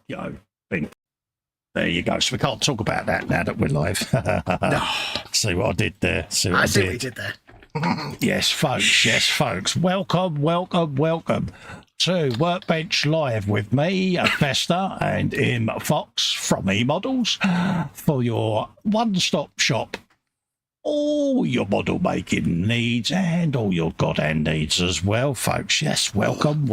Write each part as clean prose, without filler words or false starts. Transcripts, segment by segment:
go. Bing. There you go. So we can't talk about that now that we're live. No. See what I did there? See what I see did? what you did there. Yes, folks. Yes, folks. Welcome to Workbench Live with me, Festa and Foxx from eModels for your one-stop shop. All your model making needs and all your godhand needs as well, folks. Yes, welcome.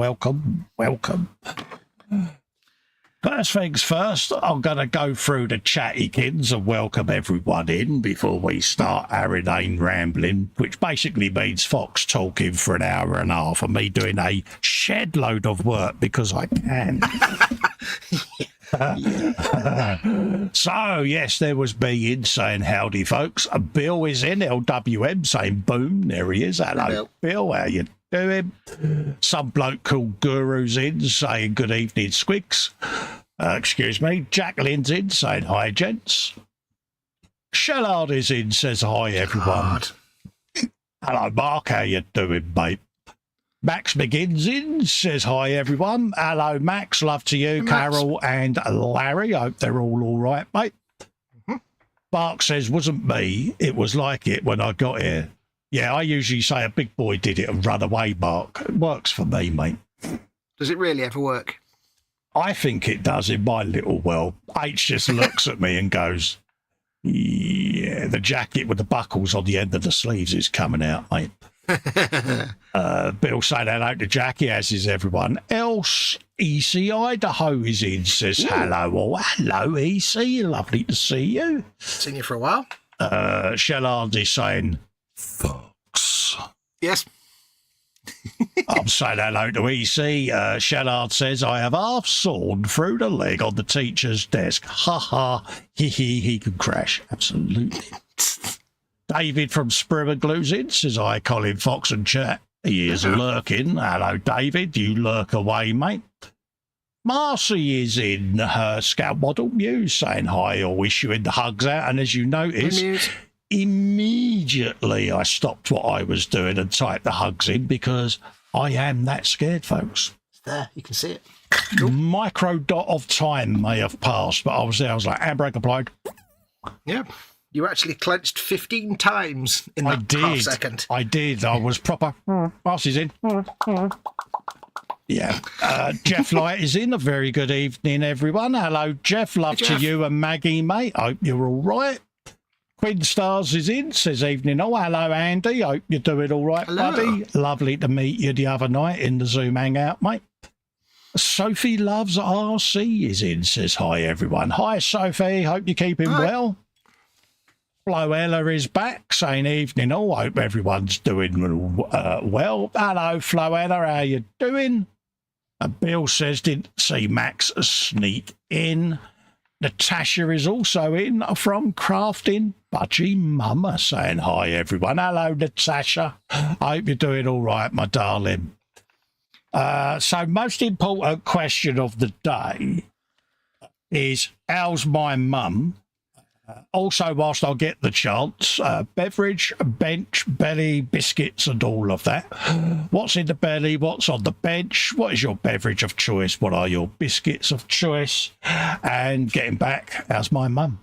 First things first, I'm going to go through the chattykins and welcome everyone in before we start our inane rambling, which basically means Fox talking for an hour and a half and me doing a shed load of work because I can. So, yes, there was me in saying howdy, folks. Bill is in, LWM, saying boom, there he is. Hello, Bill, how you doing? Some bloke called Guru's in, saying good evening, Squigs. Excuse me. Jacqueline's in, saying hi, gents. Shellard is in, says hi, everyone. Hello, Mark, how you doing, mate? Max begins in, says hi, everyone. Hello, Max. Love to you, Carol and Larry. Hope they're all right, mate. Bark says, wasn't me. It was like it when I got here. Yeah, I usually say a big boy did it and run away, Bark. It works for me, mate. Does it really ever work? I think it does in my little world. H just looks at me and goes, yeah, the jacket with the buckles on the end of the sleeves is coming out, mate. Bill saying hello to Jackie, as is everyone else. EC Idaho is in, says hello. Oh, hello, EC. Lovely to see you. Seen you for a while. Shellard is saying, Fox. Yes. I'm saying hello to EC. Shellard says, I have half sawn through the leg on the teacher's desk. Ha ha. He can crash. Absolutely. David from Sprimmer Glues in, says, hi, Colin Fox and chat. He is lurking. Hello, David. You lurk away, mate. Marcy is in her Scout Model Muse, saying hi, or issuing the hugs out. And as you notice, immediately I stopped what I was doing and typed the hugs in because I am that scared, folks. It's there. You can see it. Micro dot of time may have passed, but I was there. I was like, handbrake applied. Yeah. You actually clenched 15 times in that half second. I did. I was proper. Marcy's in. Yeah. Jeff Light is in. A very good evening, everyone. Hello, Jeff. Love to you and Maggie, mate. Hope you're all right. Quinn Stars is in. Says evening. Oh, hello, Andy. Hope you're doing all right, buddy. Lovely to meet you the other night in the Zoom hangout, mate. Sophie Loves RC is in. Says hi, everyone. Hi, Sophie. Hope you're keeping well. Floella is back, saying evening. Oh, I hope everyone's doing well. Hello, Floella, how you doing? Bill says, didn't see Max sneak in. Natasha is also in from Crafting Budgie Mama, saying hi, everyone. Hello, Natasha. I hope you're doing all right, my darling. So most important question of the day is, how's my mum? Also, whilst I'll get the chance, beverage, bench, belly, biscuits and all of that. What's in the belly? What's on the bench? What is your beverage of choice? What are your biscuits of choice? And getting back, how's my mum?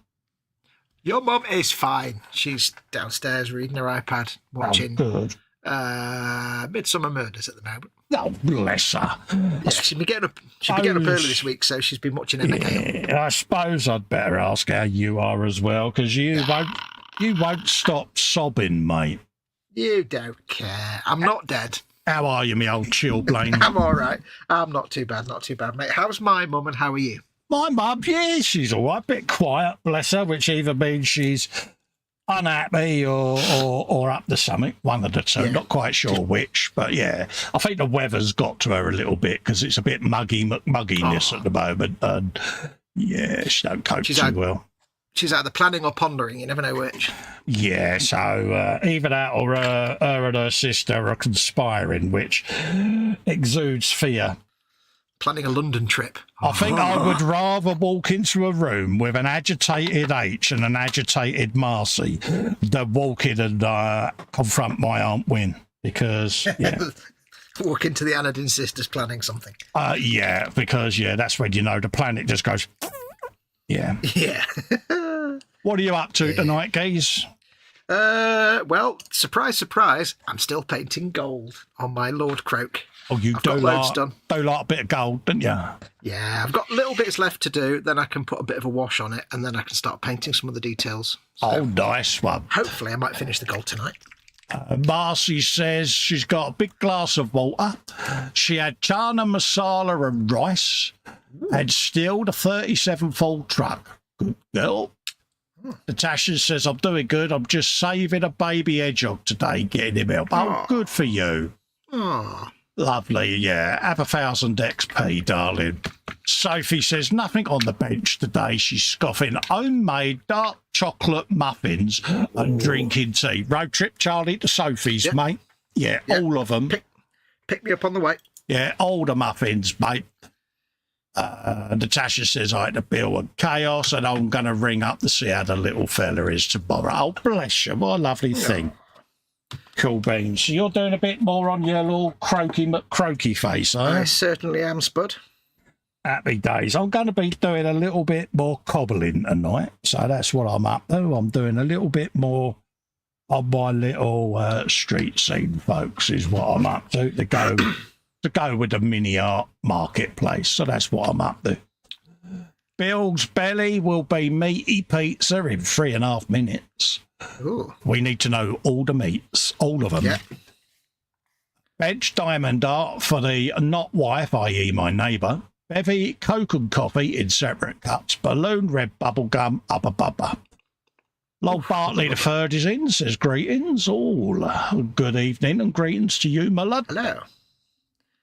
Your mum is fine. She's downstairs reading her iPad, watching Midsummer Murders at the moment. Oh, bless her. Yeah, she'll be getting up early this week, so she's been watching it. I suppose I'd better ask how you are as well, because you won't stop sobbing, mate. You don't care. I'm not dead. How are you, me old chilblain? I'm all right. I'm not too bad, mate. How's my mum and how are you? My mum, yeah, she's all right. Bit quiet, bless her, which either means she's unhappy or up to something, one of the two. Not quite sure which, but yeah, I think the weather's got to her a little bit because it's a bit mugginess at the moment, and yeah, she don't cope too well. She's either planning or pondering, you never know which. Yeah, so either that or her and her sister are conspiring, which exudes fear. Planning a London trip. I think I would rather walk into a room with an agitated H and an agitated Marcy than walk in and confront my Aunt Wyn, because, yeah. Walk into the Anadin sisters planning something. Yeah, because, that's when you know the planet just goes, yeah. Yeah. What are you up to tonight, Gaze? Well, surprise, surprise, I'm still painting gold on my Lord Kroak. Oh, you I've do got loads done. like a bit of gold, don't you? Yeah, I've got little bits left to do. Then I can put a bit of a wash on it, and then I can start painting some of the details. So Nice one. hopefully I might finish the gold tonight. Marcy says she's got a big glass of water. She had chana masala and rice, and still the 37 full truck. Good girl. Natasha says, I'm doing good. I'm just saving a baby hedgehog today, getting him out. Oh, good for you. Oh. Lovely, yeah. Have 1,000 XP, darling. Sophie says, nothing on the bench today. She's scoffing homemade dark chocolate muffins and drinking tea. Road trip, Charlie, to Sophie's, mate. Yeah, all of them. Pick me up on the way. Yeah, all the muffins, mate. Natasha says I had to bill and chaos, and I'm going to ring up to see how the little fella is tomorrow. Oh, bless you. What a lovely thing. Cool beans. So you're doing a bit more on your little croaky face, are you? I certainly am, Spud. Happy days. I'm going to be doing a little bit more cobbling tonight, so that's what I'm up to. I'm doing a little bit more on my little street scene, folks, is what I'm up to go with the MiniArt marketplace. So that's what I'm up to. Bill's belly will be meaty pizza in 3.5 minutes. Ooh. We need to know all the meats, all of them. Yeah. Bench diamond art for the not wife, i.e. my neighbour. Bevy Coke and coffee in separate cups. Balloon red bubblegum, ubba. Lord Bartley the third is in, says greetings. All good evening and greetings to you, my lad. Hello.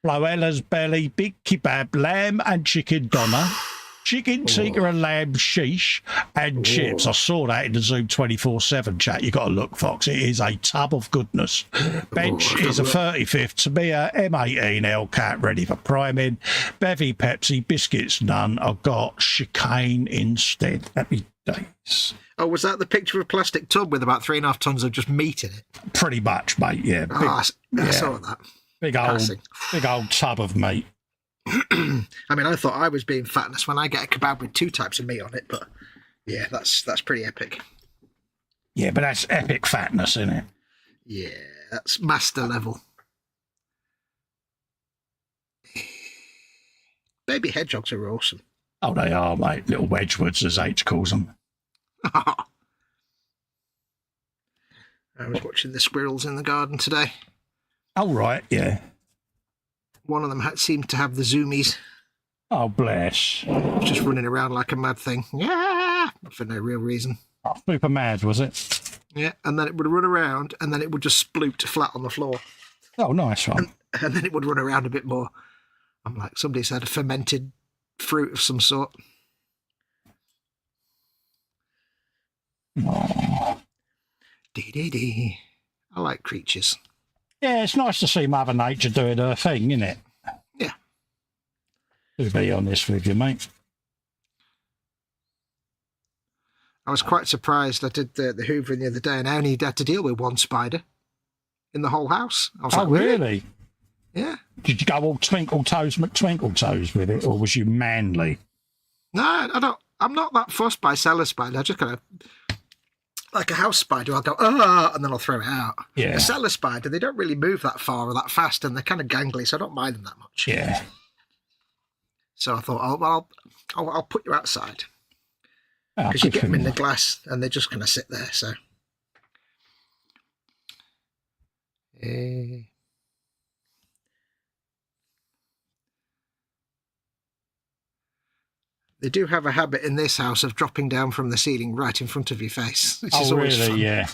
Floella's belly, big kebab, lamb and chicken doner. Chicken tikka and lamb sheesh and chips. I saw that in the Zoom 24/7 chat. You got to look, Fox. It is a tub of goodness. Bench is a 35th Tamia M18 L-Cat ready for priming. Bevy Pepsi, biscuits none. I've got chicane instead. Happy days. Oh, was that the picture of a plastic tub with about 3.5 tons of just meat in it? Pretty much, mate, yeah. I saw that. Big old tub of meat. I mean, I thought I was being fatness when I get a kebab with 2 types of meat on it, but yeah, that's pretty epic. Yeah, but that's epic fatness, isn't it? Yeah, that's master level. Baby hedgehogs are awesome. Oh, they are, mate. Little Wedgwoods, as H calls them. I was watching the squirrels in the garden today. Oh, right, yeah. One of them seemed to have the zoomies. Oh, bless. Just running around like a mad thing. Yeah, for no real reason. Oh, super mad, was it? Yeah, and then it would run around, and then it would just sploot flat on the floor. Oh, nice one. And then it would run around a bit more. I'm like, somebody's had a fermented fruit of some sort. Oh. Dee. I like creatures. Yeah, it's nice to see Mother Nature doing her thing, isn't it? Yeah. To be honest with you, mate. I was quite surprised. I did the hoovering the other day, and I only had to deal with 1 spider in the whole house. I was like, really? Yeah. Did you go all twinkle toes McTwinkle toes with it, or was you manly? No, I don't. I'm not that fussed by cellar spider. I just kind of, like a house spider, I'll go, and then I'll throw it out. Yeah. A cellar spider, they don't really move that far or that fast, and they're kind of gangly, so I don't mind them that much. Yeah. So I thought, I'll put you outside. Because You get them in the glass, and they just kind of sit there, so. They do have a habit in this house of dropping down from the ceiling right in front of your face, which is always fun. Yeah.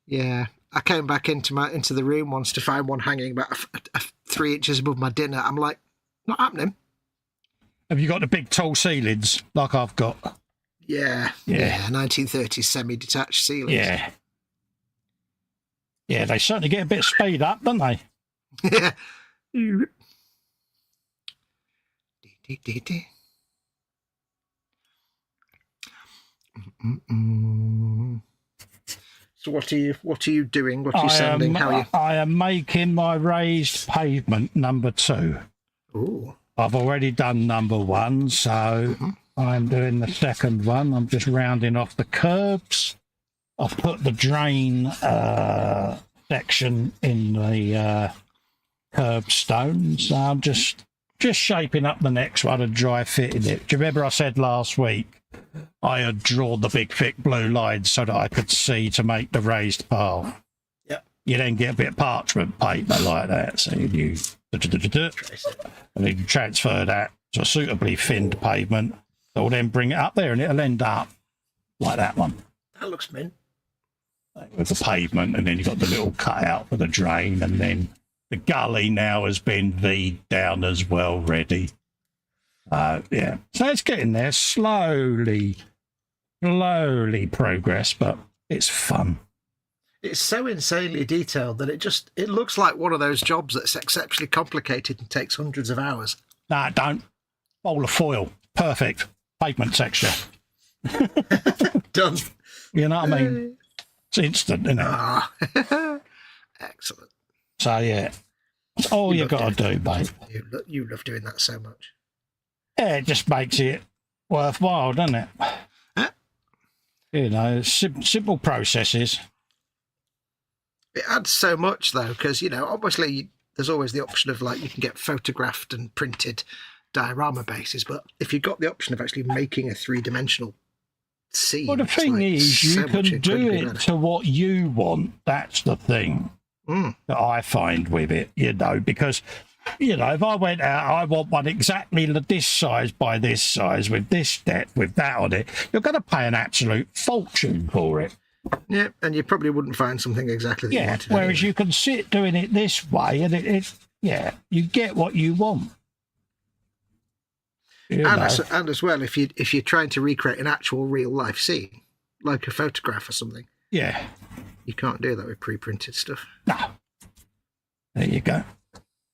Yeah. I came back into the room once to find one hanging about 3 inches above my dinner. I'm like, not happening. Have you got the big tall ceilings like I've got? Yeah. 1930s semi-detached ceilings. Yeah. Yeah, they certainly get a bit of speed up, don't they? Yeah. So what are you doing? What are you sanding? How are you? I am making my raised pavement number 2. Ooh. I've already done number 1, so I'm doing the second one. I'm just rounding off the curbs. I've put the drain section in the curbstone, so I'm just shaping up the next one and dry fitting it. Do you remember I said last week I had drawn the big thick blue lines so that I could see to make the raised path? Yep. You then get a bit of parchment paper like that, so you and then you transfer that to a suitably thinned pavement. So we'll then bring it up there and it'll end up like that one. That looks mint. With the pavement, and then you've got the little cutout for the drain, and then the gully now has been V'd down as well, ready. Yeah. So it's getting there, slowly progress, but it's fun. It's so insanely detailed that it looks like one of those jobs that's exceptionally complicated and takes hundreds of hours. No, don't. Bowl of foil. Perfect. Pavement texture. Done. You know what I mean? It's instant, isn't it? Oh. Excellent. So, yeah. That's all you got to do, mate. You love doing that so much. Yeah, it just makes it worthwhile, doesn't it? Huh? You know, simple processes. It adds so much, though, because, obviously there's always the option of, you can get photographed and printed diorama bases, but if you've got the option of actually making a three-dimensional scene... Well, the thing is, you can do it to what you want. That's the thing that I find with it, because... if I went out, I want one exactly this size by this size, with this depth, with that on it. You're going to pay an absolute fortune for it. Yeah, and you probably wouldn't find something exactly that you wanted. Whereas you can sit doing it this way, and you get what you want. And as well, if you're trying to recreate an actual real life scene, like a photograph or something, you can't do that with pre-printed stuff. No. There you go.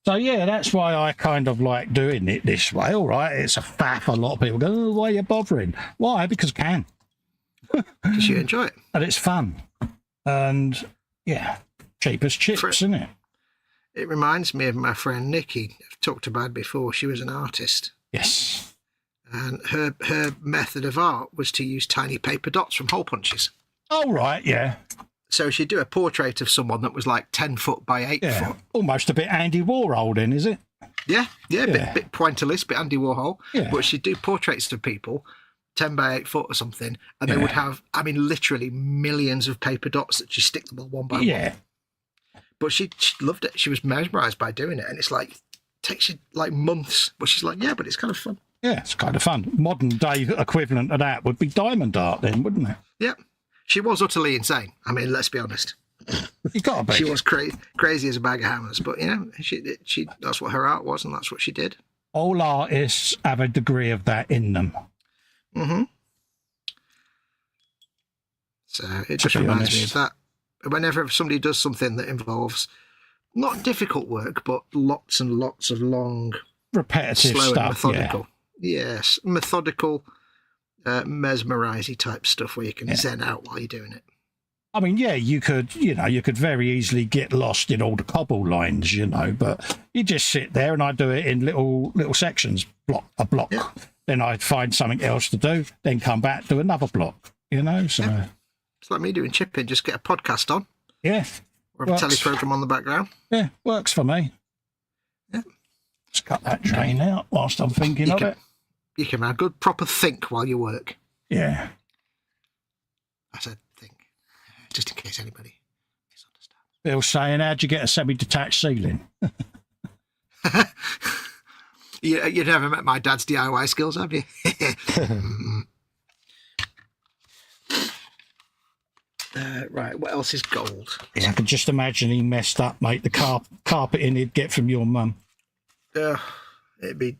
So, yeah, that's why I kind of like doing it this way. All right, it's a faff. A lot of people go, oh, why are you bothering? Why? Because I can. Because you enjoy it. And it's fun. And, cheap as chips, isn't it? It reminds me of my friend Nikki. I've talked about it before. She was an artist. Yes. And her method of art was to use tiny paper dots from hole punches. Oh, right, yeah. So she'd do a portrait of someone that was 10 foot by 8 foot. Almost a bit Andy Warhol then, is it? Yeah. Bit pointillist, bit Andy Warhol. Yeah. But she'd do portraits of people 10 by 8 foot or something, and they would have, literally millions of paper dots that she stick them all one by one. But she loved it. She was mesmerised by doing it, and it's takes you months. But she's like, yeah, but it's kind of fun. Yeah, it's kind of fun. Modern day equivalent of that would be diamond art then, wouldn't it? Yeah. She was utterly insane. Let's be honest. You got to be. She was crazy as a bag of hammers, but she that's what her art was, and that's what she did. All artists have a degree of that in them. Mm-hmm. So it just reminds me of that. Whenever somebody does something that involves not difficult work, but lots and lots of long, repetitive slow stuff, and methodical. Yes, methodical. Mesmerising type stuff where you can zen out while you're doing it. You could very easily get lost in all the cobble lines, but you just sit there, and I do it in little sections, a block. Yeah. Then I'd find something else to do, then come back, do another block, so. Yeah. It's like me doing chipping, just get a podcast on. Yeah. Or a teleprogram on the background. Yeah, works for me. Yeah. Just cut that drain out whilst I'm thinking of it. You can have a good proper think while you work. Yeah. I said think, just in case anybody misunderstands. Bill's saying, how'd you get a semi-detached ceiling? You've never met my dad's DIY skills, have you? Right, what else is gold? Yeah, I can just imagine he messed up, mate. The carpeting he'd get from your mum. It'd be,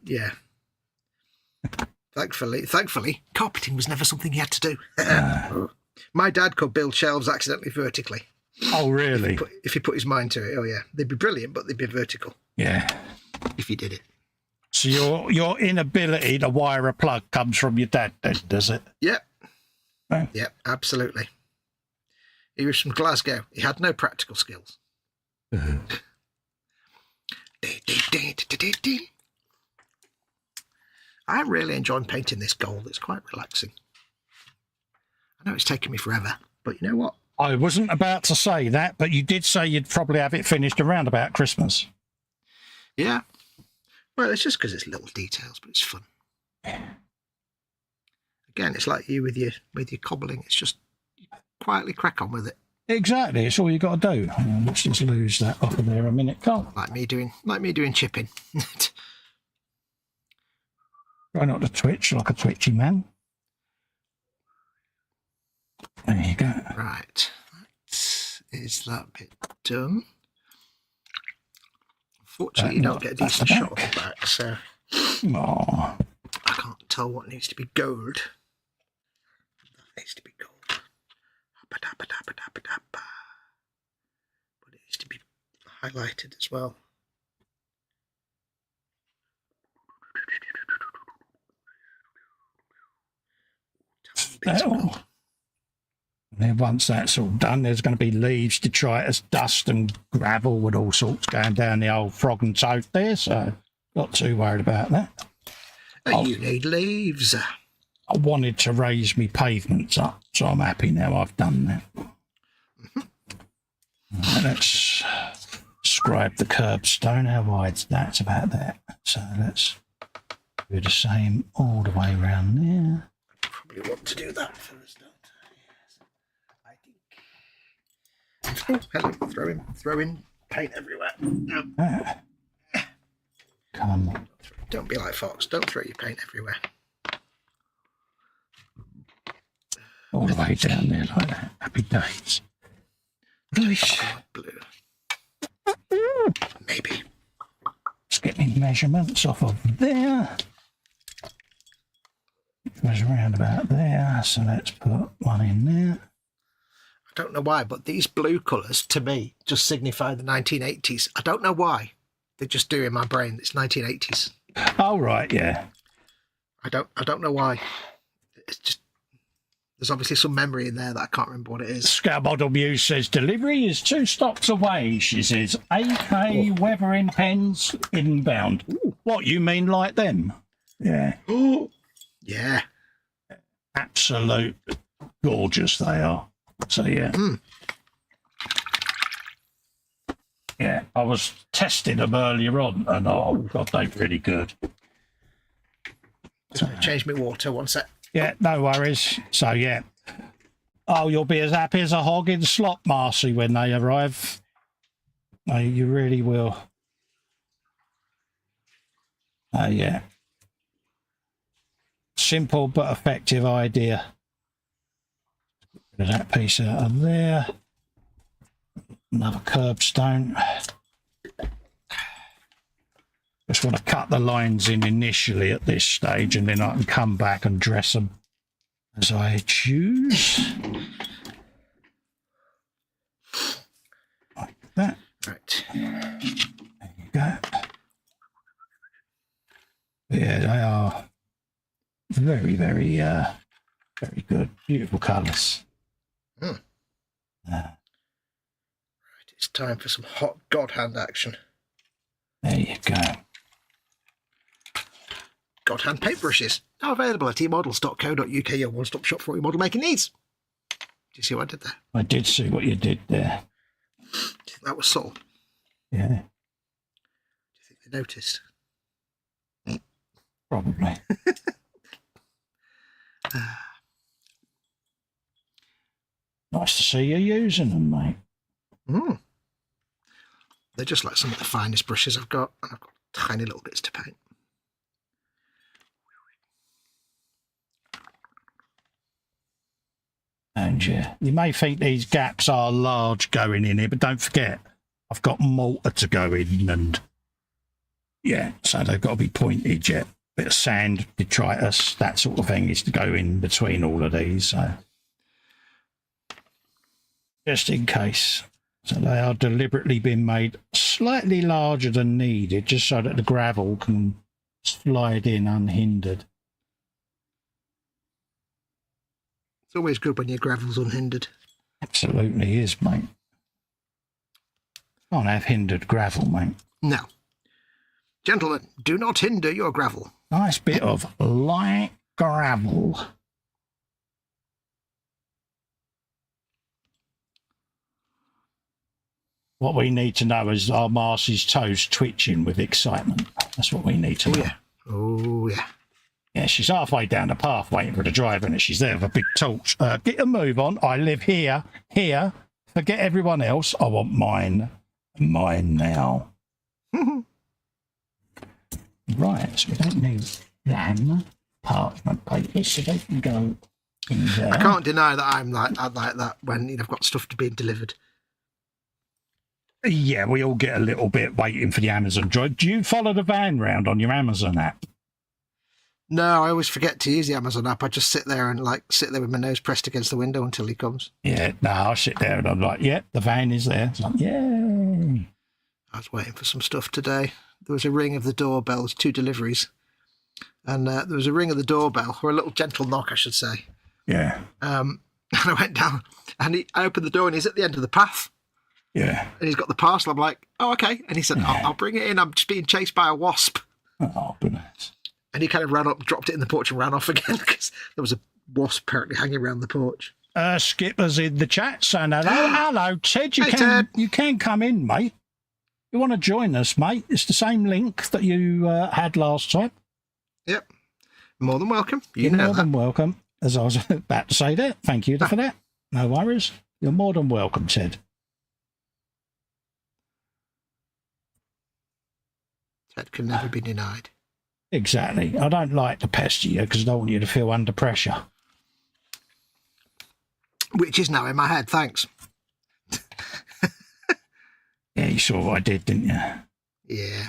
Thankfully, carpeting was never something he had to do. My dad could build shelves accidentally vertically. Oh, really? If he put his mind to it, oh yeah. They'd be brilliant, but they'd be vertical. Yeah. If he did it. So your inability to wire a plug comes from your dad then, does it? Yep. Oh. Yep, absolutely. He was from Glasgow. He had no practical skills. I'm really enjoying painting this gold. It's quite relaxing. I know it's taken me forever, but you know what? I wasn't about to say that, but you did say you'd probably have it finished around about Christmas. Yeah. Well, it's just because it's little details, but it's fun. Again, it's like you with your cobbling. It's just quietly crack on with it. Exactly. It's all you got to do. Let's just lose that off of there a minute, Carl. Like me doing chipping. Try not to twitch like a twitchy man. There you go. Right. Is that bit done? Unfortunately, you don't get a decent shot of the back, so I can't tell what needs to be gold. That needs to be gold. But it needs to be highlighted as well. And then once that's all done, there's going to be leaves, detritus, dust and gravel with all sorts going down the old frog and toad there, so not too worried about that. You need leaves. I wanted to raise me pavements up, so I'm happy now I've done that. Let's scribe the curbstone. How wide's that? It's about that. So let's do the same all the way around there. Probably want to do that first, don't I? Yes. I think. Oh, hello. Throwing paint everywhere. No. Come on. Don't be like Fox. Don't throw your paint everywhere. All the way down there like that. Happy days. Blue. Maybe. Let's get me measurements off of there. It was around about there, so let's put one in there. I don't know why, but these blue colours, to me, just signify the 1980s. I don't know why. They just do in my brain. It's 1980s. Oh, right, yeah. I don't know why. It's just... There's obviously some memory in there that I can't remember what it is. Scout Model Muse says, delivery is 2 stops away, she says. AK weathering pens inbound. Ooh. What, you mean like them? Yeah. Oh, yeah. Absolute gorgeous they are. So, yeah. Yeah, I was testing them earlier on, and oh, God, they're really good. Just change my water, one sec. Yeah, no worries. So, yeah. Oh, you'll be as happy as a hog in slop, Marcy, when they arrive. Oh, you really will. Oh, yeah. Simple but effective idea. Get rid of that piece out of there. Another curbstone. Just want to cut the lines in initially at this stage, and then I can come back and dress them as I choose. Like that. Right. There you go. Yeah, they are very, very, very good. Beautiful colours. Right, it's time for some hot God hand action. There you go. God hand paintbrushes. Now available at eModels.co.uk, your one-stop shop for all your model making needs. Do you see what I did there? I did see what you did there. Do you think that was subtle? Yeah. Do you think they noticed? Probably. Nice to see you using them, mate. They're just like some of the finest brushes I've got, and I've got tiny little bits to paint. And yeah, you may think these gaps are large going in here, but don't forget, I've got mortar to go in, and yeah, so they've got to be pointed yet. Bit of sand, detritus, that sort of thing is to go in between all of these. So just in case. So they are deliberately being made slightly larger than needed, just so that the gravel can slide in unhindered. It's always good when your gravel's unhindered. Absolutely is, mate. Can't have hindered gravel, mate. No. Gentlemen, do not hinder your gravel. Nice bit of light gravel. What we need to know is are Marcy's toes twitching with excitement? That's what we need to know. Yeah. Oh, yeah. Yeah, she's halfway down the path waiting for the driver, and she's there with a big torch. Get a move on. I live here. Forget everyone else. I want mine. Mine now. Right, so we don't need them parchment papers, so they can go in there. I can't deny that I'm like that when I've got stuff to be delivered. Yeah, we all get a little bit waiting for the Amazon drive. Do you follow the van round on your Amazon app? No, I always forget to use the Amazon app. I just sit there with my nose pressed against the window until he comes. Yeah, no, I sit there and I'm like, yeah, the van is there. It's like, yay. I was waiting for some stuff today. There was a ring of the doorbell, 2 deliveries. And there was a ring of the doorbell, or a little gentle knock, I should say. Yeah. And I went down, and I opened the door, and he's at the end of the path. Yeah. And he's got the parcel. I'm like, oh, okay. And he said, I'll bring it in. I'm just being chased by a wasp. Oh, goodness. And he kind of ran up, dropped it in the porch, and ran off again because there was a wasp apparently hanging around the porch. Skipper's in the chat saying hello. Hello, Ted. Ted. You can come in, mate. You want to join us, mate? It's the same link that you had last time. Yep. More than welcome. You're more than welcome. As I was about to say that. Thank you for that. No worries. You're more than welcome, Ted. Ted can never be denied. Exactly. I don't like to pester you because I don't want you to feel under pressure. Which is now in my head, thanks. Yeah, you saw what I did, didn't you? Yeah.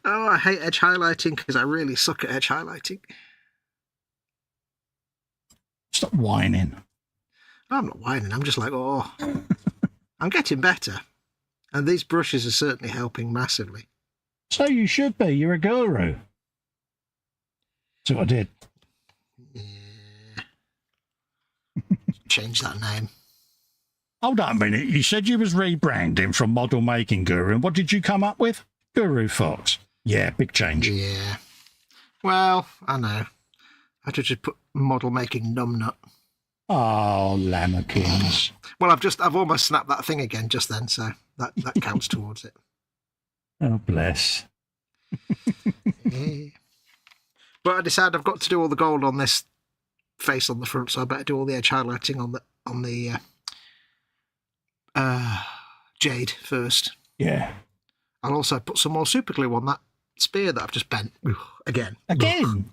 Oh, I hate edge highlighting because I really suck at edge highlighting. Stop whining. I'm not whining. I'm just like, oh, I'm getting better. And these brushes are certainly helping massively. So you should be. You're a guru. That's what I did. Yeah. Change that name. Hold on a minute. You said you was rebranding from Model Making Guru, and what did you come up with? Guru Fox. Yeah, big change. Yeah. Well, I know. I had to just put Model Making Numbnut. Oh, lammakins. Well, I've almost snapped that thing again just then, so that counts towards it. Oh, bless. Yeah. But I decided I've got to do all the gold on this face on the front, so I better do all the edge highlighting on the jade first. Yeah. I'll also put some more super glue on that spear that I've just bent again. Again?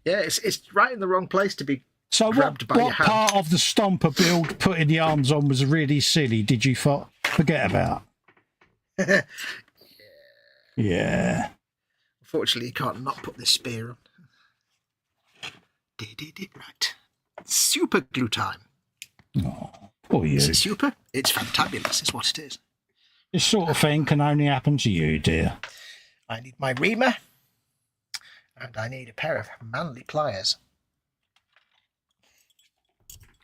Yeah, it's right in the wrong place to be so grabbed by your hand. What part of the stomper build putting the arms on was really silly? Did you forget about? Yeah. Unfortunately, you can't not put this spear on. Right. Super glue time. Oh, poor you. Is it super? It's fantabulous, is what it is. This sort of thing can only happen to you, dear. I need my reamer, and I need a pair of manly pliers.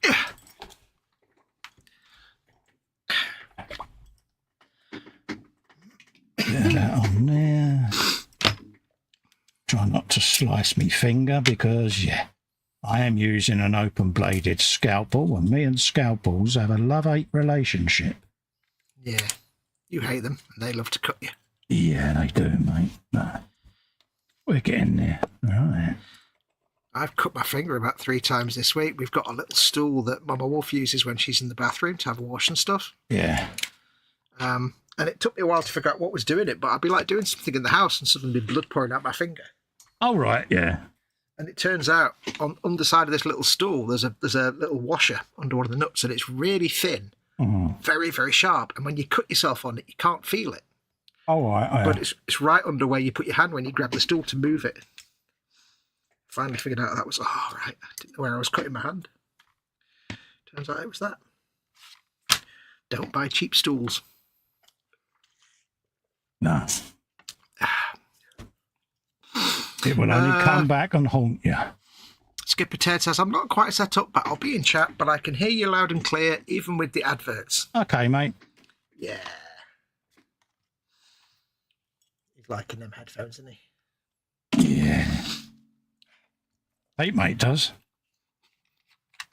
Get that on there. Try not to slice me finger because, yeah, I am using an open-bladed scalpel, and me and scalpels have a love-hate relationship. Yeah, you hate them, and they love to cut you. Yeah, they do, mate. No. We're getting there. All right. I've cut my finger about 3 times this week. We've got a little stool that Mama Wolf uses when she's in the bathroom to have a wash and stuff. Yeah. And it took me a while to figure out what was doing it, but I'd be like doing something in the house and suddenly blood pouring out my finger. Oh, right, yeah. And it turns out on the underside of this little stool, there's a little washer under one of the nuts, and it's really thin, very, very sharp. And when you cut yourself on it, you can't feel it. Oh, right. Oh, yeah. But it's right under where you put your hand when you grab the stool to move it. Finally figured out that was, oh, right. I didn't know where I was cutting my hand. Turns out it was that. Don't buy cheap stools. No. It will only come back and haunt you. Skipper Ted says, I'm not quite set up, but I'll be in chat, but I can hear you loud and clear, even with the adverts. Okay, mate. Yeah. He's liking them headphones, isn't he? Yeah. Hey, mate does.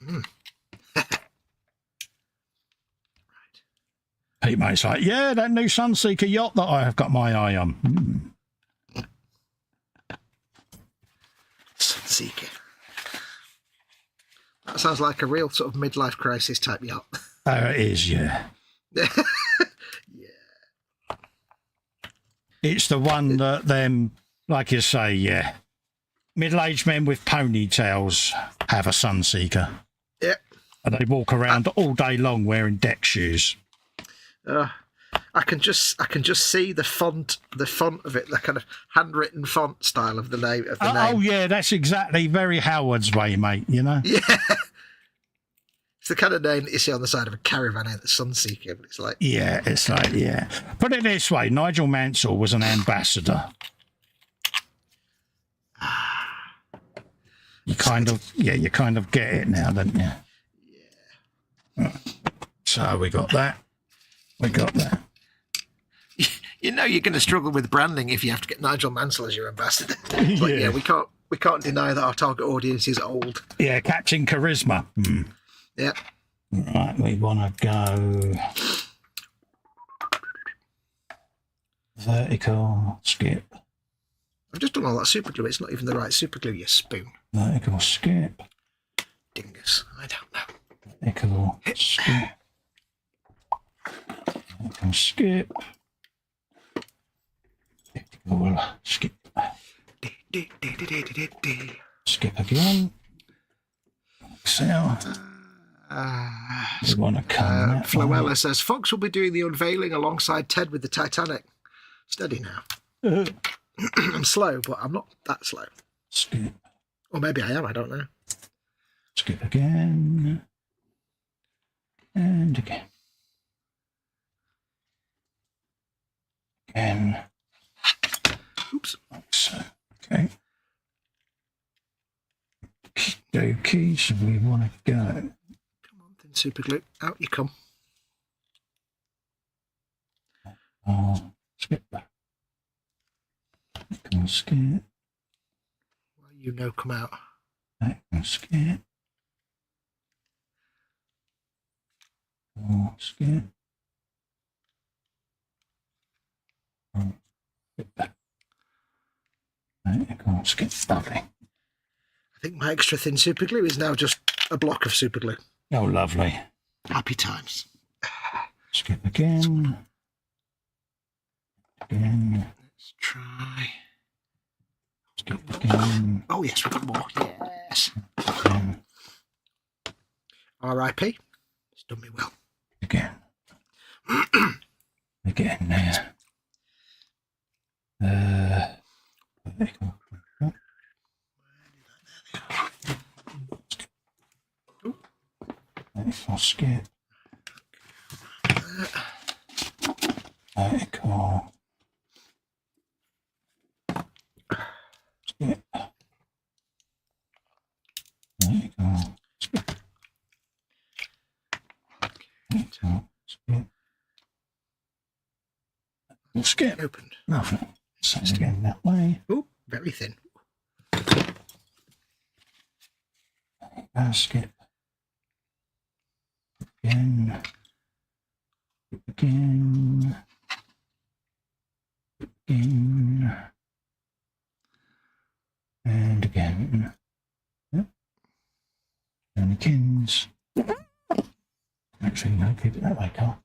Mm. Hey, mate's like, yeah, that new Sunseeker yacht that I have got my eye on. Sunseeker. That sounds like a real sort of midlife crisis type yacht. It is, yeah. Yeah. It's the one that them, like you say, yeah, middle-aged men with ponytails have a Sunseeker. Yeah. And they walk around all day long wearing deck shoes. I can just see the font of it, the kind of handwritten font style of the name. Name. Oh yeah, that's exactly very Howard's way, mate. You know. Yeah. It's the kind of name that you see on the side of a caravan in the Sunseeker. But it's like. Yeah, it's like yeah. Put it this way: Nigel Mansell was an ambassador. You kind of get it now, don't you? Yeah. So we got that. We got that. You know you're going to struggle with branding if you have to get Nigel Mansell as your ambassador. It's like, yeah, we can't deny that our target audience is old. Yeah, catching charisma. Mm. Yeah. Right, we want to go vertical skip. I've just done all that super glue. It's not even the right super glue, you spoon. Vertical skip. Dingus. I don't know. Vertical skip. Vertical skip. Vertical skip. Skip again. Excel. We want to come. Floella says Fox will be doing the unveiling alongside Ted with the Titanic. Steady now. I'm slow, but I'm not that slow. Skip. Or maybe I am, I don't know. Skip again. And again. Again. Oops. Like so. Okay. Okay, so we want to go. Come on, thin super glue. Out you come. Skip back. Can skip. Well, you know, come out. Skip. Skip. Skip back. Skip. Lovely. I think my extra thin super glue is now just a block of super glue. Oh, lovely. Happy times. Skip again. Again. Let's try. Skip again. Oh, yes, we've got more. Yes. Again. R.I.P. It's done me well. Again. Again there. Vertical. Vertical skip. Vertical. Skip. Vertical. Skip. Vertical. Skip. Skip. Opened. Lovely. So it's again that way. Oh, very thin. Skip. Again. Again. Again. And again. Yep. And agains. Actually, no, keep it that way, Carl.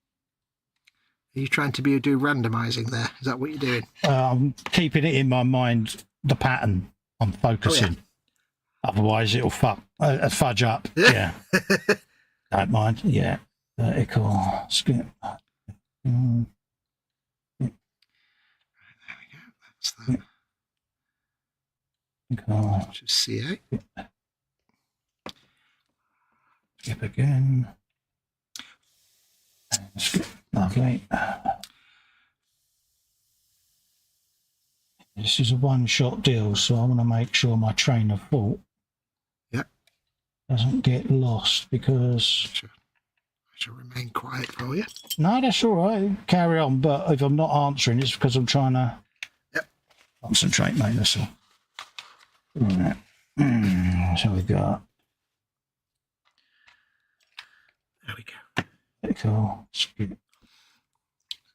Are you trying to do randomising there? Is that what you're doing? I'm keeping it in my mind, the pattern. I'm focusing. Oh, yeah. Otherwise, it'll fudge up. Yeah. Don't mind. Yeah. Vertical. Skip. There we go. That's that. Vertical. Just CA. Skip again. And skip. Lovely. This is a one-shot deal, so I want to make sure my train of thought doesn't get lost because... I shall remain quiet for you. No, that's all right. Carry on, but if I'm not answering, it's because I'm trying to concentrate, mate, that's all. Right. So we've got... There we go. Cool.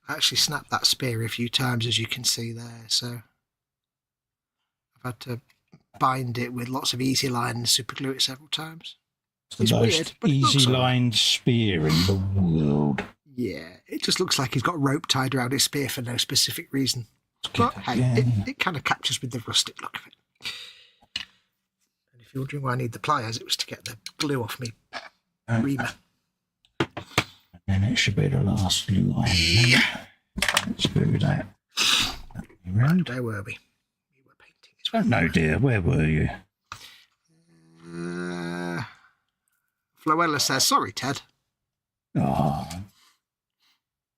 I actually snapped that spear a few times, as you can see there, so I've had to bind it with lots of easy line and super glue it several times. It's the most weird, but easy line spear in the world. Yeah, it just looks like he's got rope tied around his spear for no specific reason. But hey, it kind of captures with the rustic look of it. And if you're wondering why I need the pliers, it was to get the glue off me reamer. And it should be the last line. Yeah. Let's do that. Right, where were we? We were painting as well. No, dear, where were you? Floella says, sorry, Ted. Oh,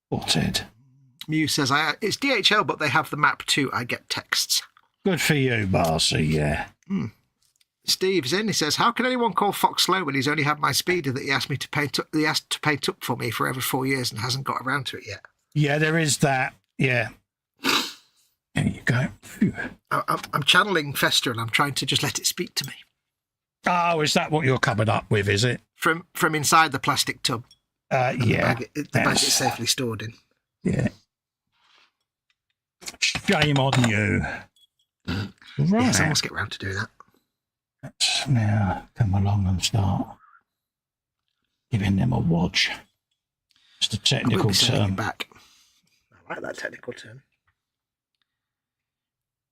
poor Ted. Mew says, it's DHL, but they have the map too. I get texts. Good for you, Barcy, yeah. Steve's in. He says, how can anyone call Fox slow when he's only had my speeder that he asked me to paint up, he asked to paint up for me for over 4 years and hasn't got around to it yet? Yeah, there is that. Yeah. There you go. I'm channeling Festa and I'm trying to just let it speak to me. Oh, is that what you're coming up with, is it? From inside the plastic tub. Yeah. The bag it's safely stored in. Yeah. Shame on you. Right. Yes, I must get round to doing that. Let's now come along and start giving them a watch. It's a technical term. Back. I like that technical term.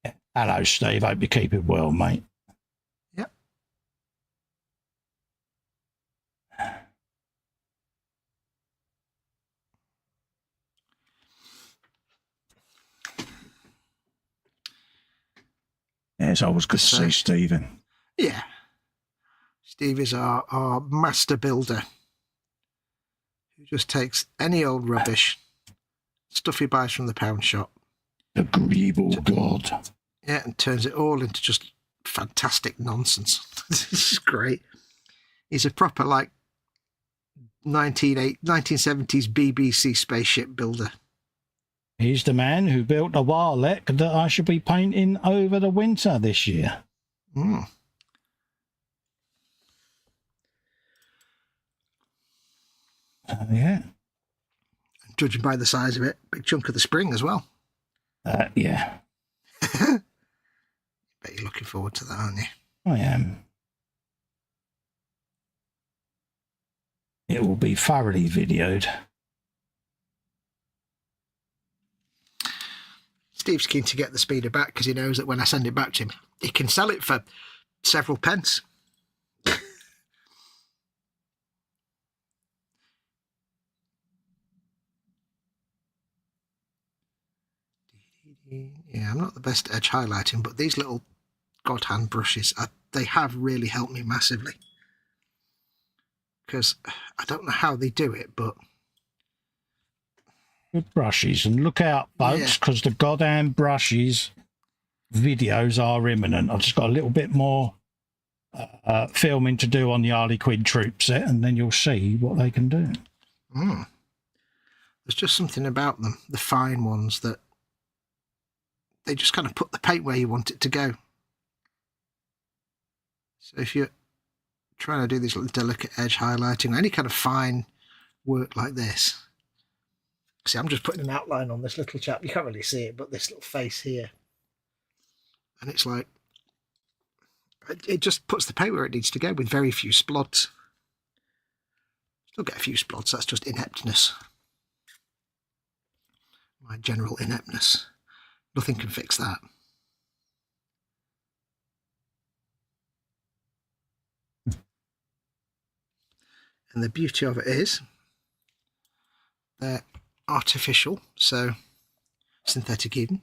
Yeah. Hello, Steve. Hope you keep it well, mate. Yep. Yeah, it's always good to see Stephen. Yeah. Steve is our master builder who just takes any old rubbish, stuff he buys from the pound shop. Agreeable God. Yeah, and turns it all into just fantastic nonsense. This is great. He's a proper, 1970s BBC spaceship builder. He's the man who built a Warlek that I should be painting over the winter this year. Yeah. Judging by the size of it, big chunk of the spring as well. Yeah. Bet you're looking forward to that, aren't you? I am. It will be thoroughly videoed. Steve's keen to get the speeder back because he knows that when I send it back to him, he can sell it for several pence. Yeah, I'm not the best at edge highlighting, but these little God hand brushes, they have really helped me massively. Because I don't know how they do it, but... Good brushes. And look out, folks, because the goddamn brushes videos are imminent. I've just got a little bit more filming to do on the Harley Quinn troop set, and then you'll see what they can do. There's just something about them, the fine ones, that they just kind of put the paint where you want it to go. So if you're trying to do this little delicate edge highlighting, any kind of fine work like this. See, I'm just putting an outline on this little chap. You can't really see it, but this little face here. And it's like, it just puts the paint where it needs to go with very few splods. Still get a few splods, that's just ineptness. My general ineptness. Nothing can fix that. And the beauty of it is they're artificial, so synthetic even.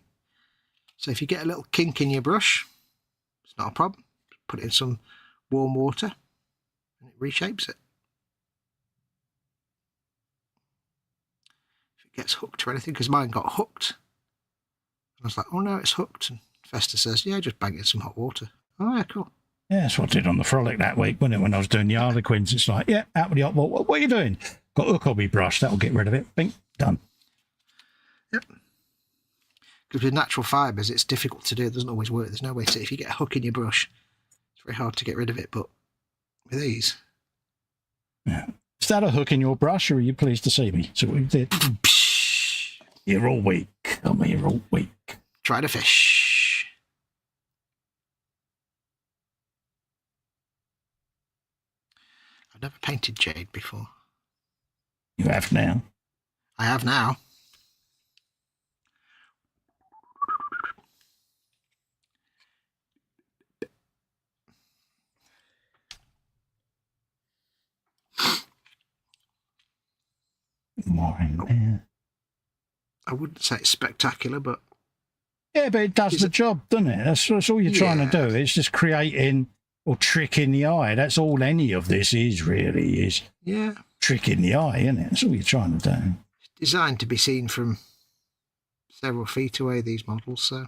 So if you get a little kink in your brush, it's not a problem. Put it in some warm water and it reshapes it. If it gets hooked or anything, because mine got hooked. I was like, oh no, it's hooked. And Festa says, yeah, just bang it in some hot water. Oh yeah, cool. Yeah, that's what I did on the Frolic that week, wasn't it? When I was doing the Harlequins, it's like, yeah, out with the hot water. What are you doing? Got a hook on my brush. That'll get rid of it. Bing, done. Yep. Because with natural fibres, it's difficult to do. It doesn't always work. There's no way to, if you get a hook in your brush, it's very hard to get rid of it. But with these... Yeah. Is that a hook in your brush, or are you pleased to see me? So what you did? You're all weak. You're all weak. Try to fish. I've never painted jade before. You have now. I have now. More in there. I wouldn't say it's spectacular, but... Yeah, but it does the job, doesn't it? That's all you're trying to do. It's just creating or tricking the eye. That's all any of this is, really, is tricking the eye, isn't it? That's all you're trying to do. It's designed to be seen from several feet away, these models, so...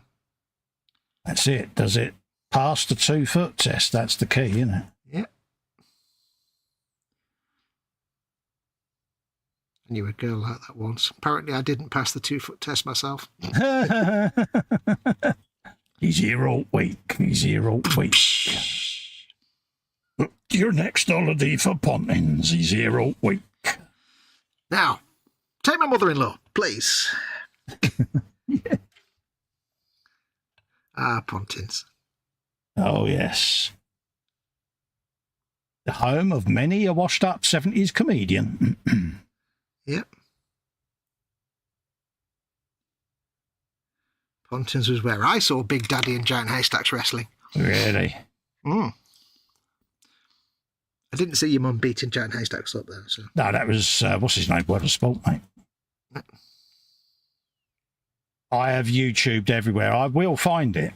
That's it. Does it pass the 2-foot test? That's the key, isn't it? Yeah. I knew a girl like that once. Apparently I didn't pass the 2-foot test myself. He's here all week. He's here all week. Book your next holiday for Pontins. He's here all week. Now, take my mother-in-law, please. Yeah. Ah, Pontins. Oh, yes. The home of many a washed-up 70s comedian. Yep. Pontins was where I saw Big Daddy and Giant Haystacks wrestling. Really? I didn't see your mum beating Giant Haystacks up there. So. No, that was, what's his name? Word of Sport, mate. I have YouTubed everywhere. I will find it.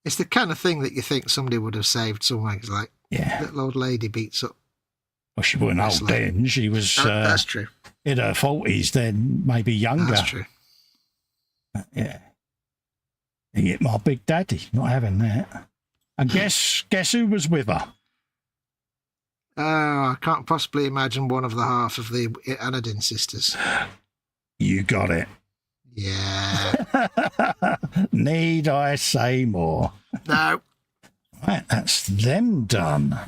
It's the kind of thing that you think somebody would have saved somewhere. It's like, little old lady beats up. Well, she wasn't old then. She was that's true. In her 40s then, maybe younger. That's true. Yeah. He hit my Big Daddy. Not having that. And guess who was with her? I can't possibly imagine one of the half of the Anadin sisters. You got it. Yeah. Need I say more? No. Right, that's them done.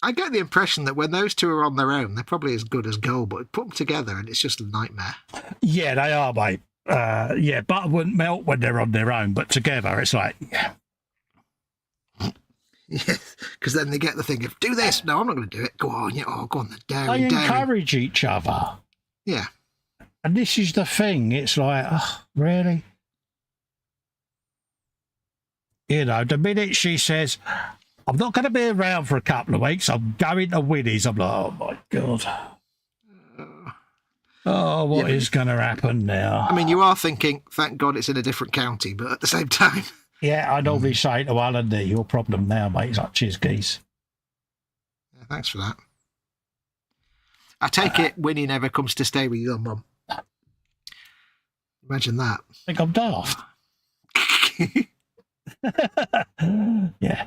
I get the impression that when those two are on their own, they're probably as good as gold, but put them together and it's just a nightmare. Yeah, they are, mate. Butter wouldn't melt when they're on their own, but together it's like... Yeah, because then they get the thing of, do this. No, I'm not going to do it. Go on. Yeah, go on. They encourage each other. Yeah. And this is the thing. It's like, oh, really? You know, the minute she says, I'm not going to be around for a couple of weeks, I'm going to Winnie's, I'm like, oh, my God. Oh, what is going to happen now? I mean, you are thinking, thank God it's in a different county, but at the same time... Yeah, I normally say to Alan, your problem now, mate, is like, cheers, geese. Yeah, thanks for that. I take it Winnie never comes to stay with your mum. Imagine that. I think I'm daft. Yeah.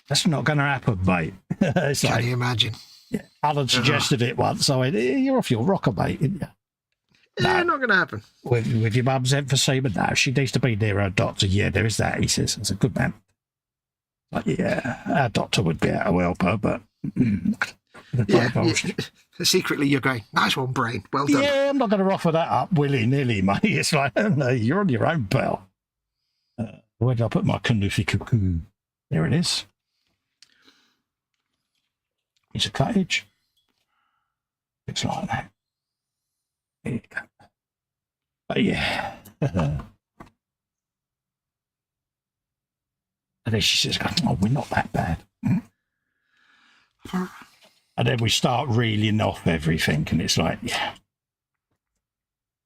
That's not going to happen, mate. Can you imagine? Yeah, Alan suggested it once, so I went, you're off your rocker, mate, isn't you? Yeah, not going to happen. With your mum's emphysema, no, she needs to be near her doctor. Yeah, there is that, he says. That's a good man. Like, yeah, our doctor would be able to help her, but... Secretly you're going, nice one, brain. Well done. Yeah, I'm not going to offer that up willy-nilly, mate. It's like, no, you're on your own, pal. Where did I put my Kanufi cuckoo? There it is. It's a cottage. Looks like that. There you go. But yeah. And then she says, oh, we're not that bad. And then we start reeling off everything, and it's like, yeah.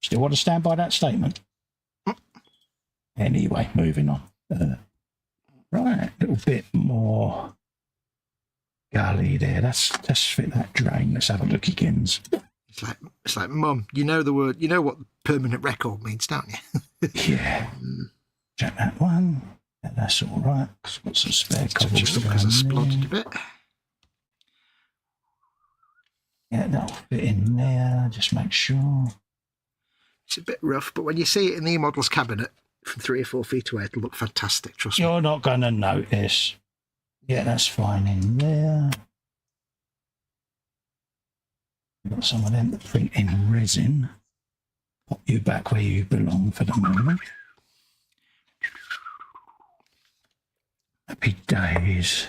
Still want to stand by that statement? Anyway, moving on. Right, a little bit more gully there. Let's fit that drain. Let's have a look again. It's like, Mum, you know the word, you know what permanent record means, don't you? Yeah. Check that one. Yeah, that's all right. Got some spare cobbles because I splotted a bit. Yeah, that'll fit in there. Just make sure. It's a bit rough, but when you see it in the eModels cabinet from 3 or 4 feet away, it'll look fantastic. Trust me. You're not going to notice. Yeah, that's fine in there. Got some of them to print in resin. Pop you back where you belong for the moment. Happy days.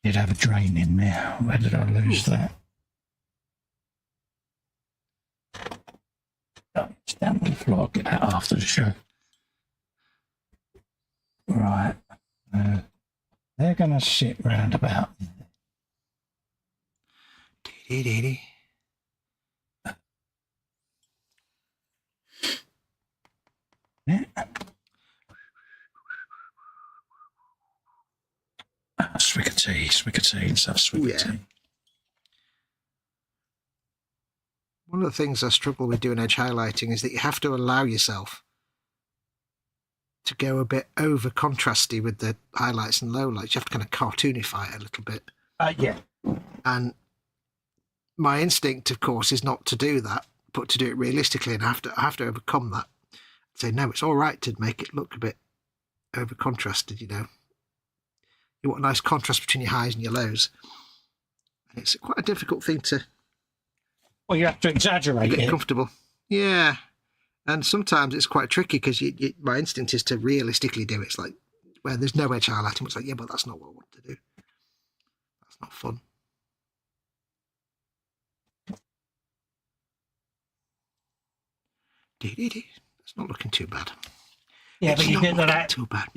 Did have a drain in there. Where did I lose that? Oh, it's down on the floor. I'll get that after the show. Right. They're going to sit round about. Dee-dee-dee-dee. Yeah. Swig of tea and stuff, swig of tea. One of the things I struggle with doing edge highlighting is that you have to allow yourself to go a bit over contrasty with the highlights and lowlights. You have to kind of cartoonify it a little bit. Yeah. And my instinct, of course, is not to do that, but to do it realistically, and I have to overcome that. Say, no, it's all right to make it look a bit over contrasted, you know. You want a nice contrast between your highs and your lows. And it's quite a difficult thing to... Well, you have to exaggerate get it. Comfortable. Yeah. And sometimes it's quite tricky because my instinct is to realistically do it. It's like, where there's no edge highlighting, it's like, yeah, but that's not what I want to do. That's not fun. It's not looking too bad. Yeah, it's but you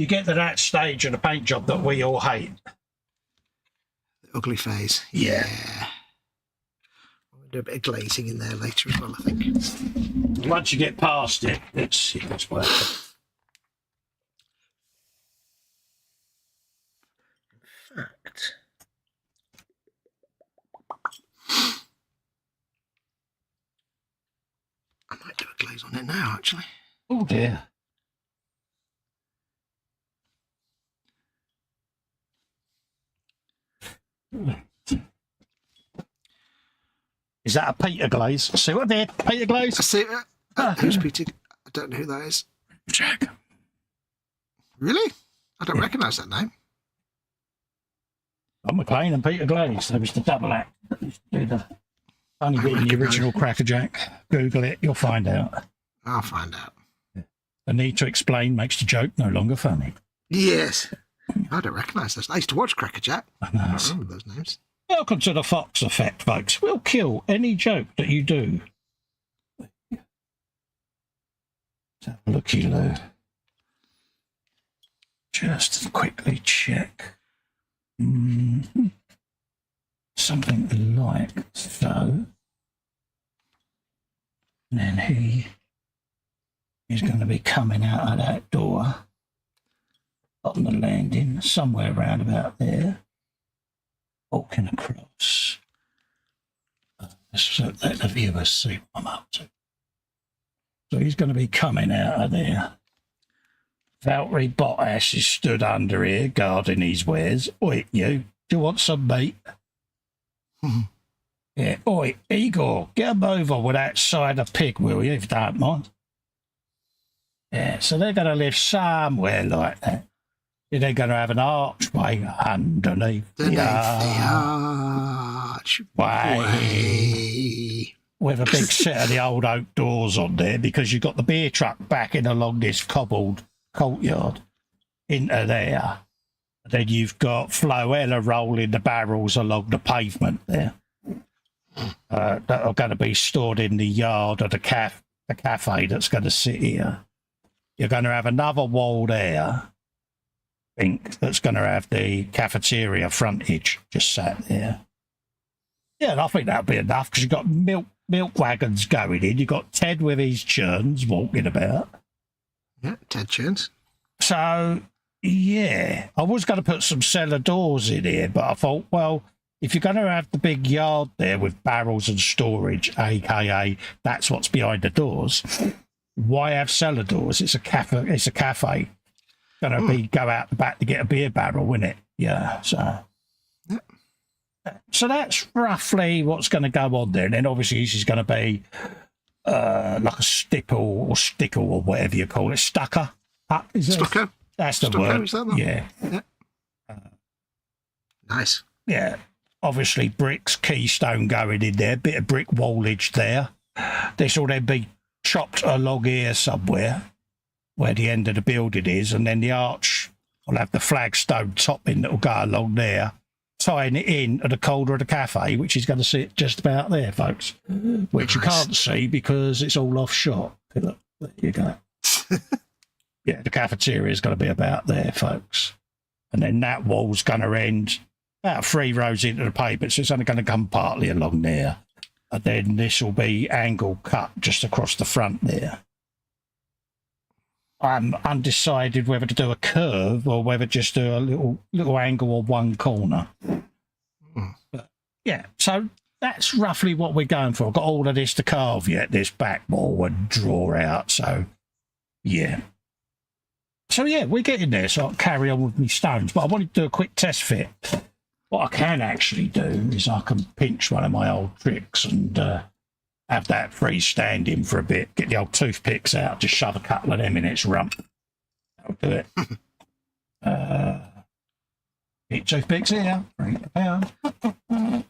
get to that stage of the paint job that we all hate. The ugly phase. Yeah. We'll do a bit of glazing in there later as well, I think. Once you get past it, it's worth it. In fact, I might do a glaze on it now, actually. Oh dear. Is that a Peter glaze? See what there? Peter glaze? I see. Who's Peter? I don't know who that is. Jack. Really? I don't recognise that name. I'm McLean and Peter Glaze. That was the double act. Do the funny bit in the original Cracker Jack. Google it, you'll find out. I'll find out. The need to explain makes the joke no longer funny. Yes. I don't recognise those. I used to watch Cracker Jack. I know. I don't remember those names. Welcome to the Fox Effect, folks. We'll kill any joke that you do. Let's have a looky-loo. Just to quickly check. Something like so. And then he is going to be coming out of that door on the landing, somewhere around about there, walking across. Let's let the viewers see what I'm up to. So he's going to be coming out of there. Valtteri Bottas is stood under here guarding his wares. Oi, you, do you want some meat? Yeah, oi, Igor, get him over with that side of pig, will you, if you don't mind? Yeah, so they're going to live somewhere like that. They're going to have an archway underneath the archway with a big set of the old oak doors on there, because you've got the beer truck backing along this cobbled courtyard into there. Then you've got Floella rolling the barrels along the pavement there. That are going to be stored in the yard of the cafe that's going to sit here. You're going to have another wall there, I think, that's going to have the cafeteria frontage just sat there. Yeah, and I think that'll be enough, because you've got milk wagons going in. You've got Ted with his churns walking about. Yeah, Ted churns. So, yeah, I was going to put some cellar doors in here, but I thought, well, if you're going to have the big yard there with barrels and storage, a.k.a. that's what's behind the doors, why have cellar doors? It's a cafe. It's a cafe. Gonna be go out the back to get a beer barrel, isn't it? Yeah. So that's roughly what's going to go on there. And then obviously this is going to be like a stipple or stickle or whatever you call it. Stucker. Stucco. That's the Stucco, word. is that Yeah. Nice. Yeah. Obviously bricks, keystone going in there. Bit of brick wallage there. This will then be chopped along here somewhere where the end of the building is. And then the arch will have the flagstone topping that will go along there, tying it in at the corner of the cafe, which is going to sit just about there, folks, which you can't see because it's all off shot. Look, there you go. Yeah, the cafeteria is going to be about there, folks. And then that wall's going to end about 3 rows into the pavement, so it's only going to come partly along there. And then this will be angle cut just across the front there. I'm undecided whether to do a curve or whether just do a little angle on one corner. But yeah, so that's roughly what we're going for. I've got all of this to carve yet, this back wall and draw out. So yeah. So yeah, we're getting there. So I'll carry on with my stones. But I wanted to do a quick test fit. What I can actually do is I can pinch one of my old tricks and have that freestanding for a bit, get the old toothpicks out, just shove a couple of them in its rump. That'll do it. Get toothpicks here, bring it down. £3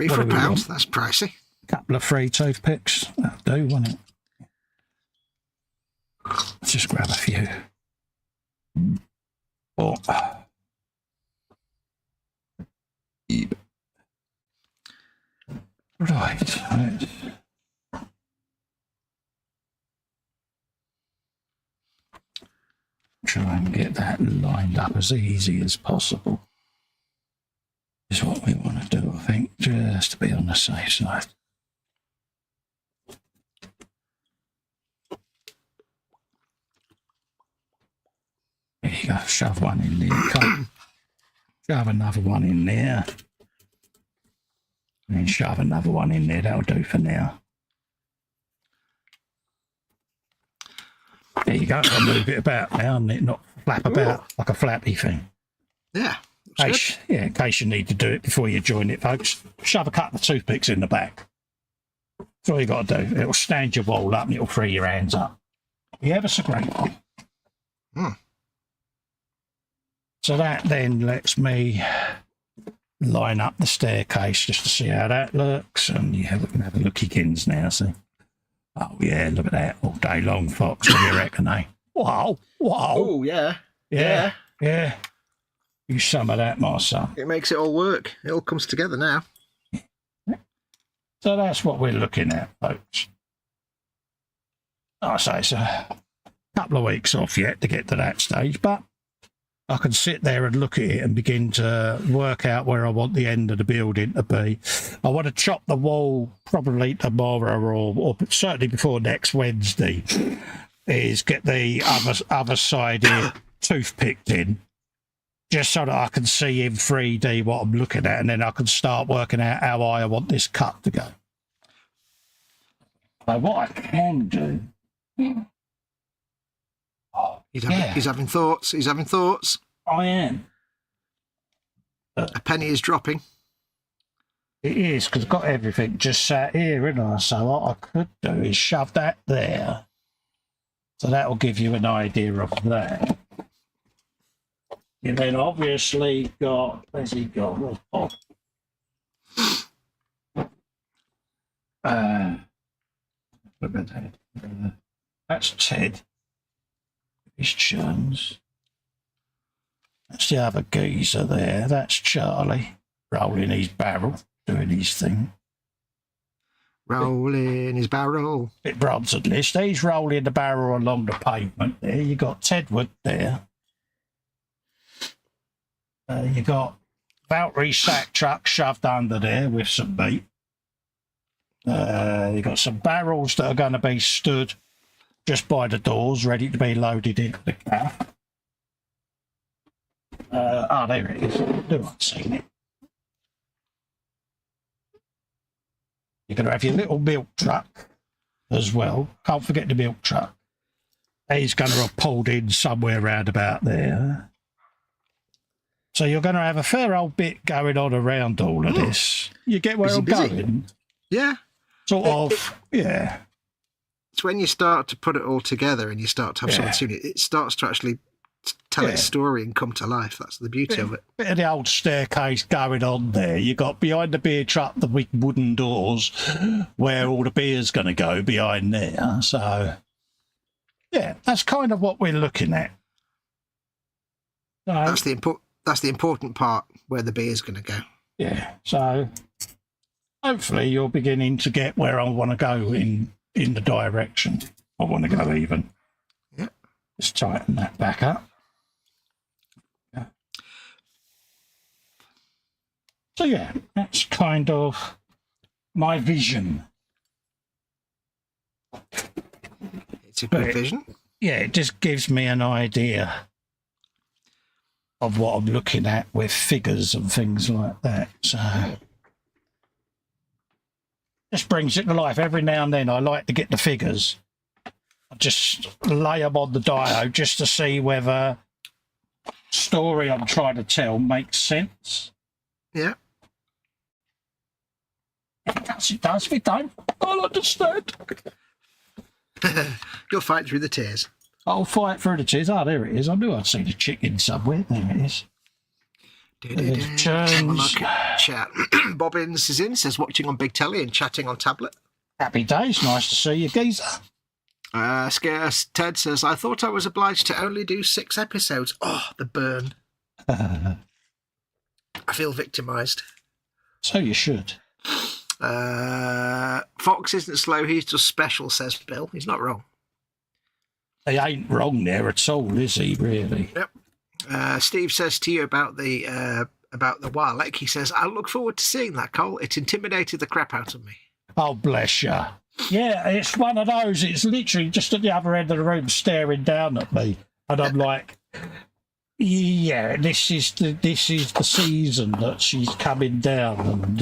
for a pound, that's pricey. Couple of free toothpicks, that'll do, won't it? Let's just grab a few. Oh. Right. Try and get that lined up as easy as possible. Is what we want to do, I think, just to be on the safe side. There you go, shove one in there. Shove another one in there. And then shove another one in there, that'll do for now. There you go, I'll move it about now and it not flap about like a flappy thing. Yeah. In case you need to do it before you join it, folks. Shove a couple of toothpicks in the back. That's all you got to do. It'll stand your wall up and it'll free your hands up. You ever so grateful. So that then lets me line up the staircase just to see how that looks. And yeah, we can have a lookykins now, see. Oh yeah, look at that all day long, Fox. What do you reckon, eh? Wow. Oh yeah. Yeah. Use some of that, my son. It makes it all work. It all comes together now. So that's what we're looking at, folks. I say it's a couple of weeks off yet to get to that stage, but I can sit there and look at it and begin to work out where I want the end of the building to be. I want to chop the wall probably tomorrow or certainly before next Wednesday, is get the other side here toothpicked in, just so that I can see in 3D what I'm looking at, and then I can start working out how I want this cut to go. So what I can do... He's having thoughts. He's having thoughts. I am. A penny is dropping. It is, because I've got everything just sat here, isn't I? So what I could do is shove that there. So that will give you an idea of that. And then obviously got, where's he got? Oh. Look at that. That's Ted. His chums. That's the other geezer there. That's Charlie, rolling his barrel, doing his thing. Rolling his barrel. Bit Bronson list. He's rolling the barrel along the pavement there. You got Tedward there. You got Valtteri sack truck shoved under there with some meat. You got some barrels that are going to be stood just by the doors, ready to be loaded into the cab. There it is. Do not seen it. You're going to have your little milk truck as well. Can't forget the milk truck. He's going to have pulled in somewhere round about there. So you're going to have a fair old bit going on around all of this. You get where I'm going? Yeah. Sort of, yeah. It's when you start to put it all together and you start to have something soon, it starts to actually tell its story and come to life. That's the beauty of it. Bit of the old staircase going on there. You got behind the beer truck the big wooden doors where all the beer's going to go behind there. So, yeah, that's kind of what we're looking at. So, that's the important part, where the beer's going to go. Yeah. So hopefully you're beginning to get where I want to go in the direction I want to go even. Yeah. Just tighten that back up. Yeah. So yeah, that's kind of my vision. It's a good vision. Yeah, it just gives me an idea of what I'm looking at with figures and things like that. So just brings it to life. Every now and then I like to get the figures. I just lay them on the dio just to see whether story I'm trying to tell makes sense. Yeah. It does. If it don't, I'll understand. You'll fight through the tears. I'll fight through the tears. Oh, there it is. I knew I'd seen a chicken somewhere. There it is. Have a look at chat. Bobbins is in, says watching on big telly and chatting on tablet. Happy days. Nice to see you, geezer. Scarce Ted says, I thought I was obliged to only do 6 episodes. Oh, the burn. I feel victimised. So you should. Fox isn't slow, he's just special, says Bill. He's not wrong. He ain't wrong there at all, is he, really? Yep. Steve says to you about the Warlek, he says, I look forward to seeing that, Cole. It intimidated the crap out of me. Oh, bless you. Yeah, it's one of those. It's literally just at the other end of the room staring down at me. And I'm like, yeah, this is the season that she's coming down. And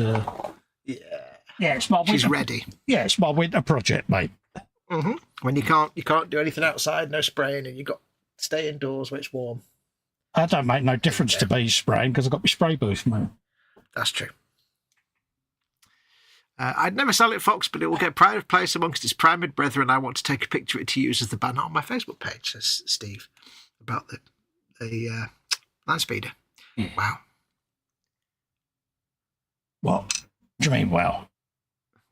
yeah, it's my winter. She's ready. Yeah, it's my winter project, mate. Mm-hmm. When you can't do anything outside, no spraying, and you got to stay indoors where it's warm. I don't make no difference to me spraying because I've got my spray booth, mate. That's true. I'd never sell it, Fox, but it will get pride of place amongst its primed brethren. I want to take a picture of it to use as the banner on my Facebook page, says Steve, about the land speeder. Yeah. Wow. What do you mean, wow?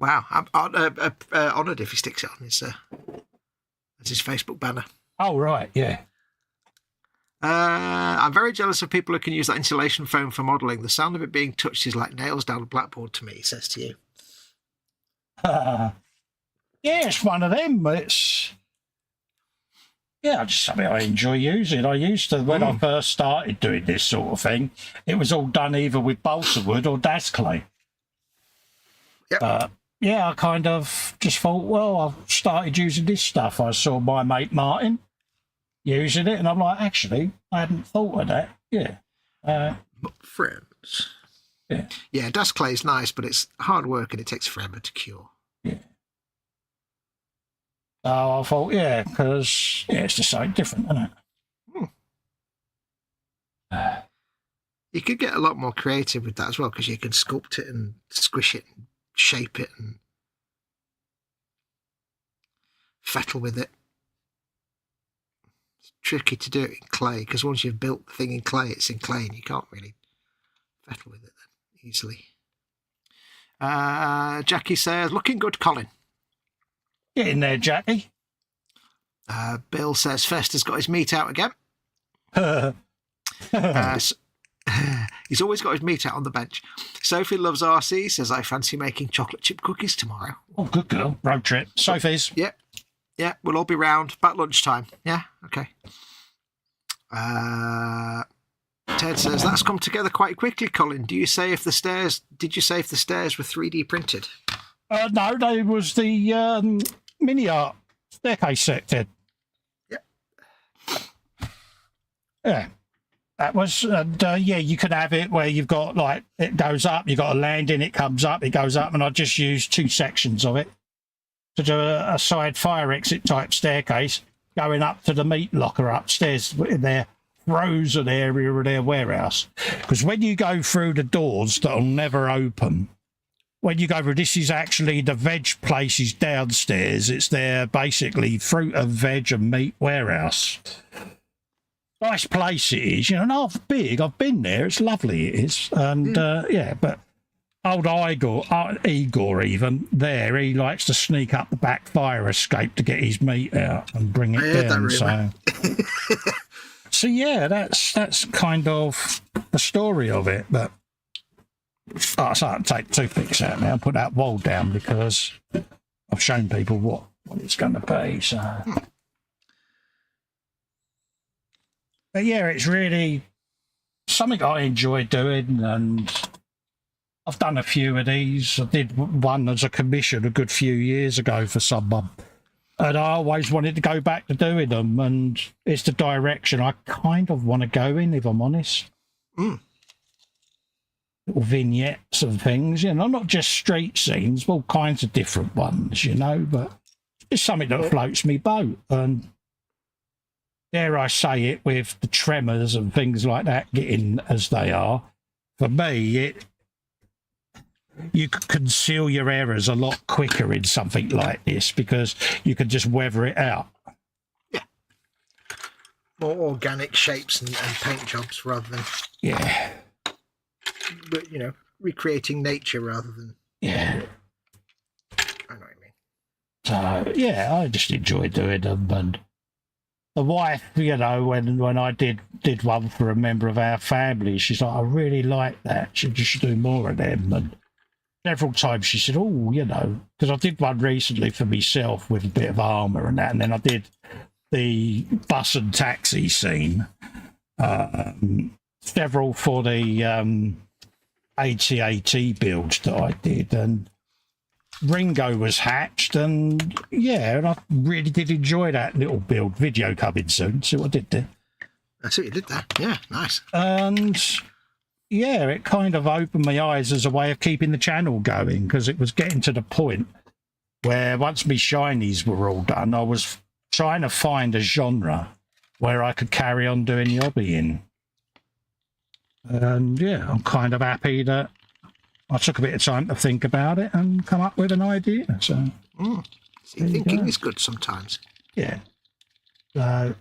Wow. I'm honoured if he sticks it on his Facebook banner. Oh, right, yeah. I'm very jealous of people who can use that insulation foam for modelling. The sound of it being touched is like nails down a blackboard to me, he says to you. Yeah, it's one of them. It's just something I enjoy using. I used to, when I first started doing this sort of thing, it was all done either with balsa wood or das clay. Yep. Yeah, I kind of just thought, well, I've started using this stuff. I saw my mate Martin using it, and I'm like, actually, I hadn't thought of that. Yeah. Friends. Yeah, dust clay is nice, but it's hard work and it takes forever to cure. Yeah. So I thought, because it's just something different, isn't it? You could get a lot more creative with that as well, because you can sculpt it and squish it and shape it and fettle with it. It's tricky to do it in clay, because once you've built the thing in clay, it's in clay and you can't really fettle with it then easily. Jackie says, looking good, Colin. Get in there, Jackie. Bill says, Festa's got his meat out again. He's always got his meat out on the bench. Sophie loves RC, says, I fancy making chocolate chip cookies tomorrow. Oh, good girl. Road trip. Sophie's. Yeah, we'll all be round. About lunchtime. Yeah, okay. Ted says, that's come together quite quickly, Colin. Did you say if the stairs were 3D printed? No, they was the MiniArt staircase set, Ted. Yep. Yeah. That was, you can have it where you've got, like, it goes up, you've got a landing, it comes up, it goes up, and I just used 2 sections of it. to do a side fire exit type staircase going up to the meat locker upstairs in their frozen area of their warehouse. Because when you go through the doors that'll never open, when you go through, this is actually the veg places downstairs. It's their basically fruit and veg and meat warehouse. Nice place it is, not big. I've been there. It's lovely, it is. And but old Igor even there, he likes to sneak up the back fire escape to get his meat out and bring it down. So yeah, that's kind of the story of it. But so I can take toothpicks out now and put that wall down because I've shown people what it's going to be. So, but yeah, it's really something I enjoy doing, and I've done a few of these. I did one as a commission a good few years ago for someone, and I always wanted to go back to doing them, and it's the direction I kind of want to go in, if I'm honest. Little vignettes and things, not just street scenes, all kinds of different ones, but it's something that floats me boat. And dare I say it, with the tremors and things like that getting as they are, for me, you could conceal your errors a lot quicker in something like this because you can just weather it out. Yeah. More organic shapes and paint jobs rather than... Yeah. But, recreating nature rather than... Yeah. I know what you mean. So, yeah, I just enjoy doing them. And the wife, when I did one for a member of our family, she's like, I really like that. She should do more of them. And several times she said, because I did one recently for myself with a bit of armour and that. And then I did the bus and taxi scene. Several for the... AT-AT build that I did, and Ringo was hatched, and I really did enjoy that little build. Video coming soon. See what I did there? I see what you did there. Yeah, nice. And it kind of opened my eyes as a way of keeping the channel going, because it was getting to the point where once my shinies were all done, I was trying to find a genre where I could carry on doing the hobby in. And I'm kind of happy that I took a bit of time to think about it and come up with an idea. So, thinking is good sometimes. Yeah. So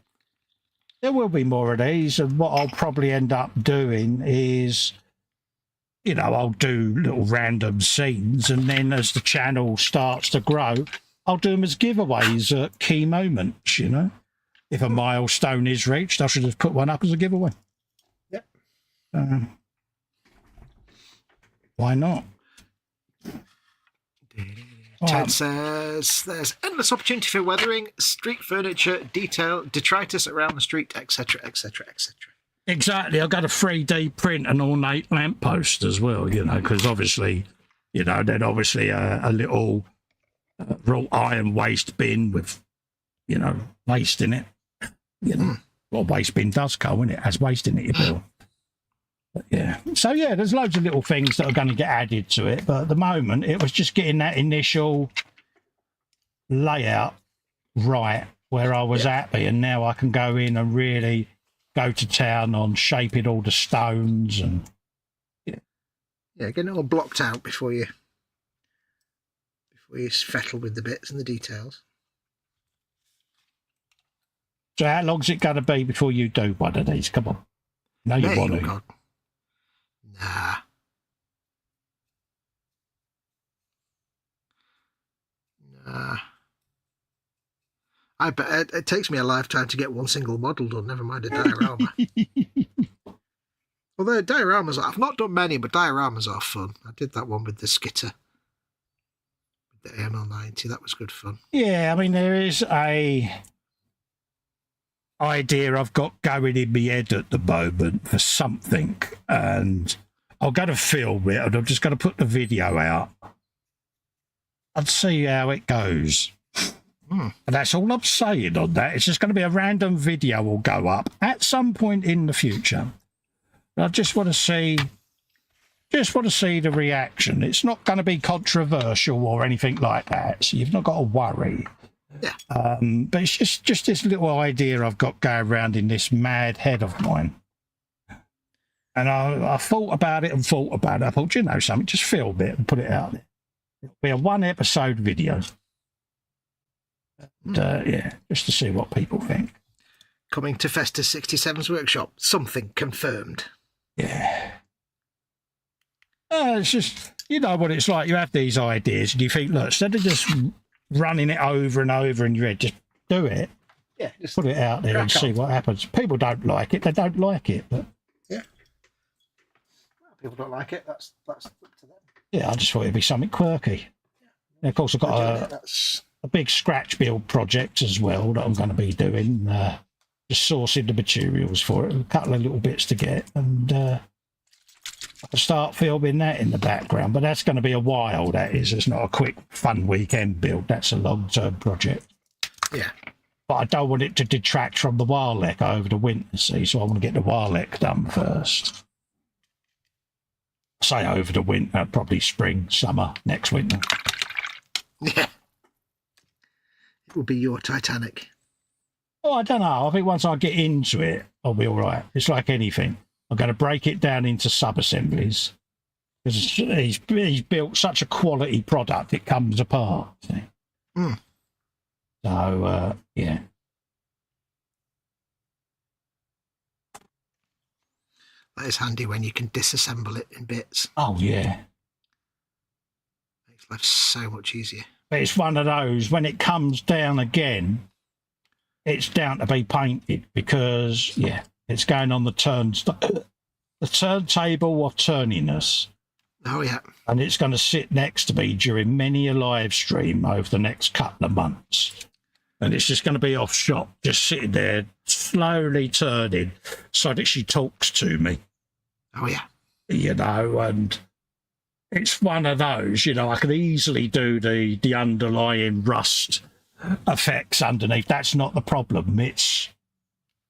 there will be more of these, and what I'll probably end up doing is, I'll do little random scenes, and then as the channel starts to grow, I'll do them as giveaways at key moments. If a milestone is reached, I should just put one up as a giveaway. Why not? Ted says there's endless opportunity for weathering, street furniture, detail, detritus around the street, etc., etc., etc. Exactly. I've got a 3D print an ornate lamppost as well, because obviously, then obviously a little wrought iron waste bin with, waste in it. What a waste bin does go in it, has waste in it, you build. So there's loads of little things that are going to get added to it, but at the moment it was just getting that initial layout right where I was happy, and now I can go in and really go to town on shaping all the stones and getting it all blocked out before you fettle with the bits and the details. So how long's it going to be before you do one of these? Come on. No, you want to. God. Nah. I bet it takes me a lifetime to get one single model done, never mind a diorama. Although dioramas, I've not done many, but dioramas are fun. I did that one with the skitter, with the AML90. That was good fun. Yeah, I mean, there is a idea I've got going in my head at the moment for something, and I'm going to film it, and I'm just going to put the video out and see how it goes. And that's all I'm saying on that. It's just going to be a random video will go up at some point in the future. I just want to see just want to see the reaction. It's not going to be controversial or anything like that, so you've not got to worry. Yeah. But it's just this little idea I've got going around in this mad head of mine. And I thought about it and thought about it. I thought, you know something, just film it and put it out there. It'll be a 1-episode video. And, yeah, just to see what people think. Coming to Festa 67's workshop, something confirmed. Yeah. It's just, you know what it's like. You have these ideas and you think, look, instead of just running it over and over in your head, just do it. Yeah. Just put it out there and see what happens. People don't like it. They don't like it. But yeah. Well, people don't like it. That's up to them. Yeah, I just thought it'd be something quirky. And of course, I've got a big scratch build project as well that I'm going to be doing. Just sourcing the materials for it, a couple of little bits to get, and I'll start filming that in the background. But that's going to be a while, that is. It's not a quick, fun weekend build. That's a long-term project. Yeah. But I don't want it to detract from the Warlek over the winter, see, so I want to get the Warlek done first. Say over the winter, probably spring, summer, next winter. Yeah. It will be your Titanic. Oh, I don't know. I think once I get into it, I'll be all right. It's like anything. I'm going to break it down into sub-assemblies. Because he's built such a quality product, it comes apart. See? Mm. So, yeah. That is handy when you can disassemble it in bits. Oh, yeah. Makes life so much easier. But it's one of those, when it comes down again, it's down to be painted because, yeah, it's going on the turntable of turniness. Oh, yeah. And it's going to sit next to me during many a live stream over the next couple of months. And it's just going to be off shop, just sitting there, slowly turning so that she talks to me. Oh, yeah. You know, and it's one of those, you know, I could easily do the underlying rust effects underneath. That's not the problem. It's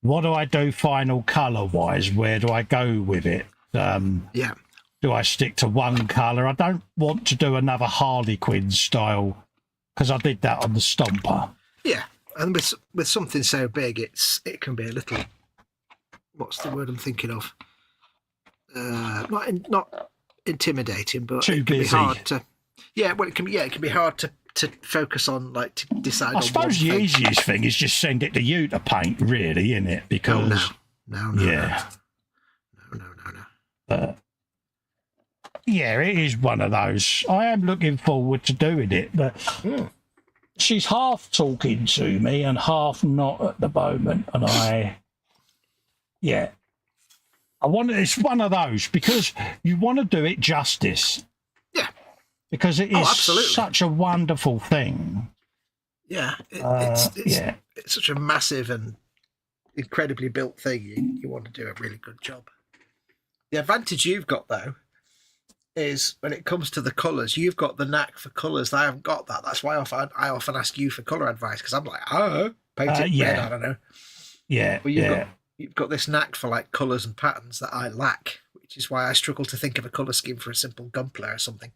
what do I do final colour wise? Where do I go with it? Yeah. Do I stick to one colour? I don't want to do another Harlequin style because I did that on the Stomper. Yeah, and with something so big, it can be a little. What's the word I'm thinking of? Not intimidating, but too it can busy. Be hard to. Yeah, well, it can be hard to focus on, like, to decide. I suppose the easiest thing is just send it to you to paint, really, isn't it? Because no. But yeah, it is one of those. I am looking forward to doing it, but she's half talking to me and half not at the moment, and it's one of those because you want to do it justice. Yeah. Because it is such a wonderful thing. Yeah, it's such a massive and incredibly built thing. You want to do a really good job. The advantage you've got, though, is when it comes to the colours, you've got the knack for colours. I haven't got that. That's why I often ask you for colour advice, because I'm like, paint it red, I don't know. Yeah, but you've got this knack for, like, colours and patterns that I lack, which is why I struggle to think of a colour scheme for a simple gunpla or something.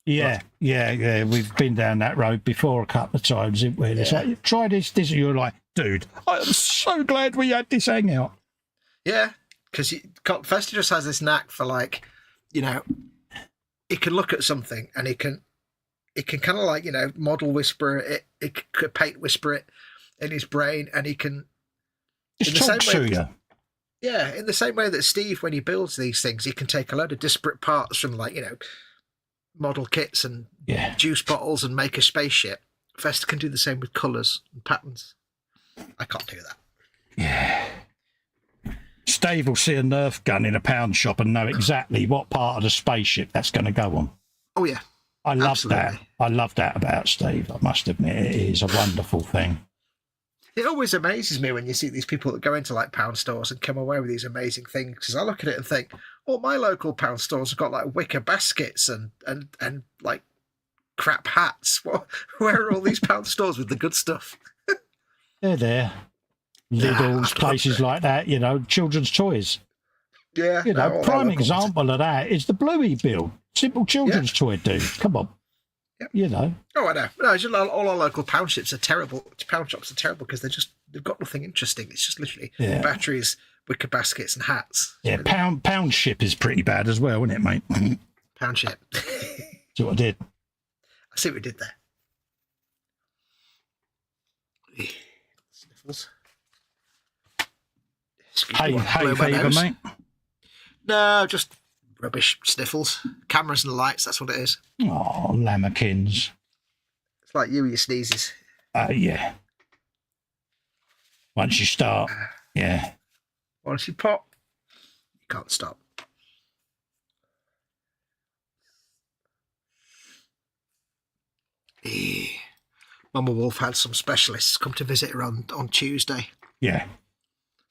Yeah. We've been down that road before a couple of times, haven't we? It's like, try this, and you're like, dude, I'm so glad we had this hangout. Yeah, because Festa just has this knack for, like, you know, he can look at something and it can kind of, like, you know, model whisper it, it could paint whisper it in his brain, and he can just talk to you. Yeah, in the same way that Steve, when he builds these things, he can take a load of disparate parts from, like, you know, model kits and juice bottles and make a spaceship. Festa can do the same with colours and patterns. I can't do that. Yeah. Steve will see a Nerf gun in a pound shop and know exactly what part of the spaceship that's going to go on. Oh, yeah. I love that. I love that about Steve. I must admit, it is a wonderful thing. It always amazes me when you see these people that go into, like, pound stores and come away with these amazing things, because I look at it and think, oh, my local pound stores have got, like, wicker baskets and like, crap hats. Where are all these pound stores with the good stuff? They're there. Lidl's, places like that, you know, children's toys. Yeah. You know, prime example of that is the Bluey build. Simple children's toy, dude. Come on. Yep. You know. Oh, I know. No, it's just all our local pound shops are terrible. Pound shops are terrible because they've got nothing interesting. It's just literally batteries, wicker baskets, and hats. Yeah, really. Pound ship is pretty bad as well, isn't it, mate? Pound ship. That's what I did. I see what we did there. Sniffles. Hey, fever, mate. No, just rubbish sniffles. Cameras and lights, that's what it is. Oh, lammerkins. It's like you with your sneezes. Yeah. Once you start, yeah. Once you pop, you can't stop. Mama Wolf had some specialists come to visit her on Tuesday. Yeah.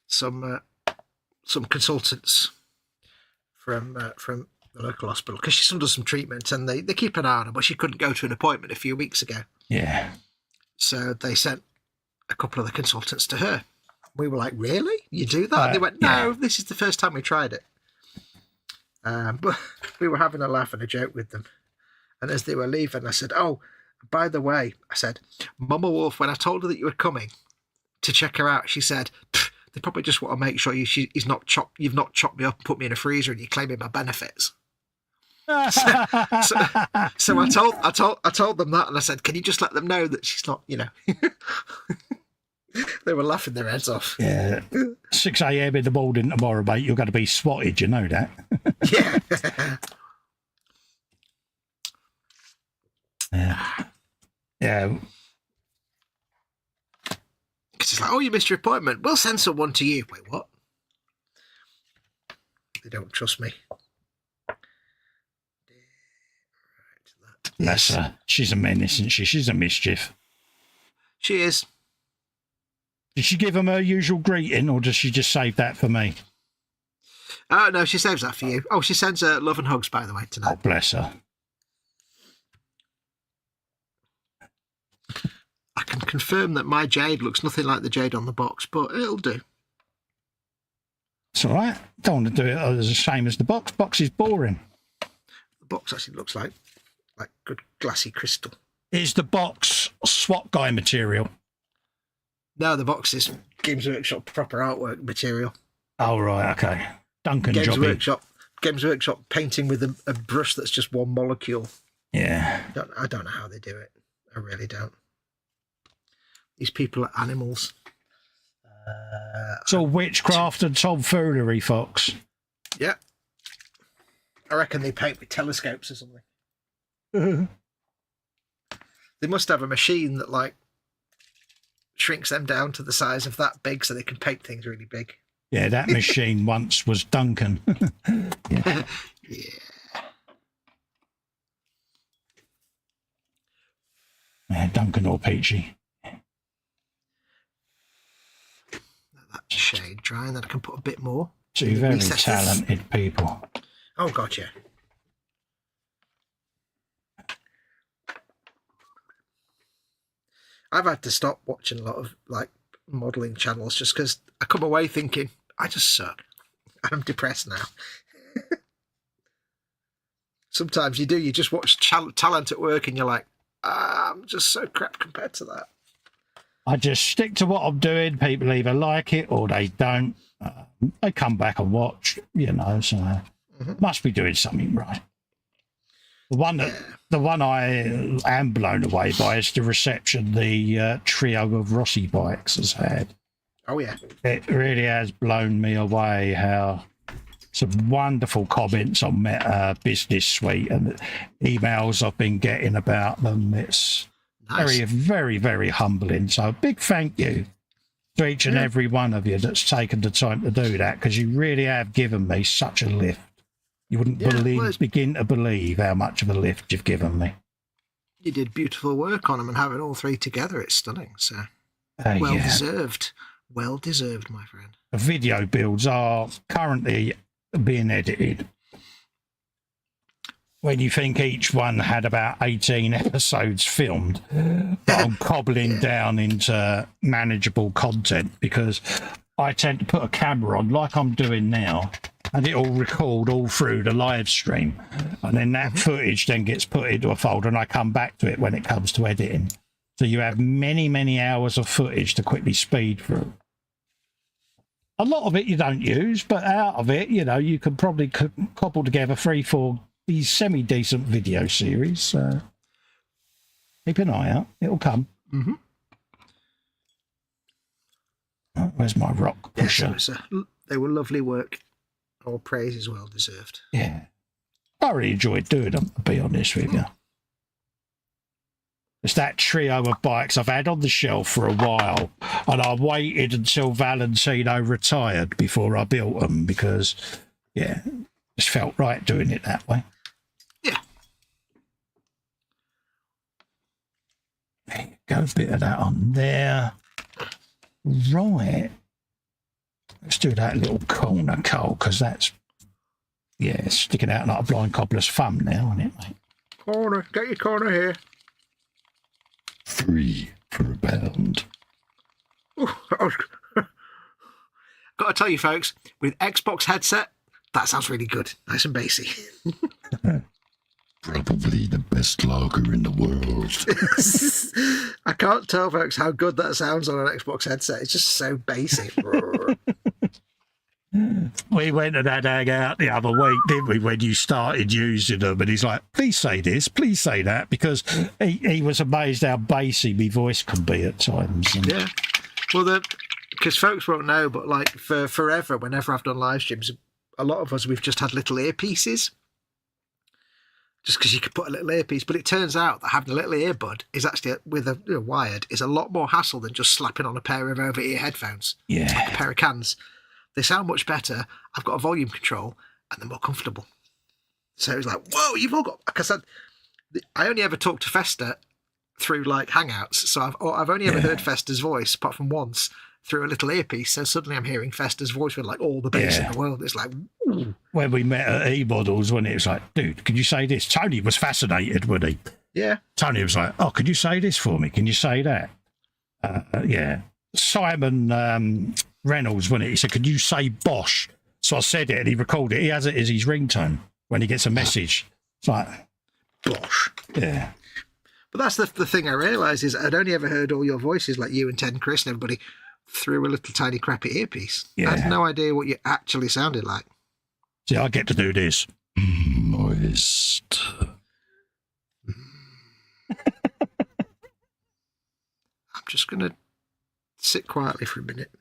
Some consultants from the local hospital because she's under some treatment and they keep an eye on her, but she couldn't go to an appointment a few weeks ago. Yeah. So they sent a couple of the consultants to her. We were like, really? You do that? And they went, no, this is the first time we tried it. But we were having a laugh and a joke with them. And as they were leaving, I said, oh, by the way, I said, Mama Wolf, when I told her that you were coming to check her out, she said, they probably just want to make sure you've not chopped me up and put me in a freezer and you're claiming my benefits. So I told them that, and I said, can you just let them know that she's not, you know. They were laughing their heads off. Yeah. 6 a.m. in the morning tomorrow, mate, you're going to be swatted, you know that. Yeah. Yeah. Because it's like, oh, you missed your appointment. We'll send someone to you. Wait, what? They don't trust me. Bless her. She's a menace, isn't she? She's a mischief. She is. Did she give him her usual greeting, or does she just save that for me? Oh, no, she saves that for you. Oh, she sends her love and hugs, by the way, tonight. Oh, bless her. I can confirm that my jade looks nothing like the jade on the box, but it'll do. It's all right. Don't want to do it as the same as the box. Box is boring. The box actually looks like good glassy crystal. Is the box swap guy material? No, the box is Games Workshop proper artwork material. Oh, right, okay. Duncan Games Jobby. Games Workshop painting with a brush that's just one molecule. Yeah. I don't know how they do it. I really don't. These people are animals. It's all witchcraft and tomfoolery, Fox. Yeah. I reckon they paint with telescopes or something. They must have a machine that, like, shrinks them down to the size of that big so they can paint things really big. Yeah, that machine once was Duncan. Yeah. Yeah, Duncan or Peachy. That shade dry, and then I can put a bit more. Two very talented people. Oh, God, yeah. I've had to stop watching a lot of, like, modelling channels just because I come away thinking, I just suck. I'm depressed now. Sometimes you just watch talent at work and you're like, I'm just so crap compared to that. I just stick to what I'm doing. People either like it or they don't. They come back and watch, you know, so must be doing something right. The one I am blown away by is the reception the trio of Rossi bikes has had. Oh, yeah. It really has blown me away how some wonderful comments on Meta Business Suite and emails I've been getting about them. It's very, very, very humbling. So a big thank you to each and every one of you that's taken the time to do that, because you really have given me such a lift. You wouldn't begin to believe how much of a lift you've given me. You did beautiful work on them, and having all three together, it's stunning. So well-deserved. Well-deserved, my friend. The video builds are currently being edited. When you think each one had about 18 episodes filmed, but I'm cobbling down into manageable content because I tend to put a camera on like I'm doing now and it'll record all through the live stream, and then that footage then gets put into a folder, and I come back to it when it comes to editing. So you have many hours of footage to quickly speed through. A lot of it you don't use, but out of it, you know, you can probably cobble together 3-4 these semi-decent video series. Keep an eye out; it'll come. Mm-hmm. Oh, where's my rock pusher? Yes, they were lovely work. All praise is well deserved. Yeah, I really enjoyed doing them, to be honest with you. It's that trio of bikes I've had on the shelf for a while, and I waited until Valentino retired before I built them because, yeah, it just felt right doing it that way. Yeah. There you go, a bit of that on there. Right. Let's do that little corner, Cole, because that's, yeah, sticking out like a blind cobbler's thumb now, isn't it, mate? Corner, get your corner here. 3 for £1. Got to tell you, folks, with Xbox headset, that sounds really good. Nice and bassy. Probably the best lager in the world. I can't tell, folks, how good that sounds on an Xbox headset. It's just so bassy. We went and had a hang out the other week, didn't we, when you started using them? And he's like, please say this, please say that, because he was amazed how bassy my voice can be at times. And yeah. Well, because folks won't know, but like for forever, whenever I've done live streams, a lot of us, we've just had little earpieces. Just because you could put a little earpiece. But it turns out that having a little earbud is actually, with a wired, is a lot more hassle than just slapping on a pair of over-ear headphones. Yeah. It's like a pair of cans. They sound much better. I've got a volume control, and they're more comfortable. So it was like, whoa, you've all got... Because I only ever talked to Festa through, like, Hangouts. So I've only ever heard Festa's voice, apart from once, through a little earpiece. So suddenly I'm hearing Festa's voice with, like, all the bass in the world. It's like... Ooh. When we met at eModels, when it was like, dude, can you say this? Tony was fascinated, wasn't he? Yeah. Tony was like, oh, can you say this for me? Can you say that? Yeah. Simon Reynolds, when he said, could you say Bosch? So I said it and he recorded it. He has it as his ringtone when he gets a message. It's like, Bosch. Yeah. But that's the thing I realised is I'd only ever heard all your voices, like you and Ted and Chris and everybody, through a little tiny crappy earpiece. Yeah. I had no idea what you actually sounded like. See, I get to do this. Moist. I'm just going to sit quietly for a minute.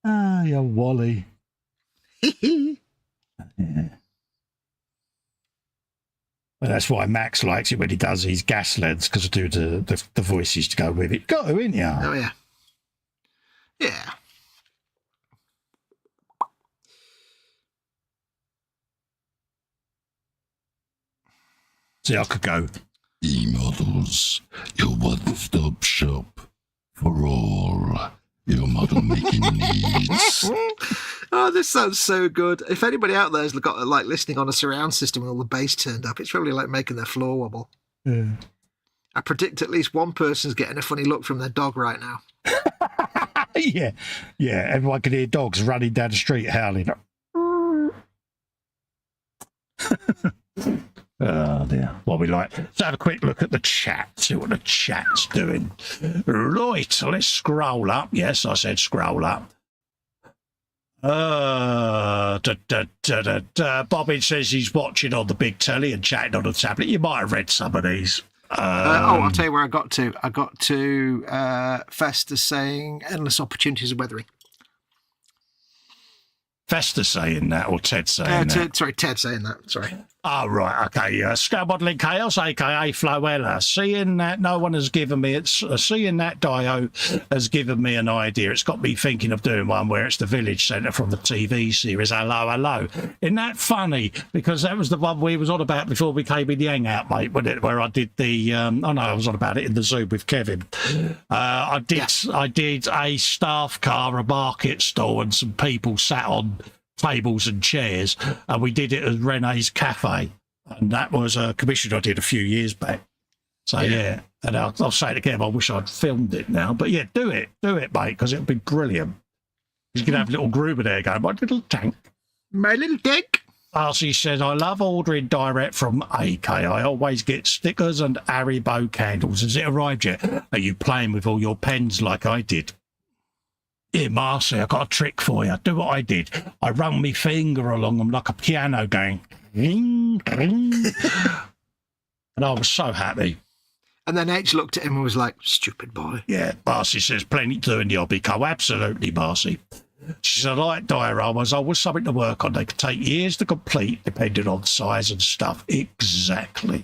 Ah, you're Wally. Yeah. Well, that's why Max likes it when he does his gas lens, because I do the voices to go with it. Got to, ain't ya? Oh, yeah. Yeah. See, I could go. eModels, your one-stop shop for all your model making needs. Oh, this sounds so good. If anybody out there's got like listening on a surround system with all the bass turned up, it's probably like making their floor wobble. Yeah. I predict at least one person's getting a funny look from their dog right now. Yeah. Everyone can hear dogs running down the street howling. Oh dear. What we like. Let's have a quick look at the chat, see what the chat's doing. Right, let's scroll up. Yes, I said scroll up. Bobbin says he's watching on the big telly and chatting on the tablet. You might have read some of these. I'll tell you where I got to. I got to Festa saying endless opportunities of weathering. Festa saying that, or Ted saying that? Sorry, Ted saying that. Sorry. Oh, right, okay. Scale Modelling Chaos, a.k.a. Floella. Seeing that no one has given me, seeing that Dio has given me an idea. It's got me thinking of doing one where it's the village centre from the TV series Hello, Hello. Isn't that funny? Because that was the one we was on about before we came in the hangout, mate, wasn't it? Where I did the, I was on about it in the Zoom with Kevin. I did a staff car, a market stall, and some people sat on tables and chairs, and we did it at Renee's Cafe, and that was a commission I did a few years back. So yeah, and I'll say it again, I wish I'd filmed it now, but yeah, do it mate, because it'll be brilliant. You can have little Gruber there going, my little tank. My little tank. Darcy says, I love ordering direct from AK. I always get stickers and Haribo candles. Has it arrived yet? Are you playing with all your pens like I did? Here, Marcy, I got a trick for you. Do what I did. I run my finger along them like a piano going, ring, ring. And I was so happy. And then H looked at him and was like, stupid boy. Yeah, Marcy says, plenty to do in the hobby. Co. Absolutely, Marcy. She said, I like dioramas. I was something to work on. They could take years to complete, depending on size and stuff. Exactly.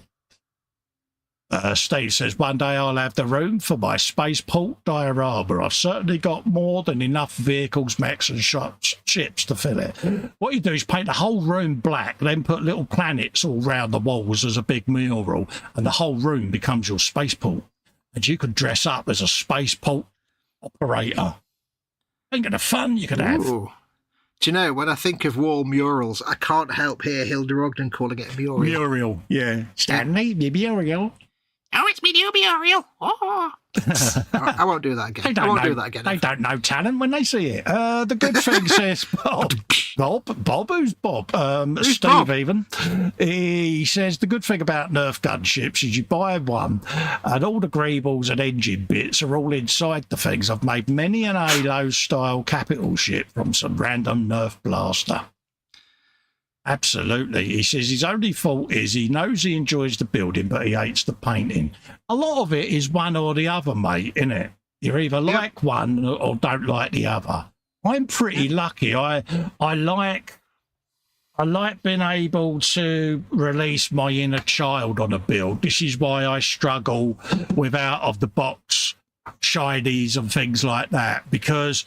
Steve says, one day I'll have the room for my spaceport diorama. I've certainly got more than enough vehicles, mechs and ships to fill it. What you do is paint the whole room black, then put little planets all round the walls as a big mural, and the whole room becomes your spaceport. And you could dress up as a spaceport operator. Think of the fun you could have. Ooh. Do you know, when I think of wall murals, I can't help hear Hilda Ogden calling it a mural. Muriel, yeah. Stanley, Muriel. Oh, it's me, new Muriel. Oh. I won't do that again. I won't do that again. They don't know talent when they see it. The good thing says Bob, who's Bob? Who's Steve Bob? even. He says the good thing about Nerf gunships is you buy one and all the greebles and engine bits are all inside the things. I've made many an Halo-style capital ship from some random Nerf blaster. Absolutely. He says his only fault is he knows he enjoys the building, but he hates the painting. A lot of it is one or the other, mate, isn't it? You either like one or don't like the other. I'm pretty lucky. I like being able to release my inner child on a build. This is why I struggle with out of the box shinies and things like that, because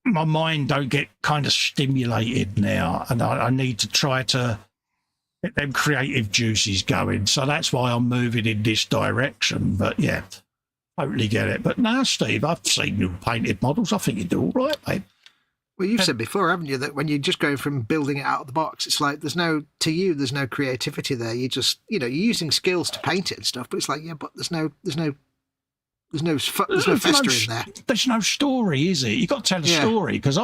my mind don't get kind of stimulated now, and I need to try to get them creative juices going. So that's why I'm moving in this direction. But yeah, totally get it. But now, Steve, I've seen your painted models. I think you do all right, mate. Well, you've said before, haven't you, that when you're just going from building it out of the box, it's like there's no creativity there. You just, you're using skills to paint it and stuff, but it's like, yeah, but there's no fester in there. There's no story, is it? You've got to tell a story, because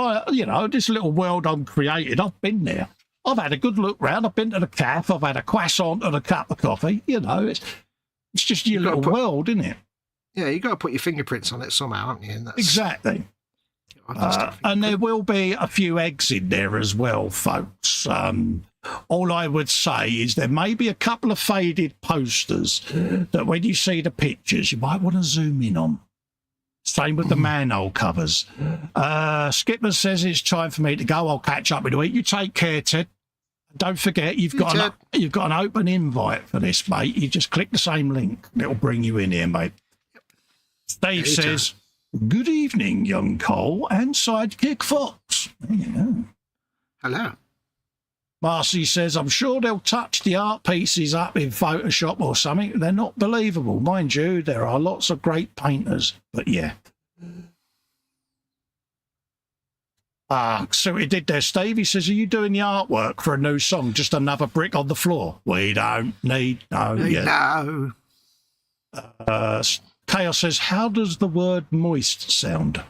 this little world I'm created, I've been there. I've had a good look round. I've been to the cafe. I've had a croissant and a cup of coffee. It's just your little world, isn't it? Yeah, you've got to put your fingerprints on it somehow, haven't you? And that's, exactly. And there will be a few eggs in there as well, folks. All I would say is there may be a couple of faded posters that when you see the pictures, you might want to zoom in on. Same with the manhole covers. Skipper says it's time for me to go. I'll catch up with you. You take care, Ted. Don't forget, you've got an open invite for this, mate. You just click the same link. It'll bring you in here, mate. Steve says, good evening, young Cole and sidekick Fox. There you go. Hello. Marcy says, I'm sure they'll touch the art pieces up in Photoshop or something. They're not believable. Mind you, there are lots of great painters. But yeah. So he did there, Steve. He says, are you doing the artwork for a new song? Just another brick on the floor? We don't need no. No. Chaos says, how does the word moist sound?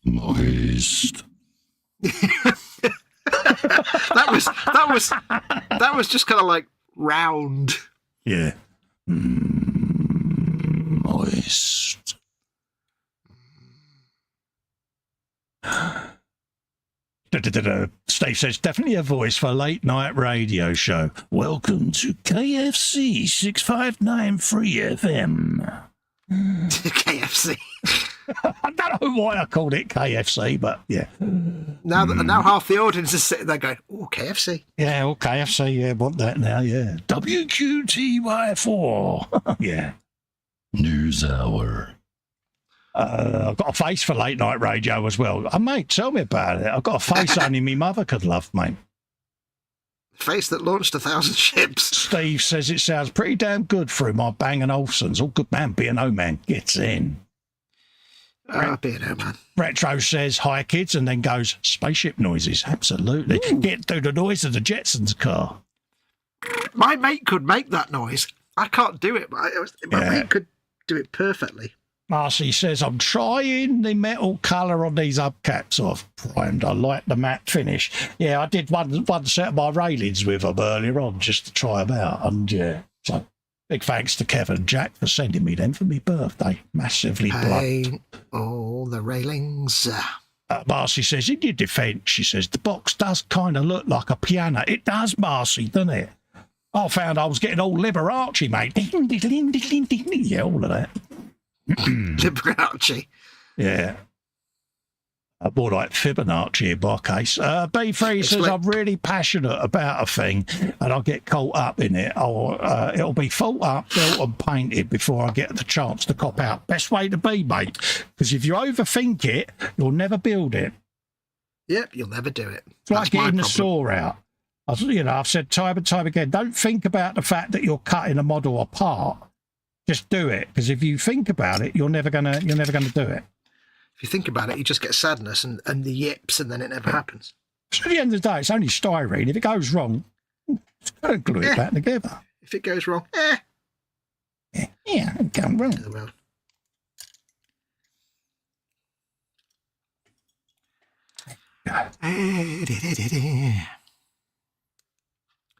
Moist. that was just kind of like round. Yeah. Moist. Steve says, definitely a voice for a late night radio show. Welcome to KFC 659 Free FM. KFC. I don't know why I called it KFC, but yeah. Now half the audience is sitting there going, oh, KFC. Yeah, well, KFC, yeah, want that now, yeah. WQTY4. Yeah. News hour. I've got a face for late night radio as well. Mate, tell me about it. I've got a face only me mother could love, mate. Face that launched 1,000 ships. Steve says it sounds pretty damn good through my Bang & Olufsen's. Oh, good man, B&O man gets in. B&O man. Retro says, hi, kids, and then goes, spaceship noises. Absolutely. Ooh. Get through the noise of the Jetsons car. My mate could make that noise. I can't do it, but my mate could do it perfectly. Marcy says, I'm trying the metal colour on these hubcaps I've primed. I like the matte finish. Yeah, I did one set of my railings with them earlier on just to try them out. And yeah, so big thanks to Kevin and Jack for sending me them for my birthday. Massively blunt. All the railings. Marcy says, in your defence, she says, the box does kind of look like a piano. It does, Marcy, doesn't it? I found I was getting all Liberace, mate. Yeah, all of that. Liberace. Yeah. More like Fibonacci in my case. B3 says, I'm really passionate about a thing and I'll get caught up in it. Or it'll be thought up, built and painted before I get the chance to cop out. Best way to be, mate. Because if you overthink it, you'll never build it. Yep, you'll never do it. It's like getting the saw out. I've said time and time again, don't think about the fact that you're cutting a model apart. Just do it, because if you think about it, you're never gonna do it. If you think about it, you just get sadness and the yips, and then it never happens. So at the end of the day, it's only styrene. If it goes wrong, it's got to glue it back together. If it goes wrong, yeah, it can't wrong.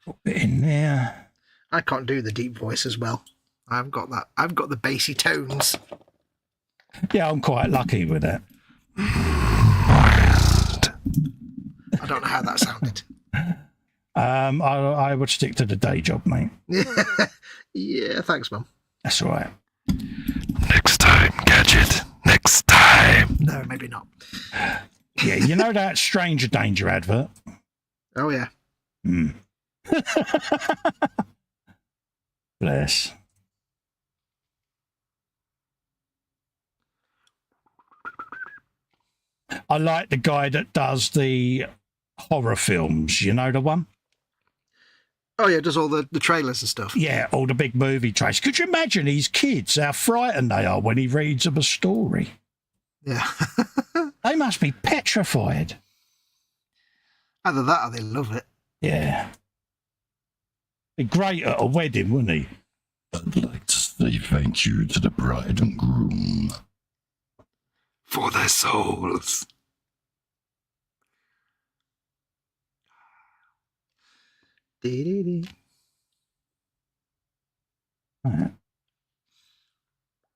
Put it in there. I can't do the deep voice as well. I've got that. I've got the bassy tones. Yeah, I'm quite lucky with that. I don't know how that sounded. I would stick to the day job, mate. Yeah, thanks, Mum. That's all right. Next time, Gadget. Next time. No, maybe not. Yeah, you know that Stranger Danger advert? Oh, yeah. Bless. I like the guy that does the horror films. You know the one? Oh, yeah, does all the trailers and stuff. Yeah, all the big movie trailers. Could you imagine these kids, how frightened they are when he reads them a story? Yeah. They must be petrified. Either that or they love it. Yeah. Be great at a wedding, wouldn't he? I'd like to say thank you to the bride and groom. For their souls. Dee-dee-dee. Right.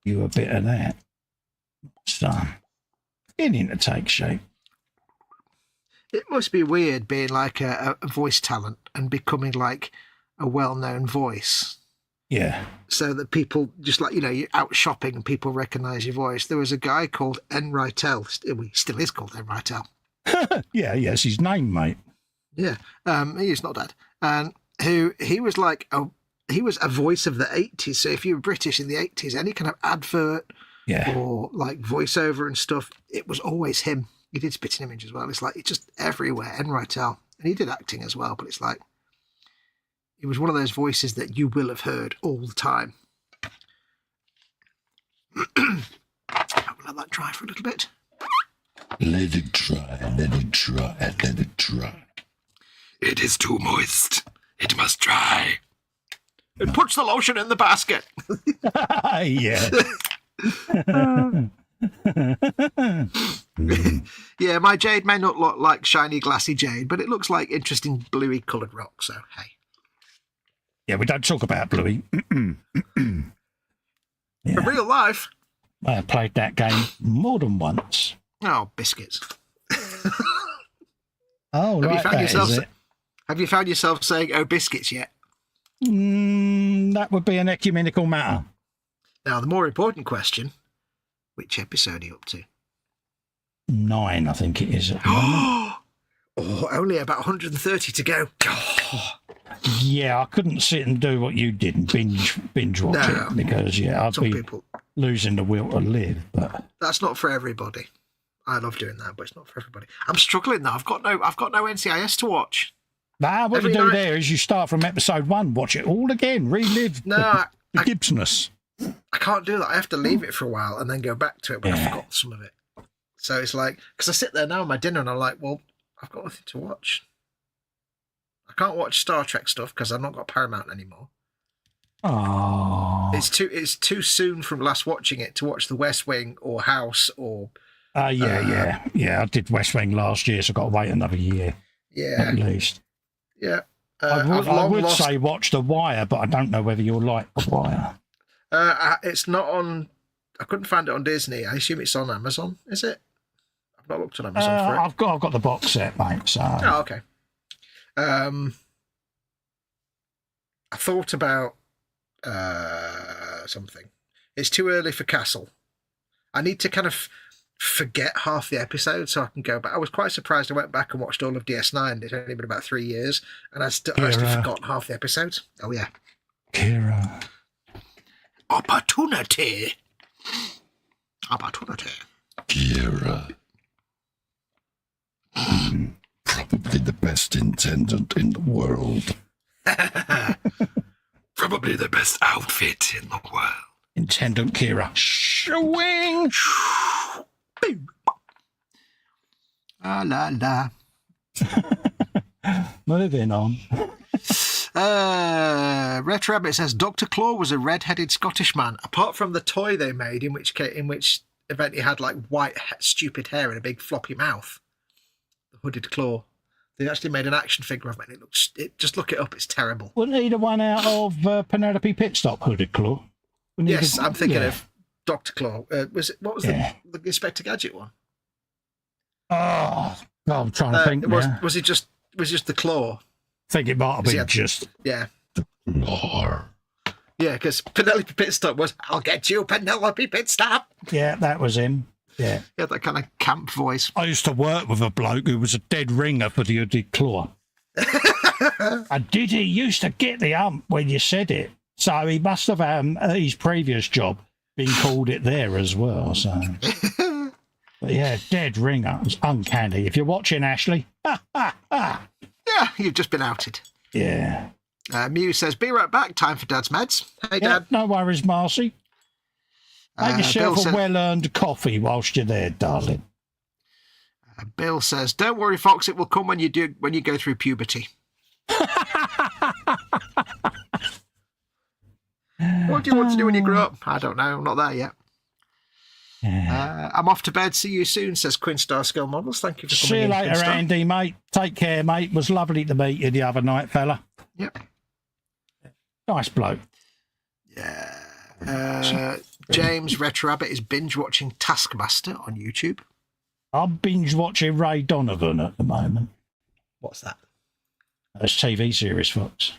You a bit of that. So, beginning to take shape. It must be weird being like a voice talent and becoming like a well-known voice. Yeah. So that people just like, you're out shopping and people recognise your voice. There was a guy called N. Rytel. He still is called N. Rytel. Yeah, it's his name, mate. Yeah. He is not dead. And he was like, he was a voice of the 80s. So if you were British in the 80s, any kind of advert or like voiceover and stuff, it was always him. He did spitting image as well. It's like, it's just everywhere. N. Rytel. And he did acting as well, but it's like, it was one of those voices that you will have heard all the time. I will let that dry for a little bit. Let it dry, let it dry, let it dry. It is too moist. It must dry. And puts the lotion in the basket. Yeah. Yeah, my jade may not look like shiny, glassy jade, but it looks like interesting bluey coloured rock, so hey. Yeah, we don't talk about Bluey. In real life. I played that game more than once. Oh, biscuits. Oh, have right, have you found yourself saying, oh, biscuits yet? That would be an ecumenical matter. Now, the more important question, which episode are you up to? 9, I think it is at the moment. Oh, only about 130 to go. Yeah, I couldn't sit and do what you did and binge watch it because I'd be losing the will to live. But that's not for everybody. I love doing that, but it's not for everybody. I'm struggling now. I've got no NCIS to watch. Nah, what you do there is you start from episode 1, watch it all again, relive the Gibsoness. I can't do that. I have to leave it for a while and then go back to it when I forgot some of it. So it's like, because I sit there now with my dinner and I'm like, well, I've got nothing to watch. I can't watch Star Trek stuff because I've not got Paramount anymore. Oh. It's too soon from last watching it to watch The West Wing or House or. Yeah. I did West Wing last year, so I've got to wait another year. Yeah. At least. Yeah. I would say watch The Wire, but I don't know whether you'll like The Wire. It's not on. I couldn't find it on Disney. I assume it's on Amazon. Is it? I've not looked on Amazon for it. I've got the box set, mate. So. Oh, okay. I thought about something. It's too early for Castle. I need to kind of forget half the episode so I can go back. I was quite surprised. I went back and watched all of DS9. It's only been about 3 years, and I still forgotten half the episodes. Oh yeah, Kira. Opportunity. Kira. Probably the best intendant in the world. Probably the best outfit in the world. Intendant Kira. Swing. La la. Moving on. Retro Rabbit says Dr. Claw was a red-headed Scottish man. Apart from the toy they made, in which event he had like white stupid hair and a big floppy mouth. The hooded claw. They actually made an action figure of it. And just look it up. It's terrible. Wasn't he the one out of Penelope Pitstop, hooded claw? Yes, I'm thinking of Dr. Claw. What was the Inspector Gadget one? Oh, I'm trying to think. Was it just the claw? I think it might have been just the Claw. Yeah, because Penelope Pitstop was, I'll get you, Penelope Pitstop. Yeah, that was him. Yeah. He had that kind of camp voice. I used to work with a bloke who was a dead ringer for the hooded claw. And he used to get the ump when you said it. So he must have, at his previous job, been called it there as well. So, but yeah, dead ringer. It's uncanny. If you're watching, Ashley, yeah, you've just been outed. Yeah. Mew says, be right back. Time for Dad's meds. Hey, Dad. No worries, Marcy. Make yourself a well-earned coffee whilst you're there, darling. Bill says, don't worry, Fox. It will come when you go through puberty. What do you want to do when you grow up? I don't know. I'm not there yet. Yeah. I'm off to bed. See you soon, says Quinn Star Scale Models. Thank you for coming. See you later, Andy, mate. Take care, mate. It was lovely to meet you the other night, fella. Yep. Nice bloke. Yeah. James Retro Rabbit is binge watching Taskmaster on YouTube. I'm binge watching Ray Donovan at the moment. What's that? It's TV series, Fox.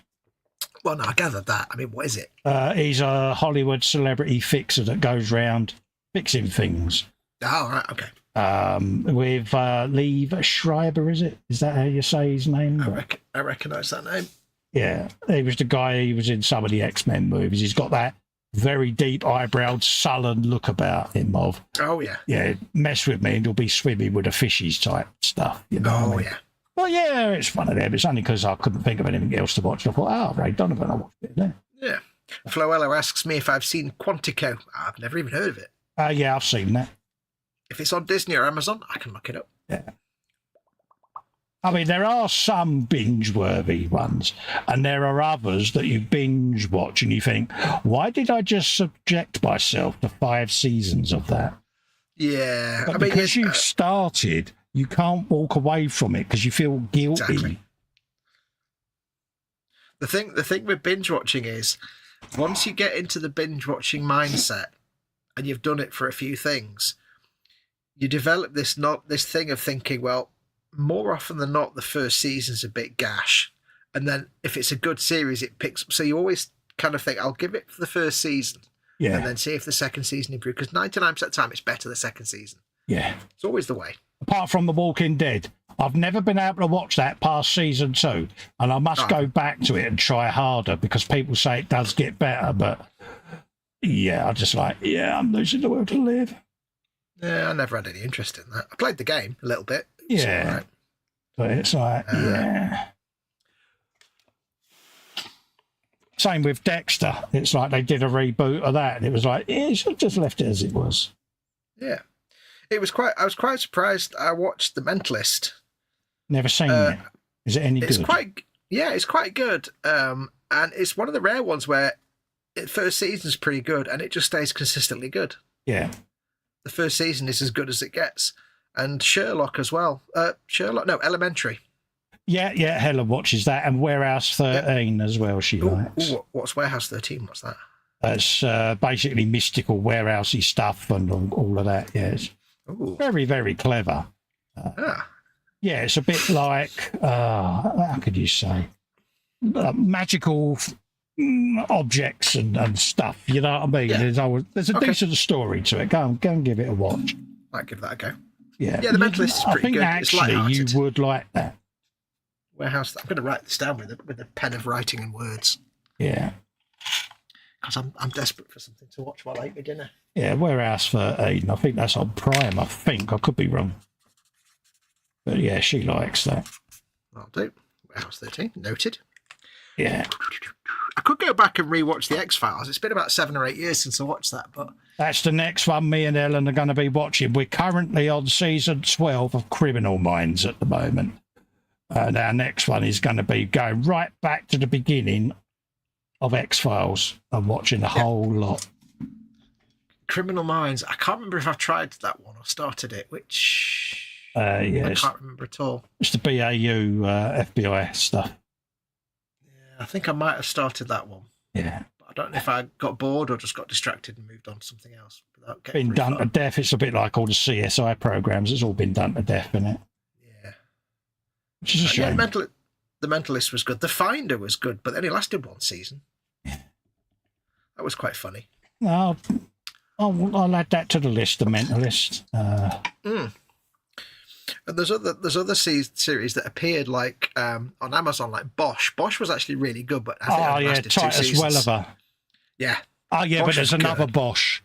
Well, no, I gathered that. I mean, what is it? He's a Hollywood celebrity fixer that goes round fixing things. Oh, right, okay. With Liev Schreiber, is it? Is that how you say his name? I recognise that name. Yeah, he was the guy who was in some of the X-Men movies. He's got that very deep eyebrowed, sullen look about him of, oh, yeah. Yeah, mess with me and you'll be swimming with the fishies type stuff. You know what I mean? Yeah. Well, yeah, it's one of them. It's only because I couldn't think of anything else to watch. I thought, Ray Donovan, I watched it there. Yeah. Floello asks me if I've seen Quantico. I've never even heard of it. Yeah, I've seen that. If it's on Disney or Amazon, I can look it up. Yeah. I mean, there are some binge-worthy ones, and there are others that you binge watch and you think, why did I just subject myself to 5 seasons of that? Yeah. But because you've started, you can't walk away from it because you feel guilty. Exactly. The thing with binge watching is, once you get into the binge watching mindset and you've done it for a few things, you develop this thing of thinking, well, more often than not, the first season's a bit gash. And then if it's a good series, it picks up. So you always kind of think, I'll give it for the first season. Yeah. And then see if the second season improves. Because 99% of the time, it's better the second season. Yeah. It's always the way. Apart from The Walking Dead, I've never been able to watch that past season 2. And I must go back to it and try harder because people say it does get better. But yeah, I'm just like, I'm losing the will to live. Yeah, I never had any interest in that. I played the game a little bit. Yeah. Right. But it's like, Same with Dexter. It's like they did a reboot of that, and it was like, you should have just left it as it was. Yeah. I was quite surprised. I watched The Mentalist. Never seen it. Is it any good? It's quite good. And it's one of the rare ones where first season's pretty good, and it just stays consistently good. Yeah. The first season is as good as it gets. And Sherlock as well. Elementary. Yeah, Helen watches that, and Warehouse 13 as well, she likes. What's Warehouse 13? What's that? It's basically mystical warehousey stuff and all of that, yes. Very, very clever. Yeah, it's a bit like, how could you say, magical objects and stuff, you know what I mean? Yeah. There's a decent story to it. Go and give it a watch. Might give that a go. Yeah, The Mentalist is pretty good. I think actually you would like that. Warehouse. I'm going to write this down with a pen of writing and words. Yeah. Because I'm desperate for something to watch while I eat my dinner. Yeah, Warehouse 13. I think that's on Prime, I think. I could be wrong. But yeah, she likes that. I'll do. Warehouse 13. Noted. Yeah. I could go back and rewatch the X-Files. It's been about 7 or 8 years since I watched that, but... That's the next one me and Ellen are going to be watching. We're currently on season 12 of Criminal Minds at the moment. And our next one is going to be going right back to the beginning of X-Files and watching the whole lot. Criminal Minds. I can't remember if I've tried that one or started it, which... I can't remember at all. It's the BAU FBI stuff. I think I might have started that one. Yeah. But I don't know if I got bored or just got distracted and moved on to something else. Been done to death. It's a bit like all the CSI programs. It's all been done to death, isn't it? Yeah. Which is a shame. Yeah, the Mentalist was good. The Finder was good, but then it lasted one season. Yeah. That was quite funny. No, I'll add that to the list, The Mentalist. And there's other series that appeared like on Amazon, like Bosch. Bosch was actually really good, but I think it lasted 2 Titus seasons. Welliver. Yeah. Oh yeah, Bosch but there's another Bosch.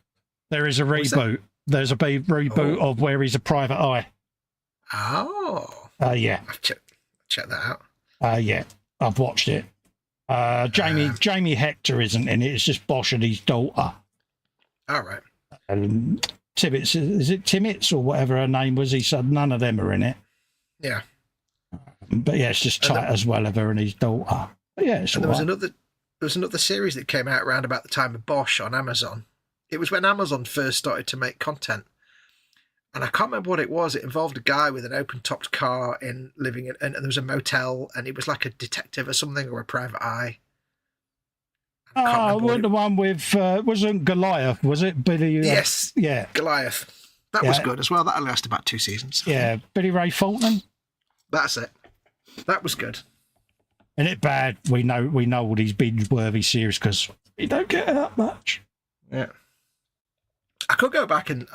There is a reboot. There's a reboot of where he's a private eye. Oh. Yeah. I've check that out. Yeah, I've watched it. Jamie Hector isn't in it. It's just Bosch and his daughter. All right. Tibbets, is it Timmets or whatever her name was? He said none of them are in it. Yeah. But yeah, it's just Titus Welliver and his daughter. But yeah, it's there was another series that came out around about the time of Bosch on Amazon. It was when Amazon first started to make content. And I can't remember what it was. It involved a guy with an open-topped car and there was a motel, and it was like a detective or something, or a private eye. The one with wasn't Goliath, was it? Billy? Yes. Yeah. Goliath. That was good as well. That lasted about 2 seasons. Yeah. Billy Ray Fulton. That's it. That was good. And it bad. We know all these binge-worthy series because we don't get that much. Yeah. I could go back and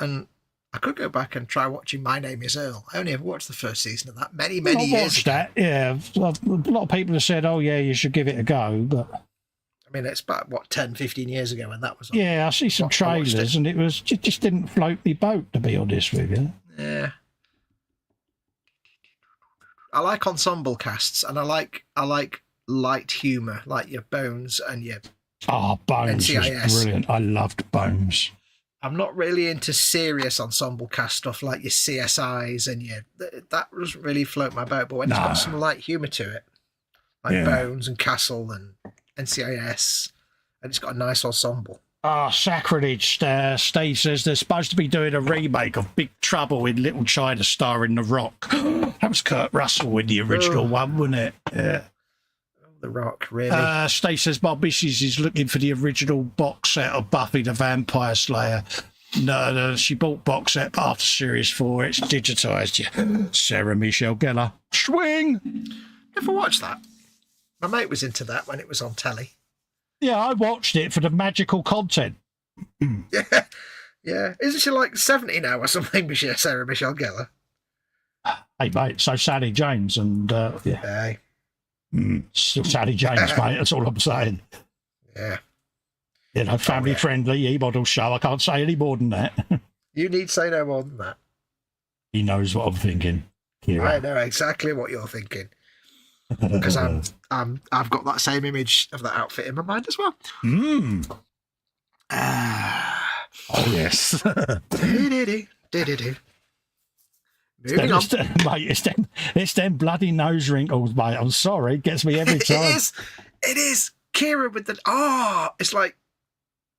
try watching My Name Is Earl. I only ever watched the first season of that many years ago. That, yeah. A lot of people have said, oh, yeah, you should give it a go. But I mean, it's about, 10, 15 years ago when that was on. Yeah, I see some trailers and it just didn't float my boat, to be honest with you. Yeah. I like ensemble casts and I like light humour, like your Bones and your Bones NCIS. Was brilliant. I loved Bones. I'm not really into serious ensemble cast stuff like your CSIs and that doesn't really float my boat. But when it's got some light humour to it, like Bones and Castle and NCIS, and it's got a nice ensemble. Sacrilege. Steve says they're supposed to be doing a remake of Big Trouble in Little China starring The Rock. That was Kurt Russell in the original one, wasn't it? Yeah. The Rock, really. Steve says my missus is looking for the original box set of Buffy the Vampire Slayer. No, she bought box set, but after Series 4, it's digitised. Yeah. Sarah Michelle Gellar. Swing! Never watched that. My mate was into that when it was on telly. Yeah, I watched it for the magical content. Yeah. Isn't she like 70 now or something, Sarah Michelle Gellar? Hey, mate, so Sally James and, Hey. Still Sally James, mate, that's all I'm saying. Yeah. You know, family-friendly eModels show. I can't say any more than that. You need say no more than that. He knows what I'm thinking. Kira. I know exactly what you're thinking. Because I've got that same image of that outfit in my mind as well. Oh yes. Moving on. Mate, it's them bloody nose wrinkles, mate. I'm sorry, it gets me every time. It is. Kira with the it's like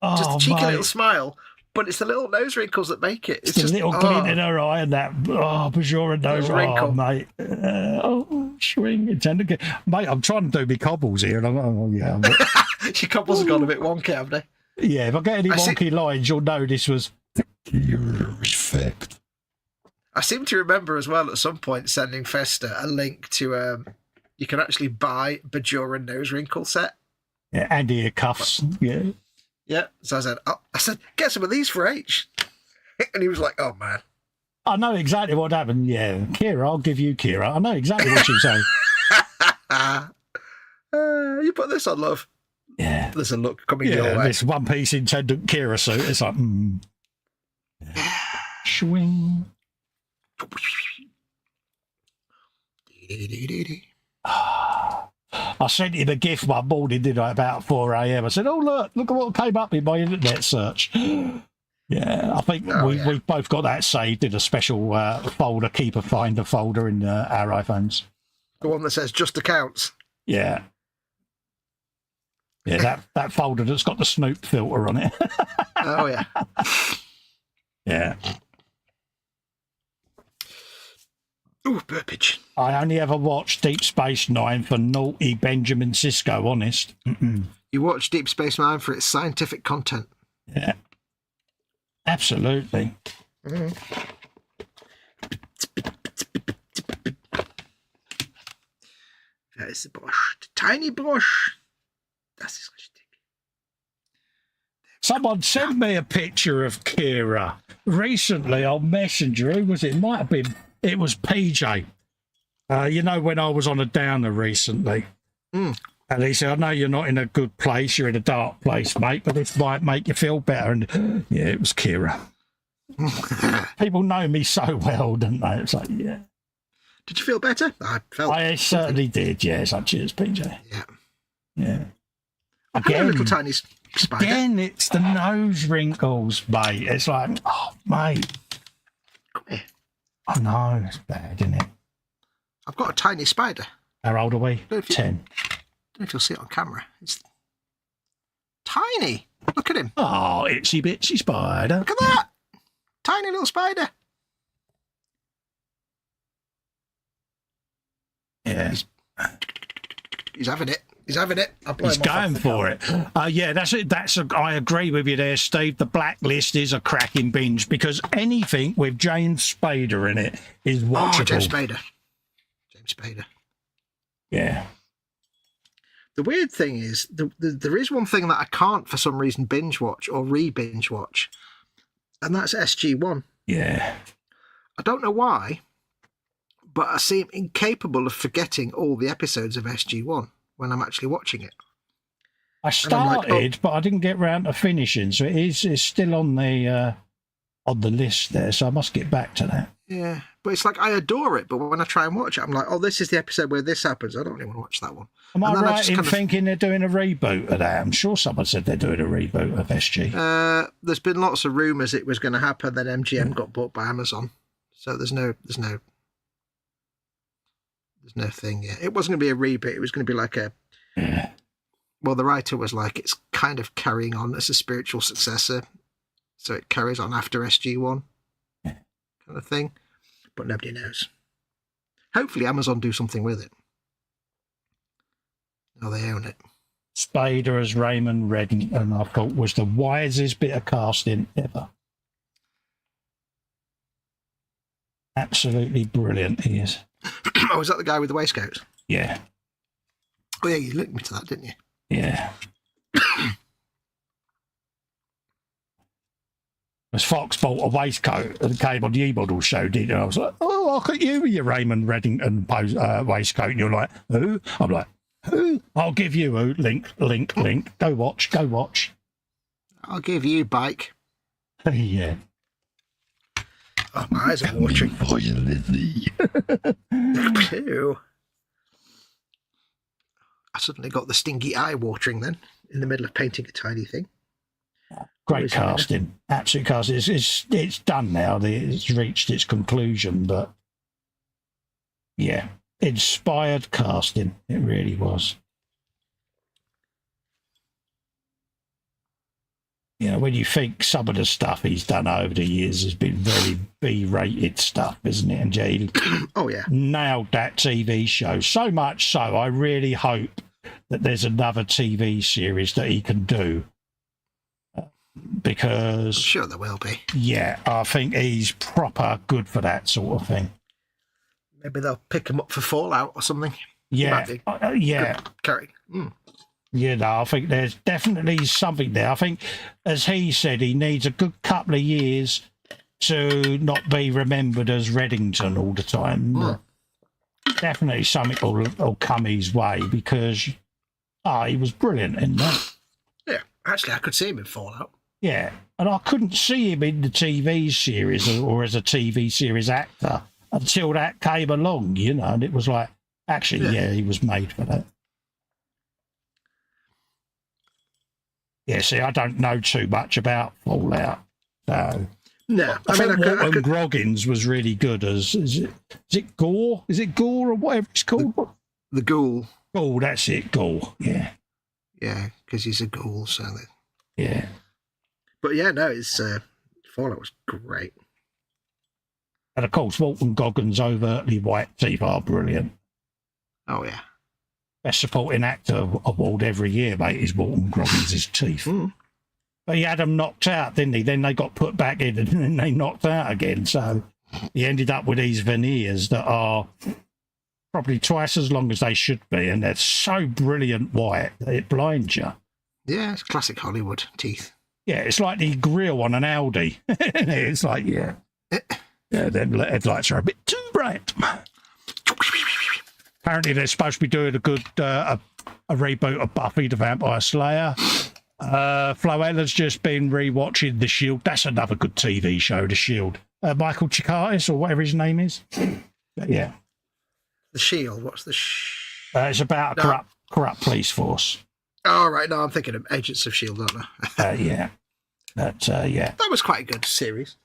Just a cheeky little smile. But it's the little nose wrinkles that make it. It's just the little glint in her eye and that Bajora nose wrinkle. Mate. Swing it. Mate, I'm trying to do my cobbles here. And I'm Your cobbles have gone a bit wonky, haven't they? Yeah, if I get any wonky lines, you'll know this was your effect. I seem to remember as well at some point sending Festa a link to you can actually buy Bajora nose wrinkle set. Yeah, and ear cuffs. Yeah. Yeah. So I said, get some of these for H. And he was like, oh man. I know exactly what happened. Yeah. Kira, I'll give you Kira. I know exactly what you're saying. You put this on, love. Yeah. There's a look coming your way. This one piece intended Kira suit. It's like, Swing. I sent him a gift one morning, didn't I, about 4 a.m. I said, oh, look at what came up in my internet search. Yeah, I think we've both got that saved in a special folder, keeper finder folder in our iPhones. The one that says just accounts. Yeah. Yeah, that folder that's got the Snoop filter on it. Oh, yeah. Yeah. Ooh, burpage. I only ever watched Deep Space Nine for naughty Benjamin Sisko, honest. You watch Deep Space Nine for its scientific content. Yeah. Absolutely. Mm. That is the brush. The tiny brush. That's his stick. Someone sent me a picture of Kira recently on Messenger. Who was it? It might have been. It was PJ. You know, when I was on a downer recently. And he said, I know you're not in a good place. You're in a dark place, mate, but this might make you feel better. And yeah, it was Kira. People know me so well, don't they? It's like, yeah. Did you feel better? I certainly did, yes. Like, cheers, PJ. Yeah. Yeah. Again, a little tiny spider. Again, it's the nose wrinkles, mate. It's like, oh, mate. Come here. I know, it's bad, isn't it? I've got a tiny spider. How old are we? 10. I don't know if you'll see it on camera. It's tiny. Look at him. Oh, itsy bitsy spider. Look at that. Tiny little spider. Yeah. He's having it. He's having it. He's going for it. Yeah, that's it. I agree with you there, Steve. The Blacklist is a cracking binge because anything with James Spader in it is watchable. Oh, James Spader. James Spader. Yeah. The weird thing is, there is one thing that I can't, for some reason, binge watch or re-binge watch, and that's SG-1. Yeah. I don't know why, but I seem incapable of forgetting all the episodes of SG-1 when I'm actually watching it. I started, but I didn't get round to finishing, so it's still on the list there, so I must get back to that. Yeah, but it's like I adore it, but when I try and watch it, I'm like, oh, this is the episode where this happens. I don't really want to watch that one. Am I right in thinking they're doing a reboot of that? I'm sure someone said they're doing a reboot of SG. There's been lots of rumours it was going to happen, then MGM got bought by Amazon, so there's no thing yet. It wasn't going to be a reboot. It was going to be like a... Yeah. Well, the writer was like, it's kind of carrying on as a spiritual successor, so it carries on after SG-1 kind of thing, but nobody knows. Hopefully Amazon do something with it. Oh, they own it. Spader as Raymond Reddington, I thought, was the wisest bit of casting ever. Absolutely brilliant he is. Oh, is that the guy with the waistcoat? Yeah. Oh, yeah, you linked me to that, didn't you? Yeah. As Fox bought a waistcoat that came on the eModels show, didn't you? I was like, oh, look at you with your Raymond Reddington waistcoat. And you're like, who? I'm like, who? I'll give you a link. Go watch. I'll give you bike. Yeah. Oh, my eyes are watering. For you, Lizzie. Ew. I suddenly got the stinky eye watering then, in the middle of painting a tiny thing. Great casting. Absolute casting. It's done now. It's reached its conclusion, but yeah, inspired casting. It really was. You know, when you think some of the stuff he's done over the years has been very B-rated stuff, isn't it? And he nailed that TV show. So much so, I really hope that there's another TV series that he can do. Because... I'm sure there will be. Yeah, I think he's proper good for that sort of thing. Maybe they'll pick him up for Fallout or something. Yeah, yeah. Carry. You know, I think there's definitely something there. I think, as he said, he needs a good couple of years to not be remembered as Reddington all the time. Definitely something will come his way because he was brilliant in that. Yeah, actually, I could see him in Fallout. Yeah, and I couldn't see him in the TV series or as a TV series actor until that came along, you know, and it was like, actually, yeah he was made for that. Yeah, see, I don't know too much about Fallout. So. No, I think Walton Groggins was really good as is it Gore? Is it Gore or whatever it's called? The Ghoul. Oh, that's it, Gore. Yeah. Yeah, because he's a ghoul, so yeah. But yeah, no, it's Fallout was great. And of course, Walton Goggins' overtly white teeth are brilliant. Oh yeah. Best supporting actor award every year, mate, is Walton Goggins' teeth. But he had them knocked out, didn't he? Then they got put back in and then they knocked out again. So he ended up with these veneers that are probably twice as long as they should be. And they're so brilliant white that it blinds you. Yeah, it's classic Hollywood teeth. Yeah, it's like the grill on an Audi. It's like, yeah, them headlights are a bit too bright. Apparently they're supposed to be doing a good a reboot of Buffy the Vampire Slayer. Floella's just been rewatching The Shield. That's another good TV show, The Shield. Michael Chikadis or whatever his name is. Yeah. The Shield. What's the? It's about a corrupt police force. Oh right, no, I'm thinking of Agents of Shield, aren't I? Yeah. Yeah. That was quite a good series.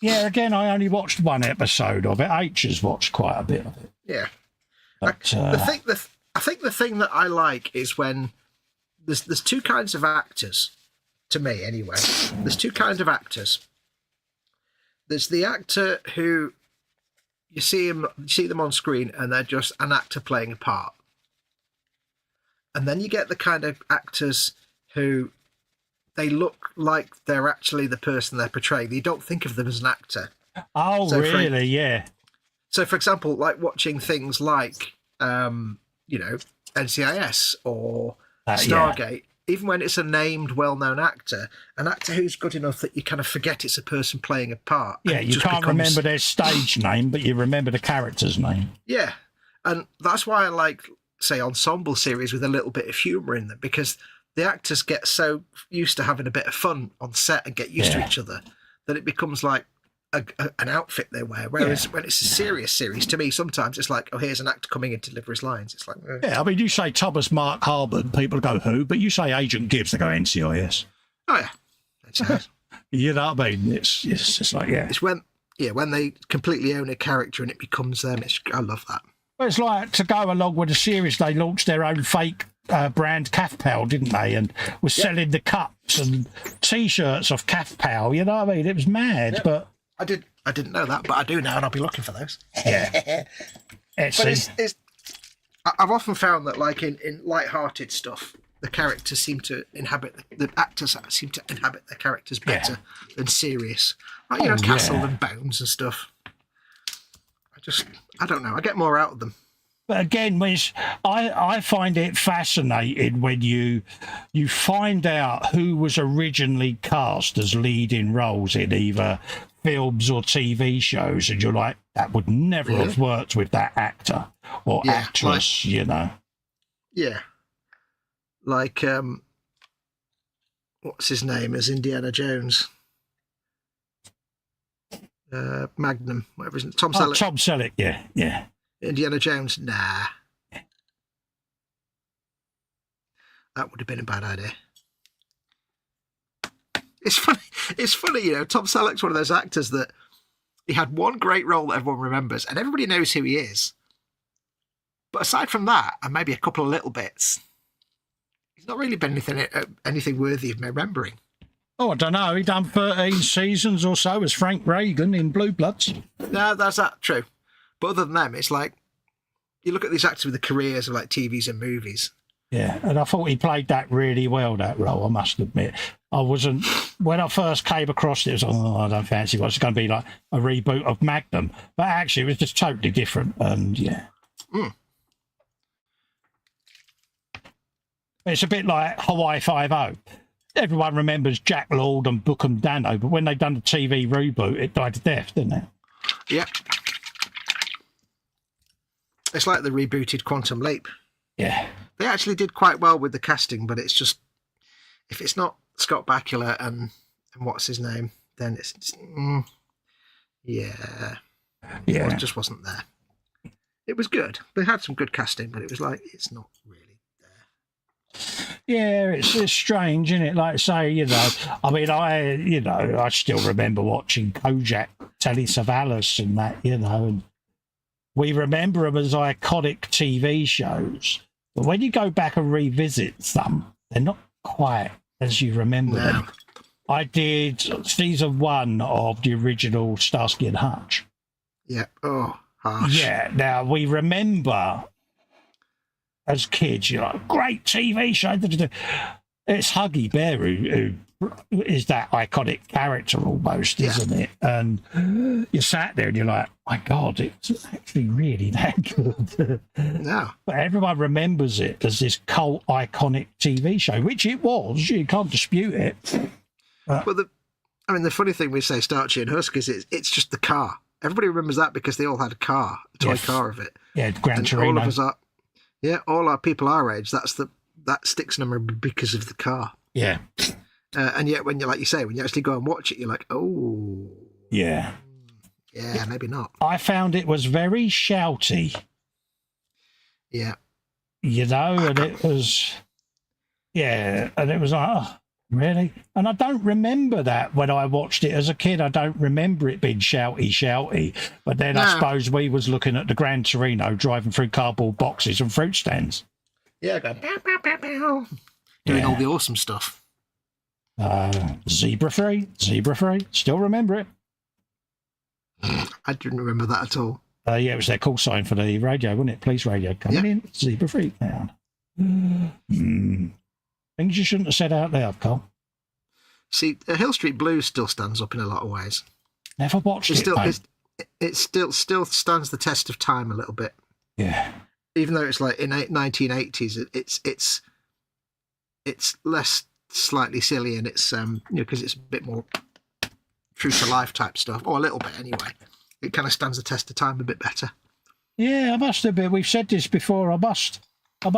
Yeah. Again, I only watched one episode of it. H has watched quite a bit of it. Yeah. But, I think the thing that I like is when there's two kinds of actors, to me anyway. There's two kinds of actors. There's the actor who you see them on screen and they're just an actor playing a part. And then you get the kind of actors who they look like they're actually the person they're portraying. You don't think of them as an actor. Oh, so really? Yeah. So, for example, like watching things like, NCIS or Stargate, even when it's a named, well-known actor, an actor who's good enough that you kind of forget it's a person playing a part. Yeah, you can't remember their stage name, but you remember the character's name. Yeah, and that's why I like, say, ensemble series with a little bit of humour in them, because the actors get so used to having a bit of fun on set and get used to each other that it becomes like an outfit they wear. Whereas when it's a serious series, to me, sometimes it's like, oh, here's an actor coming in to deliver his lines. It's like, yeah, I mean, you say Thomas Mark Harmon, people go, who? But you say Agent Gibbs, they go NCIS. Oh, yeah. NCIS. You know what I mean? It's just like, It's when they completely own a character and it becomes them. I love that. Well, it's like, to go along with the series, they launched their own fake brand Calf Pal, didn't they? And was selling the cups and T-shirts of Calf Pal. You know what I mean? It was mad, but I didn't know that, but I do now, and I'll be looking for those. Yeah. But I've often found that, like in light-hearted stuff, the characters seem to inhabit the actors seem to inhabit their characters better than serious, like Castle and Bones and stuff. I don't know. I get more out of them. But again, I find it fascinating when you find out who was originally cast as leading roles in either films or TV shows, and you're like, that would never have worked with that actor or actress, you know. Yeah. Like, what's his name as Indiana Jones? Magnum, whatever his name. Tom Selleck. Tom Selleck, yeah. Indiana Jones, nah. That would have been a bad idea. It's funny, Tom Selleck's one of those actors that he had one great role that everyone remembers, and everybody knows who he is. But aside from that, and maybe a couple of little bits, he's not really been anything worthy of remembering. Oh, I don't know. He done 13 seasons or so as Frank Reagan in Blue Bloods. No, that's that true. But other than them, it's like you look at these actors with the careers of like TVs and movies. Yeah, and I thought he played that really well, that role, I must admit. I wasn't, when I first came across it, it was, I don't fancy what's going to be like a reboot of Magnum. But actually, it was just totally different. And yeah. It's a bit like Hawaii Five-0. Everyone remembers Jack Lord and Bookham Dano, but when they done the TV reboot, it died to death, didn't it? Yep. It's like the rebooted Quantum Leap. Yeah. They actually did quite well with the casting, but it's just, if it's not Scott Bakula and what's his name, then it's it just wasn't there. It was good. They had some good casting, but it was like, it's not really there. Yeah, it's strange, isn't it? Like I say, I mean, I still remember watching Kojak, Telly Savalas and that, and we remember them as iconic TV shows. But when you go back and revisit some, they're not quite as you remember them. I did season 1 of the original Starsky and Hutch. Yeah. Oh, harsh. Yeah. Now, we remember as kids, you're like, great TV show. It's Huggy Bear who is that iconic character almost, isn't it? And you sat there and you're like, my God, it's actually really that good. No. But everyone remembers it as this cult iconic TV show, which it was. You can't dispute it. Well, the funny thing we say Starchy and Husk is it's just the car. Everybody remembers that because they all had a car, a toy car of it. Yeah, Gran Torino. All of us are, all our people our age, that sticks in them because of the car. Yeah. And yet, when you actually go and watch it, you're like, oh. Yeah. Yeah, maybe not. I found it was very shouty. Yeah. And it was, and it was like, oh, really? And I don't remember that when I watched it as a kid. I don't remember it being shouty. But then I suppose we was looking at the Gran Torino driving through cardboard boxes and fruit stands. Yeah, going, pow, pow, pow, pow. Doing all the awesome stuff. Zebra free. Still remember it. I didn't remember that at all. It was their call sign for the radio, wasn't it? Police radio coming in. Zebra free now. Things you shouldn't have said out loud, Cole. See, Hill Street Blues still stands up in a lot of ways. Never watched it. It still stands the test of time a little bit. Yeah. Even though it's like in 1980s, it's less slightly silly, and it's because it's a bit more true to life type stuff, or a little bit anyway. It kind of stands the test of time a bit better. Yeah, I must admit, we've said this before. I must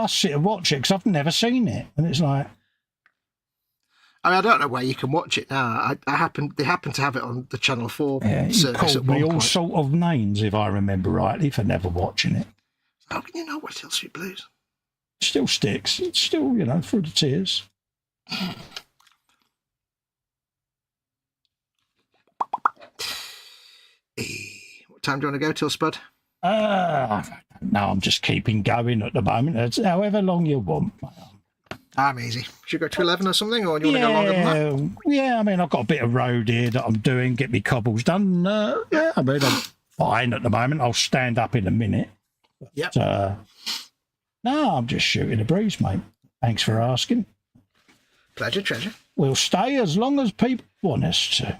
sit and watch it because I've never seen it, and it's like. I don't know where you can watch it now. They happen to have it on the Channel 4 service. Called me all sort of names, if I remember rightly, for never watching it. How can you not watch Hill Street Blues? Still sticks. It's still, through the tears. What time do you want to go till, Spud? No, I'm just keeping going at the moment. It's however long you want. I'm easy. Should we go to 11 or something, or do you want to go longer than that? Yeah, I mean, I've got a bit of road here that I'm doing, get me cobbles done. I mean, I'm fine at the moment. I'll stand up in a minute. Yep. No, I'm just shooting a breeze, mate. Thanks for asking. Pleasure, treasure. We'll stay as long as people want us to.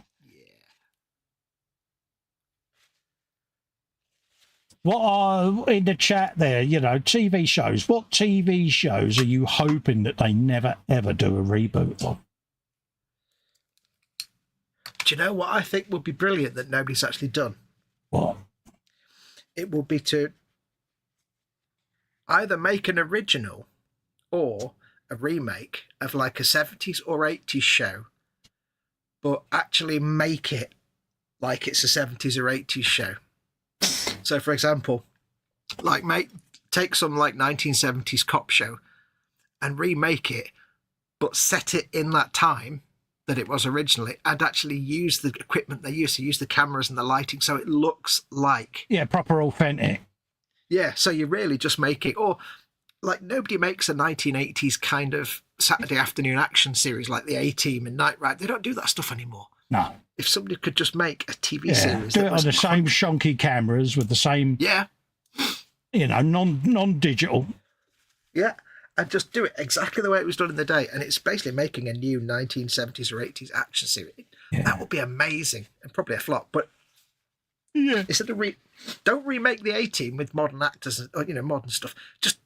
What are, in the chat there, TV shows, what TV shows are you hoping that they never, ever do a reboot of? Do you know what I think would be brilliant that nobody's actually done? What? It will be to either make an original or a remake of like a 70s or 80s show, but actually make it like it's a 70s or 80s show. So, for example, take some 1970s cop show and remake it, but set it in that time that it was originally, and actually use the equipment they used to use, the cameras and the lighting, so it looks like proper authentic. Yeah, so you really just make it, or nobody makes a 1980s kind of Saturday afternoon action series like the A-Team and Night Ride. They don't do that stuff anymore. No. If somebody could just make a TV series, do it on the same shonky cameras with the same, non-digital. Yeah, and just do it exactly the way it was done in the day, and it's basically making a new 1970s or 80s action series. Yeah. That would be amazing and probably a flop. But instead of don't remake the A-Team with modern actors or modern stuff. Just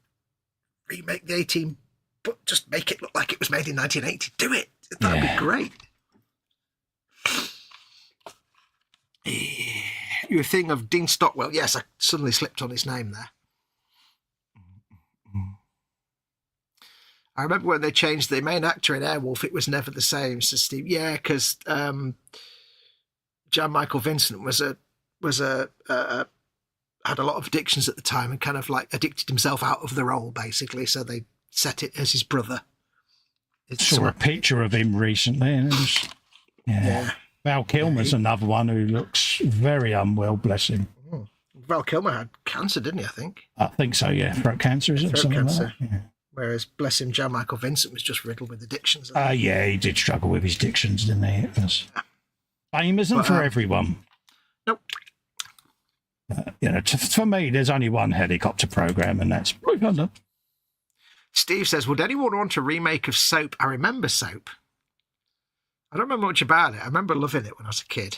remake the A-Team, but just make it look like it was made in 1980. Do it. That'd be great. You're a thing of Dean Stockwell. Yes, I suddenly slipped on his name there. I remember when they changed the main actor in Airwolf, it was never the same, says Steve. Yeah, because Jan Michael Vincent had a lot of addictions at the time and kind of like addicted himself out of the role, basically. So they set it as his brother. Saw a picture of him recently, and it was, Val Kilmer's another one who looks very unwell, bless him. Oh. Val Kilmer had cancer, didn't he, I think? I think so, yeah. Throat cancer, is it? Throat cancer. Like that? Yeah. Whereas, bless him, Jan Michael Vincent was just riddled with addictions. Yeah, he did struggle with his addictions, didn't he? It was... Fame isn't for everyone. Nope. For me, there's only one helicopter program, and that's Blue Thunder. Steve says, would anyone want a remake of Soap? I remember Soap. I don't remember much about it. I remember loving it when I was a kid.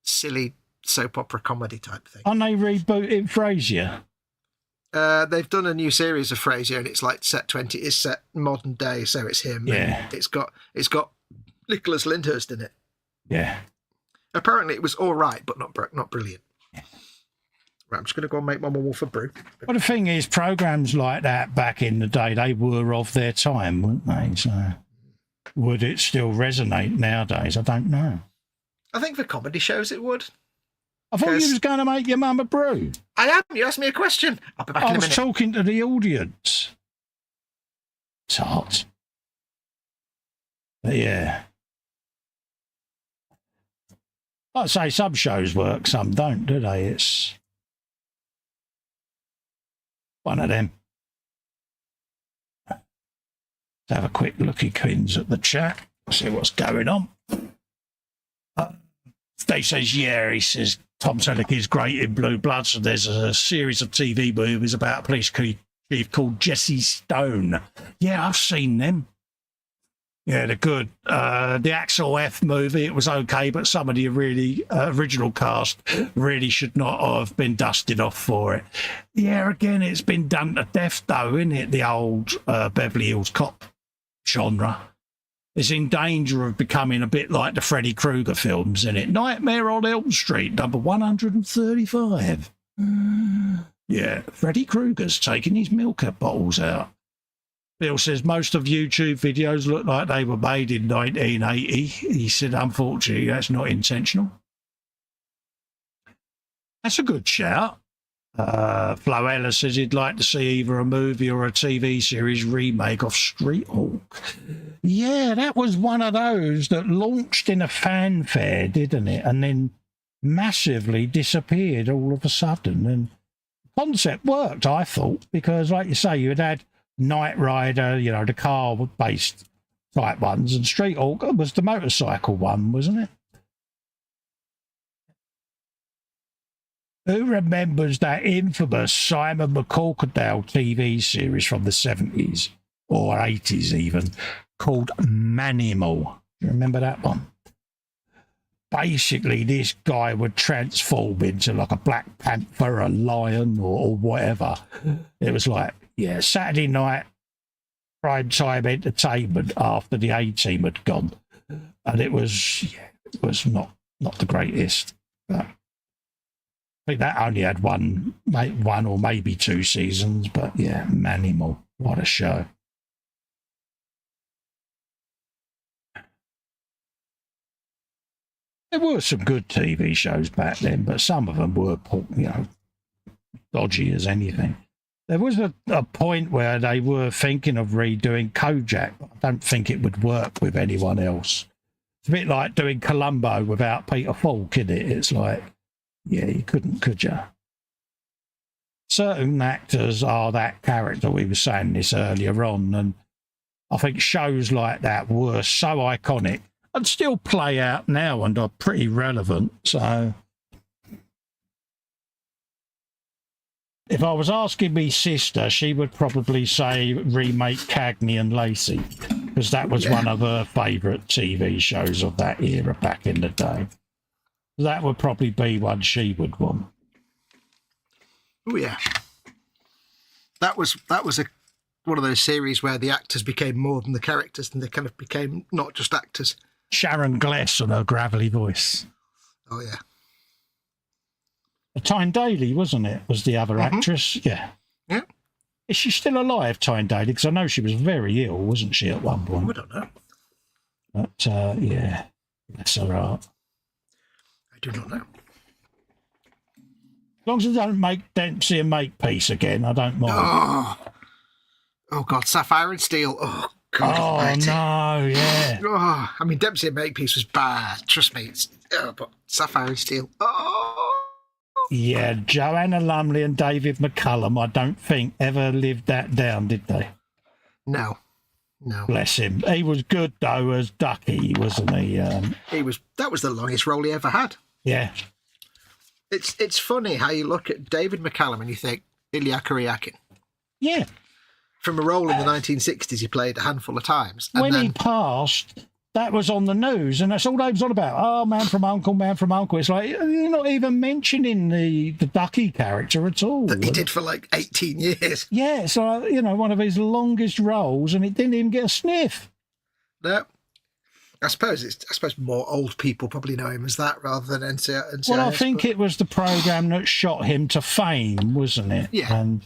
Silly soap opera comedy type thing. And they rebooted Frasier. They've done a new series of Frasier, and it's like it's set modern day, so it's him. Yeah. And it's got Nicholas Lyndhurst in it. Yeah. Apparently it was all right, but not brilliant. Yeah. Right, I'm just going to go and make my more for brew. Well, the thing is, programs like that back in the day, they were of their time, weren't they? So would it still resonate nowadays? I don't know. I think for comedy shows it would. I thought you was going to make your mum a brew. I am. You asked me a question. I'll be back in a minute. I was talking to the audience. Tart. But yeah. I'd say some shows work, some don't, do they? It's one of them. Let's have a quick looky, Quins, at the chat. See what's going on. Dave says, he says, Tom Selleck is great in Blue Bloods. And there's a series of TV movies about a police chief called Jesse Stone. Yeah, I've seen them. Yeah, they're good. The Axel F movie, it was okay, but some of the really original cast really should not have been dusted off for it. Yeah, again, it's been done to death, though, isn't it? The old Beverly Hills Cop genre. It's in danger of becoming a bit like the Freddy Krueger films, isn't it? Nightmare on Elm Street, number 135. Yeah, Freddy Krueger's taking his milk bottles out. Bill says most of YouTube videos look like they were made in 1980. He said, unfortunately, that's not intentional. That's a good shout. Floella says he'd like to see either a movie or a TV series remake of Street Hawk. Yeah, that was one of those that launched in a fanfare, didn't it? And then massively disappeared all of a sudden. And the concept worked, I thought, because like you say, you'd had Knight Rider, the car-based type ones, and Street Hawk was the motorcycle one, wasn't it? Who remembers that infamous Simon McCorkindale TV series from the 70s or 80s even, called Manimal? You remember that one? Basically, this guy would transform into like a Black Panther, a lion, or whatever. It was like, Saturday night prime time entertainment after the A-Team had gone. And it was not the greatest. But I think that only had one or maybe two seasons, but Manimal, what a show. There were some good TV shows back then, but some of them were, dodgy as anything. There was a point where they were thinking of redoing Kojak, but I don't think it would work with anyone else. It's a bit like doing Columbo without Peter Falk, isn't it? It's like, you couldn't, could you? certain actors are that character. We were saying this earlier on, and I think shows like that were so iconic and still play out now and are pretty relevant. So if I was asking me sister, she would probably say remake Cagney and Lacey, because that was one of her favourite TV shows of that era back in the day. That would probably be one she would want. Oh yeah, that was one of those series where the actors became more than the characters, and they kind of became not just actors. Sharon Gless and her gravelly voice. Oh yeah. Tyne Daly, wasn't it? Was the other actress? Yeah. Yeah. Is she still alive, Tyne Daly? Because I know she was very ill, wasn't she, at one point? I don't know. But yeah, that's her art. I do not know. As long as they don't make Dempsey a Makepeace again, I don't mind. Oh God, Sapphire and Steel. Oh God. Oh almighty. no, yeah. Oh, I mean, Dempsey and Makepeace was bad. Trust me. But Sapphire and Steel. Oh. Yeah, Joanna Lumley and David McCullum, I don't think ever lived that down, did they? No. Bless him. He was good though as Ducky, wasn't he? He was. That was the longest role he ever had. Yeah. It's funny how you look at David McCallum and you think Ilya Kuryakin. Yeah. From a role in the 1960s he played a handful of times. And when he passed, that was on the news, and that's all they was on about. Oh, man from Uncle. It's like, you're not even mentioning the Ducky character at all. That he did for like 18 years. Yeah, so, one of his longest roles, and it didn't even get a sniff. No. I suppose more old people probably know him as that rather than NCIS. Well, I think it was the programme that shot him to fame, wasn't it? Yeah. And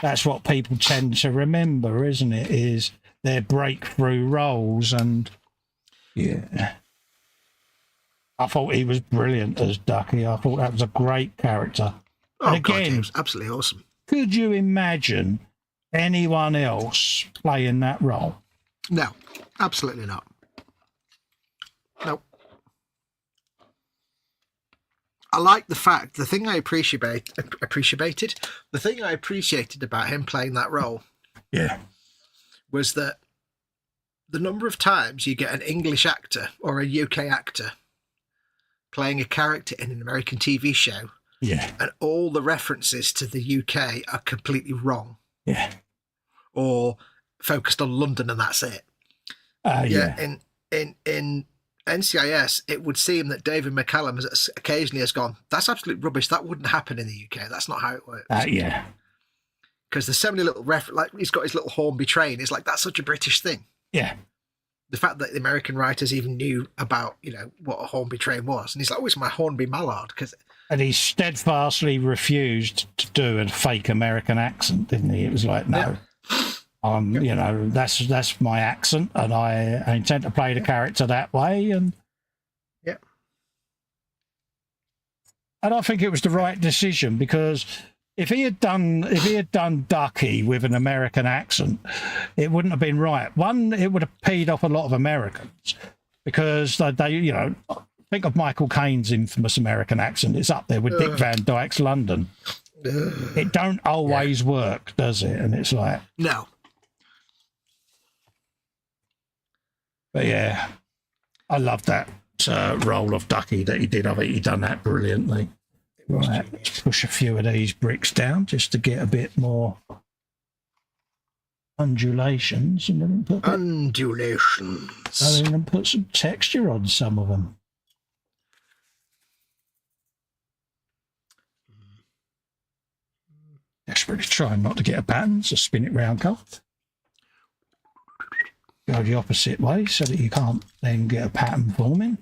that's what people tend to remember, isn't it? Is their breakthrough roles. And yeah, I thought he was brilliant as Ducky. I thought that was a great character. Oh, and again, God, he was absolutely awesome. Could you imagine anyone else playing that role? No, absolutely not. Nope. I like the fact, the thing I appreciated about him playing that role was that the number of times you get an English actor or a UK actor playing a character in an American TV show and all the references to the UK are completely wrong or focused on London and that's it. In NCIS, it would seem that David McCallum occasionally has gone, that's absolute rubbish. That wouldn't happen in the UK. That's not how it works. Because there's so many little like he's got his little Hornby train. It's like, that's such a British thing. Yeah. The fact that the American writers even knew about, what a Hornby train was. And he's like, oh, it's my Hornby Mallard. And he steadfastly refused to do a fake American accent, didn't he? It was like, no. That's my accent, and I intend to play the character that way. And and I think it was the right decision, because if he had done Ducky with an American accent, it wouldn't have been right. One, it would have peed off a lot of Americans, because they think of Michael Caine's infamous American accent. It's up there with Dick Van Dyke's London. It don't always work, does it? And it's like, no. But yeah, I love that role of Ducky that he did. I think he done that brilliantly. Right, let's push a few of these bricks down just to get a bit more undulations, and then put put some texture on some of them. Desperately trying not to get a pattern, so spin it round, Carl. Go the opposite way so that you can't then get a pattern forming.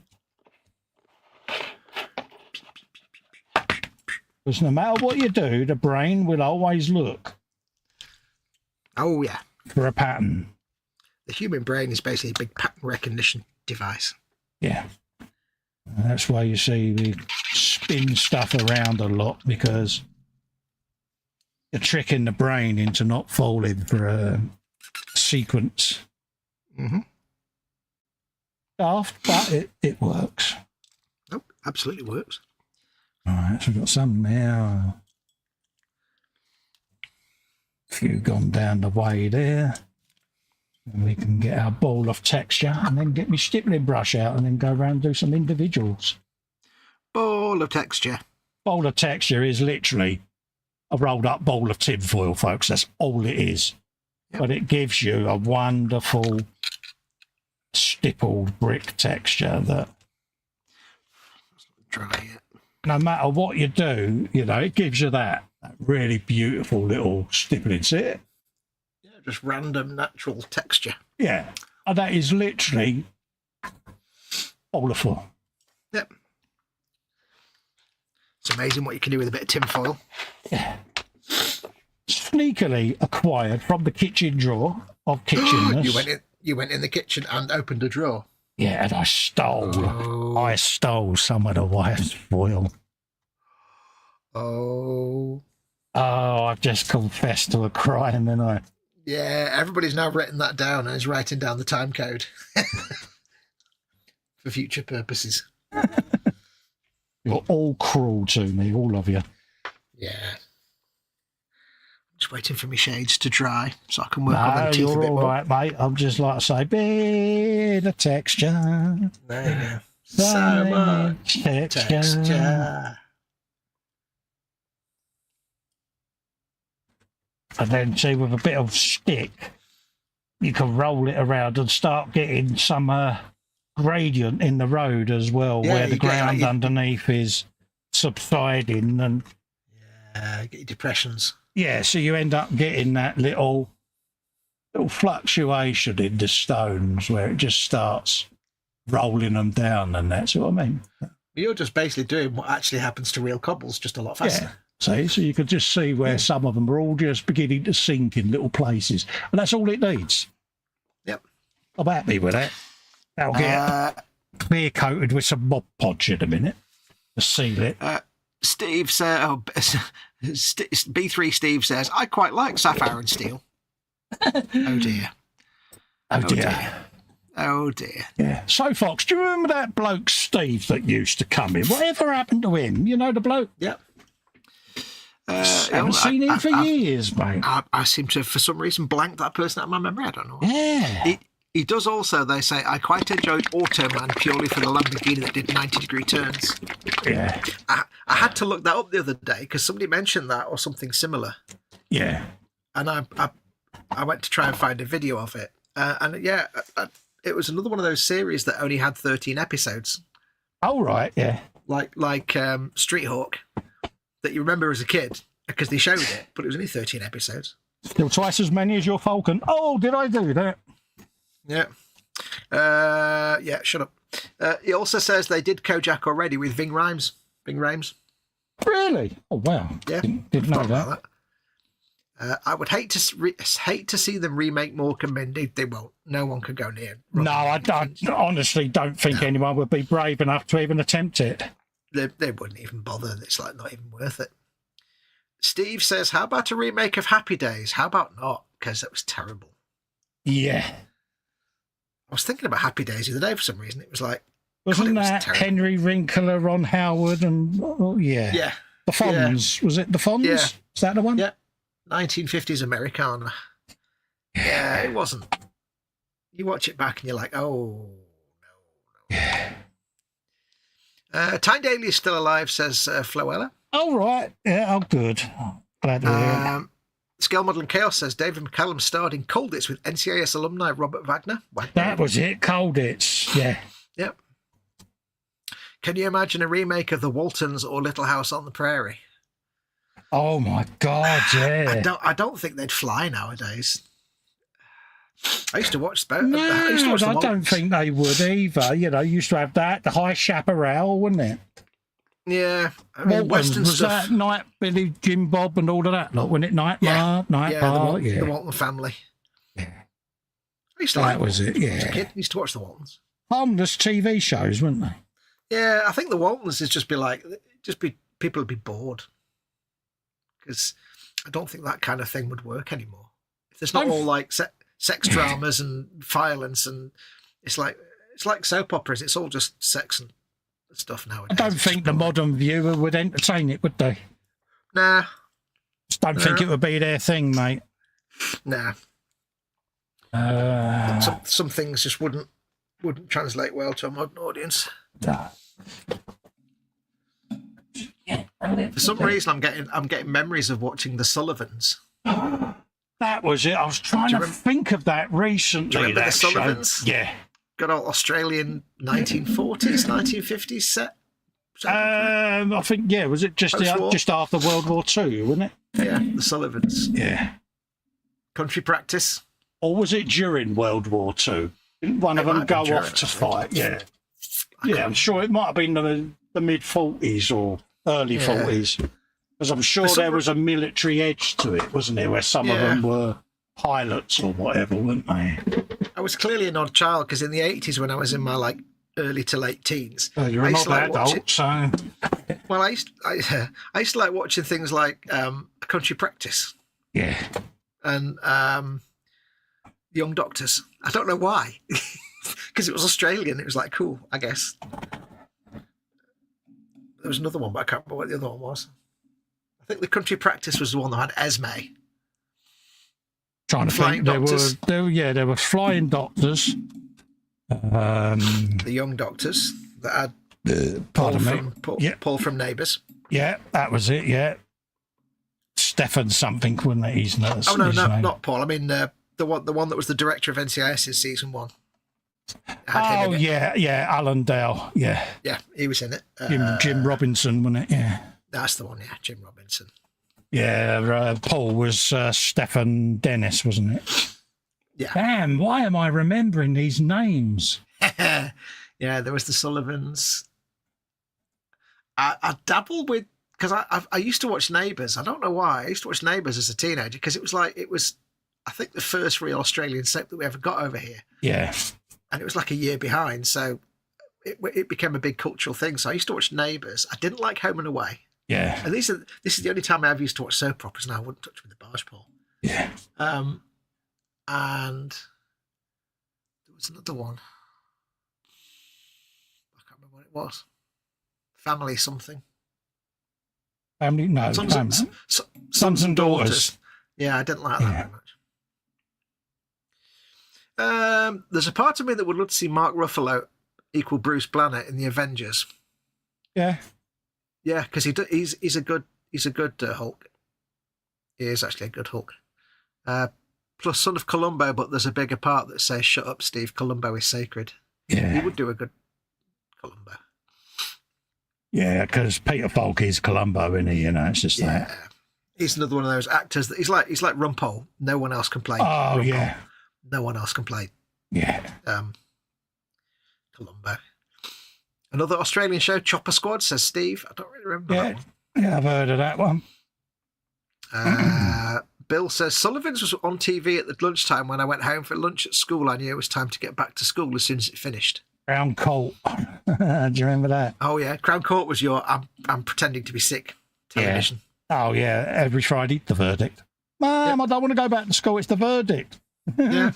Because no matter what you do, the brain will always look for a pattern. The human brain is basically a big pattern recognition device. Yeah. And that's why you see we spin stuff around a lot, because you're tricking the brain into not falling for a sequence. Daft, but it works. Nope, absolutely works. All right, so we've got some now. few gone down the way there. And we can get our ball of texture and then get my stippling brush out and then go around and do some individuals. Ball of texture. Ball of texture is literally a rolled up ball of tinfoil, folks. That's all it is. Yep. But it gives you a wonderful stippled brick texture that dry it. No matter what you do, you know, it gives you that really beautiful little stippling. See it? Yeah, just random natural texture. Yeah. And that is literally wonderful. Yep. It's amazing what you can do with a bit of tinfoil. Yeah. Sneakily acquired from the kitchen drawer of Kitchenness. You went in the kitchen and opened a drawer. Yeah, and I stole some of the wife's foil. Oh, I've just confessed to a crime, and I. Yeah, everybody's now written that down and is writing down the time code for future purposes. You're all cruel to me, all of you. Yeah. Just waiting for my shades to dry so I can work on them teeth a bit more. You're all right, mate. I'm just like to say, bit of texture. There you go. So much texture. And then, see, with a bit of stick, you can roll it around and start getting some gradient in the road as well, where the ground underneath is subsiding. And yeah, get your depressions. Yeah, so you end up getting that little fluctuation in the stones where it just starts rolling them down, and that's what I mean. You're just basically doing what actually happens to real cobbles, just a lot faster. Yeah. See, so you can just see where some of them are all just beginning to sink in little places, and that's all it needs. Yep. I'm happy with that. That'll get clear coated with some Mod Podge in a minute to seal it. Steve says, B3 Steve says, I quite like sapphire and steel. Oh dear. Oh dear. Oh dear. Yeah. So, Fox, do you remember that bloke Steve that used to come in? Whatever happened to him? You know the bloke? Yep. Haven't seen him for years, mate. I seem to, for some reason, blank that person out of my memory. I don't know. Yeah. He does also, they say, I quite enjoyed Automan purely for the Lamborghini that did 90-degree turns. Yeah. I had to look that up the other day because somebody mentioned that or something similar. Yeah. And I went to try and find a video of it. It was another one of those series that only had 13 episodes. Oh, right, yeah. Like Street Hawk that you remember as a kid because they showed it, but it was only 13 episodes. Still twice as many as your Falcon. Oh, did I do that? Yeah. Shut up. He also says they did Kojak already with Ving Rhames. Really? Oh, wow. Yeah. Didn't know that. I would hate to see them remake Morecambe, and they won't. No one could go near. No, I honestly don't think anyone would be brave enough to even attempt it. They wouldn't even bother. It's like not even worth it. Steve says, how about a remake of Happy Days? How about not? Because that was terrible. Yeah. I was thinking about Happy Days the other day for some reason. It was like... Wasn't that Henry Winkler, Ron Howard, and... yeah. Yeah. The Fonz. Yeah. Was it The Fonz? Yeah. Is that the one? Yeah. 1950s Americana. Yeah, it wasn't. You watch it back and you're like, oh, no. Yeah. Tyne Daly is still alive, says Floella. Oh, right. Yeah, oh, good. Glad to hear it. Scale Model and Chaos says David McCallum starred in Colditz with NCIS alumni Robert Wagner. That was it, Colditz. Yeah. Yep. Can you imagine a remake of The Waltons or Little House on the Prairie? Oh my God! Yeah. I don't think they'd fly nowadays. I used to watch both. No, I don't think they would either. You know, used to have that, the High Chaparral, wouldn't it? Yeah, I mean, Western was stuff. That Night Billy, Jim Bob, and all of that? Like, wasn't it Night Bar, Night Bar? The Walton family. Yeah, I used to that was it. Yeah, as a kid, I used to watch the Waltons. Harmless TV shows, weren't they? Yeah, I think the Waltons is people would be bored. Because I don't think that kind of thing would work anymore. If there's not all like sex dramas and violence, and it's like soap operas. It's all just sex and stuff nowadays. I don't think the modern viewer would entertain it, would they? Nah. Just don't think it would be their thing, mate. Nah. Some things just wouldn't translate well to a modern audience. For some reason, I'm getting memories of watching The Sullivans. That was it. I was trying to think of that recently. Do you remember The Sullivans? Yeah. Good old Australian 1940s, 1950s set. I think, was it just after World War II, wasn't it? Yeah, The Sullivans. Yeah. Country practice. Or was it during World War II? Didn't one of them go off to fight? Yeah. Yeah, I'm sure it might have been the mid-40s or early 40s. Because I'm sure there was a military edge to it, wasn't there, where some of them were pilots or whatever, weren't they? I was clearly an odd child because in the 80s when I was in my early to late teens. Oh, you're not that adult, so... Well, I used to like watching things like Country Practice. Yeah. And Young Doctors. I don't know why. Because it was Australian. It was cool, I guess. There was another one, but I can't remember what the other one was. I think the Country Practice was the one that had Esme. Trying to think. There were Flying Doctors. The Young Doctors that had Paul from Neighbours. Yeah, that was it. Yeah, Stefan something, wasn't it? His name. Oh no, not Paul. I mean the one that was the director of NCIS in season 1. Oh yeah, Alan Dale. Yeah, he was in it. Jim Robinson, wasn't it? Yeah, that's the one. Yeah, Jim Robinson. Yeah, Paul was Stefan Dennis, wasn't it? Yeah. Damn, why am I remembering these names? Yeah, there was the Sullivans. I dabble with, because I used to watch Neighbours. I don't know why. I used to watch Neighbours as a teenager because it was I think the first real Australian soap that we ever got over here. Yeah. And it was a year behind, so it became a big cultural thing. So I used to watch Neighbours. I didn't like Home and Away. Yeah. And this is the only time I ever used to watch soap operas, and I wouldn't touch with the barge pole. Yeah. And there was another one. I can't remember what it was. Family something. Family? No. Sons and Daughters. Yeah, I didn't like that very much. There's a part of me that would love to see Mark Ruffalo equal Bruce Banner in the Avengers. Yeah. Yeah, because he's a good Hulk. He is actually a good Hulk. Plus Son of Columbo, but there's a bigger part that says, "Shut up, Steve. Columbo is sacred." Yeah, he would do a good Columbo. Yeah, because Peter Falk is Columbo, isn't he? It's just that. He's another one of those actors that he's like Rumpole. No one else can play. Oh Rumpole. Yeah. No one else can play. Yeah. Columbo. Another Australian show, Chopper Squad, says Steve. I don't really remember that one. Yeah, I've heard of that one. Bill says, Sullivan's was on TV at the lunchtime when I went home for lunch at school. I knew it was time to get back to school as soon as it finished. Crown Court. Do you remember that? Oh, yeah. Crown Court was your I'm pretending to be sick television. Yeah. Oh, yeah. Every Friday, The Verdict. Mum, I don't want to go back to school. It's The Verdict. Yeah.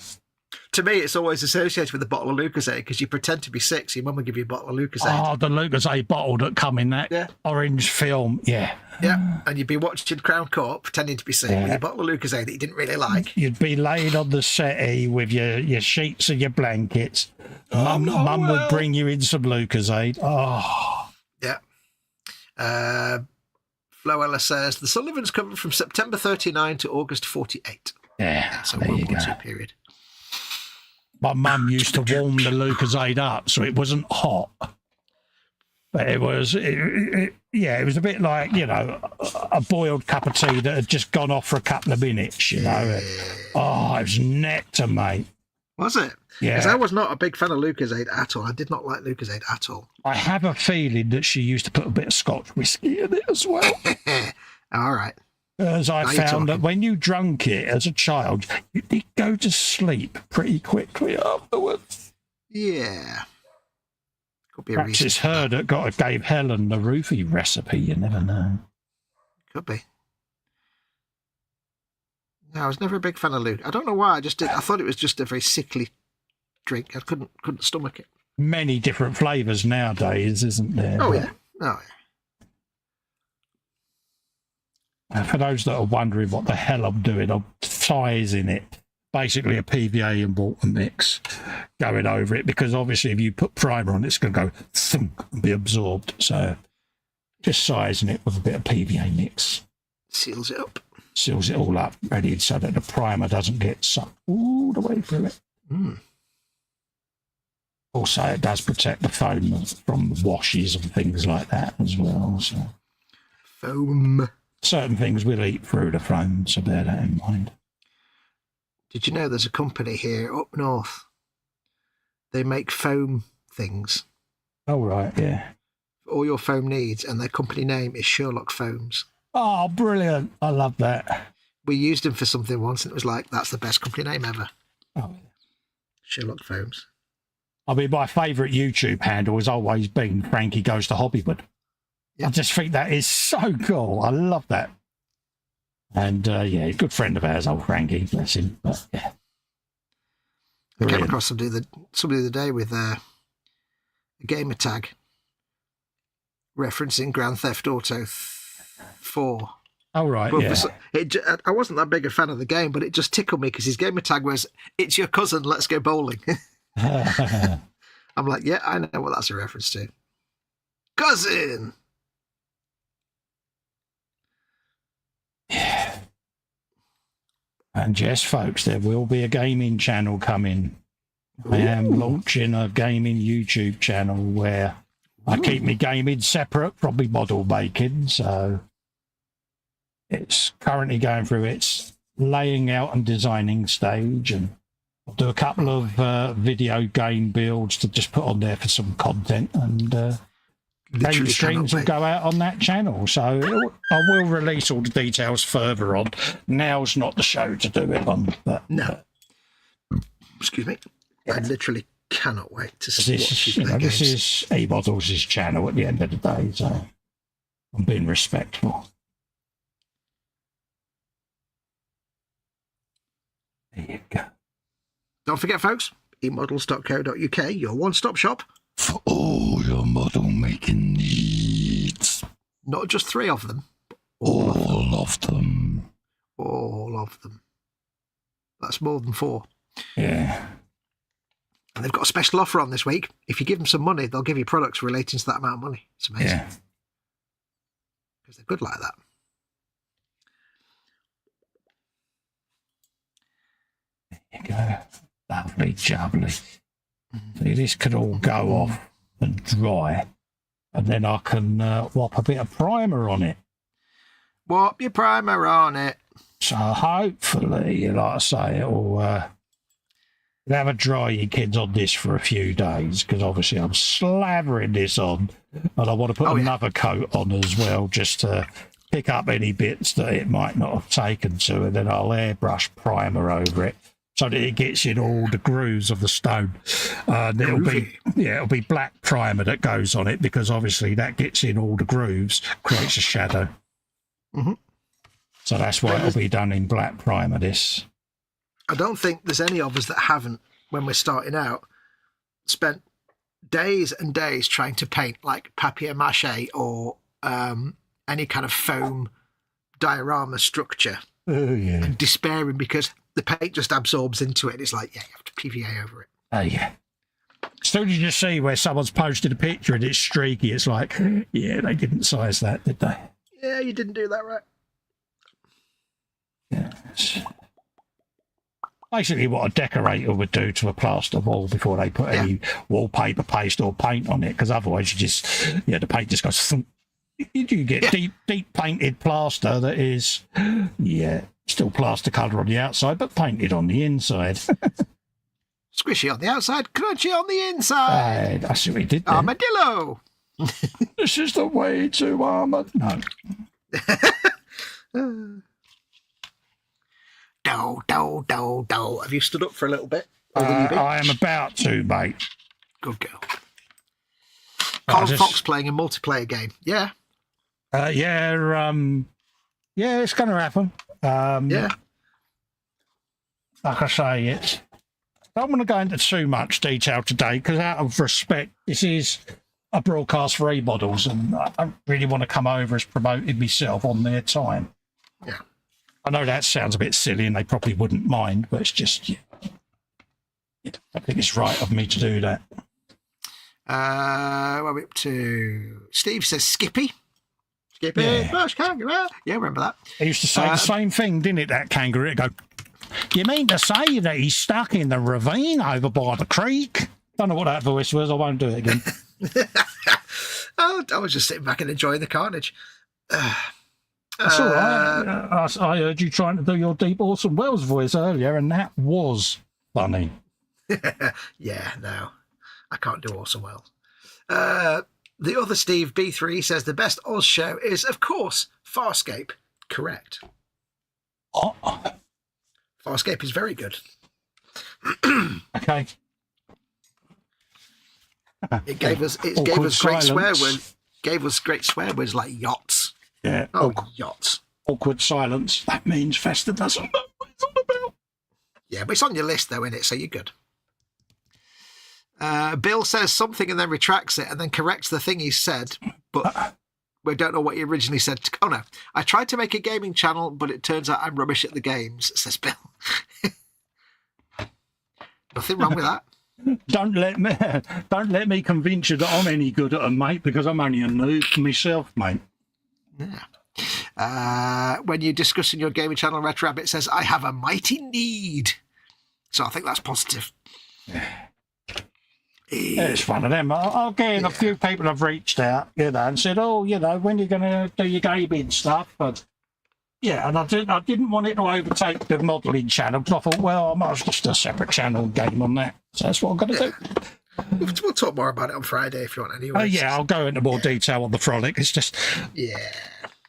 To me, it's always associated with a bottle of Lucozade because you pretend to be sick, so your mum will give you a bottle of Lucozade. Oh, the Lucozade bottle that come in that orange film. Yeah. Yeah. And you'd be watching Crown Court pretending to be sick with a bottle of Lucozade that you didn't really like. You'd be laid on the settee with your sheets and your blankets. Mum would bring you in some Lucozade. Oh. Yeah. Floella says, the Sullivans covered from September 39 to August 48. Yeah, so World War II period. My mum used to warm the Lucozade up so it wasn't hot. But it was, it was a bit like, a boiled cup of tea that had just gone off for a couple of minutes, Oh, it was nectar, mate. Was it? Yeah. Because I was not a big fan of Lucozade at all. I did not like Lucozade at all. I have a feeling that she used to put a bit of Scotch whiskey in it as well. All right. As I found that when you drank it as a child, you did go to sleep pretty quickly afterwards. Yeah. Could be a Perhaps reason. it's her that gave Helen the roofie recipe. You never know. Could be. No, I was never a big fan of Luke. I don't know why. I thought it was just a very sickly drink. I couldn't stomach it. Many different flavours nowadays, isn't there? Oh, yeah. For those that are wondering what the hell I'm doing, I'm sizing it. Basically a PVA and water mix going over it, because obviously if you put primer on, it's going to go thunk and be absorbed. So just sizing it with a bit of PVA mix. Seals it up. Seals it all up, ready so that the primer doesn't get sucked all the way through it. Also, it does protect the foam from washes and things like that as well. So foam. Certain things will eat through the foam, so bear that in mind. Did you know there's a company here up north? They make foam things. Oh, right, yeah. All your foam needs, and their company name is Sherlock Foams. Oh, brilliant. I love that. We used them for something once, and it was like, that's the best company name ever. Oh, Sherlock Foams. I mean, my favourite YouTube handle has always been Frankie Goes to Hobbywood. Yep. I just think that is so cool. I love that. And, yeah, a good friend of ours, old Frankie, bless him. But, yeah. I came across somebody the other day with a gamer tag referencing Grand Theft Auto 4. Oh, right, but yeah. I wasn't that big a fan of the game, but it just tickled me because his gamer tag was, "It's your cousin, let's go bowling." I'm like, yeah, I know what that's a reference to. Cousin! Yeah. And yes, folks, there will be a gaming channel coming. I am launching a gaming YouTube channel where I keep me gaming separate from me model making. So it's currently going through its laying out and designing stage, and I'll do a couple of video game builds to just put on there for some content, and game streams will go out on that channel. So I will release all the details further on. Now's not the show to do it on. But no. Excuse me. I literally cannot wait to see this is eModels' channel at the end of the day, so I'm being respectful. There you go. Don't forget, folks, eModels.co.uk, your one-stop shop for all your model making needs. Not just 3 of them. All of them. All of them. That's more than 4. Yeah. And they've got a special offer on this week. If you give them some money, they'll give you products relating to that amount of money. It's amazing. Yeah. Because they're good like that. There you go. Lovely, jubbly. See, this could all go off and dry, and then I can whop a bit of primer on it. Whop your primer on it. So hopefully, like I say, it'll have a dry, you kids, on this for a few days, because obviously I'm slavering this on, and I want to put another coat on as well, just to pick up any bits that it might not have taken to, and then I'll airbrush primer over it, so that it gets in all the grooves of the stone. It'll be black primer that goes on it, because obviously that gets in all the grooves, creates a shadow. Mm-hmm. So that's why it'll be done in black primer, this. I don't think there's any of us that haven't, when we're starting out, spent days and days trying to paint like papier-mâché or any kind of foam diorama structure. Oh, yeah. And despairing because the paint just absorbs into it. It's like, yeah, you have to PVA over it. Oh, yeah. As soon as you see where someone's posted a picture and it's streaky, it's like, yeah, they didn't size that, did they? Yeah, you didn't do that right. Yes. Basically what a decorator would do to a plaster wall before they put any wallpaper, paste or paint on it, because otherwise you just, the paint just goes thump. You get deep painted plaster that is, still plaster colour on the outside, but painted on the inside. Squishy on the outside, crunchy on the inside. That's what we did then. Armadillo. This is the way to No. Do. Have you stood up for a little bit? I am about to, mate. Good girl. Colin Fox playing a multiplayer game. Yeah. It's going to happen. Like I say, I don't want to go into too much detail today, because out of respect, this is a broadcast for eModels, and I don't really want to come over as promoting myself on their time. Yeah. I know that sounds a bit silly and they probably wouldn't mind, but it's just, I think it's right of me to do that. What are we up to? Steve says Skippy. Skippy, Yeah. bush kangaroo. Yeah, remember that. He used to say the same thing, didn't it, that kangaroo? It'd go, you mean to say that he's stuck in the ravine over by the creek? Don't know what that voice was. I won't do it again. Oh, I was just sitting back and enjoying the carnage. That's all right. I heard you trying to do your Deep Orson Welles voice earlier, and that was funny. Yeah, no, I can't do Orson Welles. The other Steve B3 says the best Oz show is, of course, Farscape. Correct. Oh. Farscape is very good. Okay. It gave us great swear words. Gave us great swear words like yachts. Yeah. Oh, yachts. Awkward silence. That means Festa doesn't know what it's all about. Yeah, but it's on your list though, isn't it? So you're good. Bill says something and then retracts it and then corrects the thing he said, but we don't know what he originally said. Oh no, I tried to make a gaming channel, but it turns out I'm rubbish at the games, says Bill. Nothing wrong with that. Don't let me convince you that I'm any good at them, mate, because I'm only a noob myself, mate. Yeah. When you're discussing your gaming channel, Red Rabbit says, I have a mighty need. So I think that's positive. Yeah, it's one of them. Again, a few people have reached out, and said, "Oh, when are you going to do your gaming stuff?" But and I didn't want it to overtake the modelling channel because I thought, well, I might as well just do a separate channel game on that. So that's what I'm going to do. We'll talk more about it on Friday if you want. Anyway. I'll go into more detail on the frolic. It's just, yeah.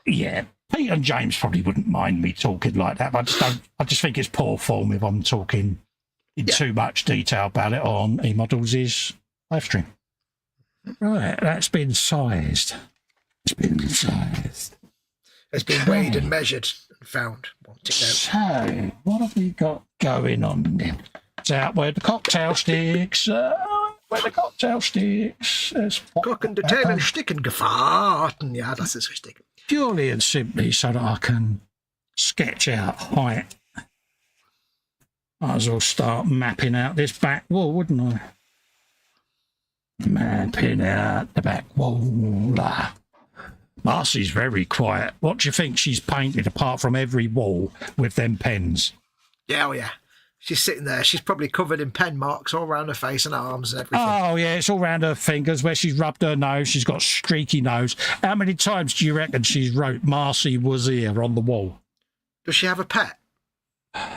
Pete and James probably wouldn't mind me talking like that, but I just think it's poor form if I'm talking in too much detail about it on eModels' live stream. Right, that's been sized. It's been sized. It's been weighed and measured and found. So, what have we got going on then? It's out where the cocktail sticks. Cock and the tail and stick and gefahren. Yeah, that's his stick. Purely and simply so that I can sketch out height. Might as well start mapping out this back wall, wouldn't I? Mapping out the back wall. Marcy's very quiet. What do you think she's painted apart from every wall with them pens? Yeah, yeah. She's sitting there. She's probably covered in pen marks all around her face and arms and everything. Oh, yeah, it's all around her fingers where she's rubbed her nose. She's got streaky nose. How many times do you reckon she's wrote Marcy was here on the wall? Does she have a pet?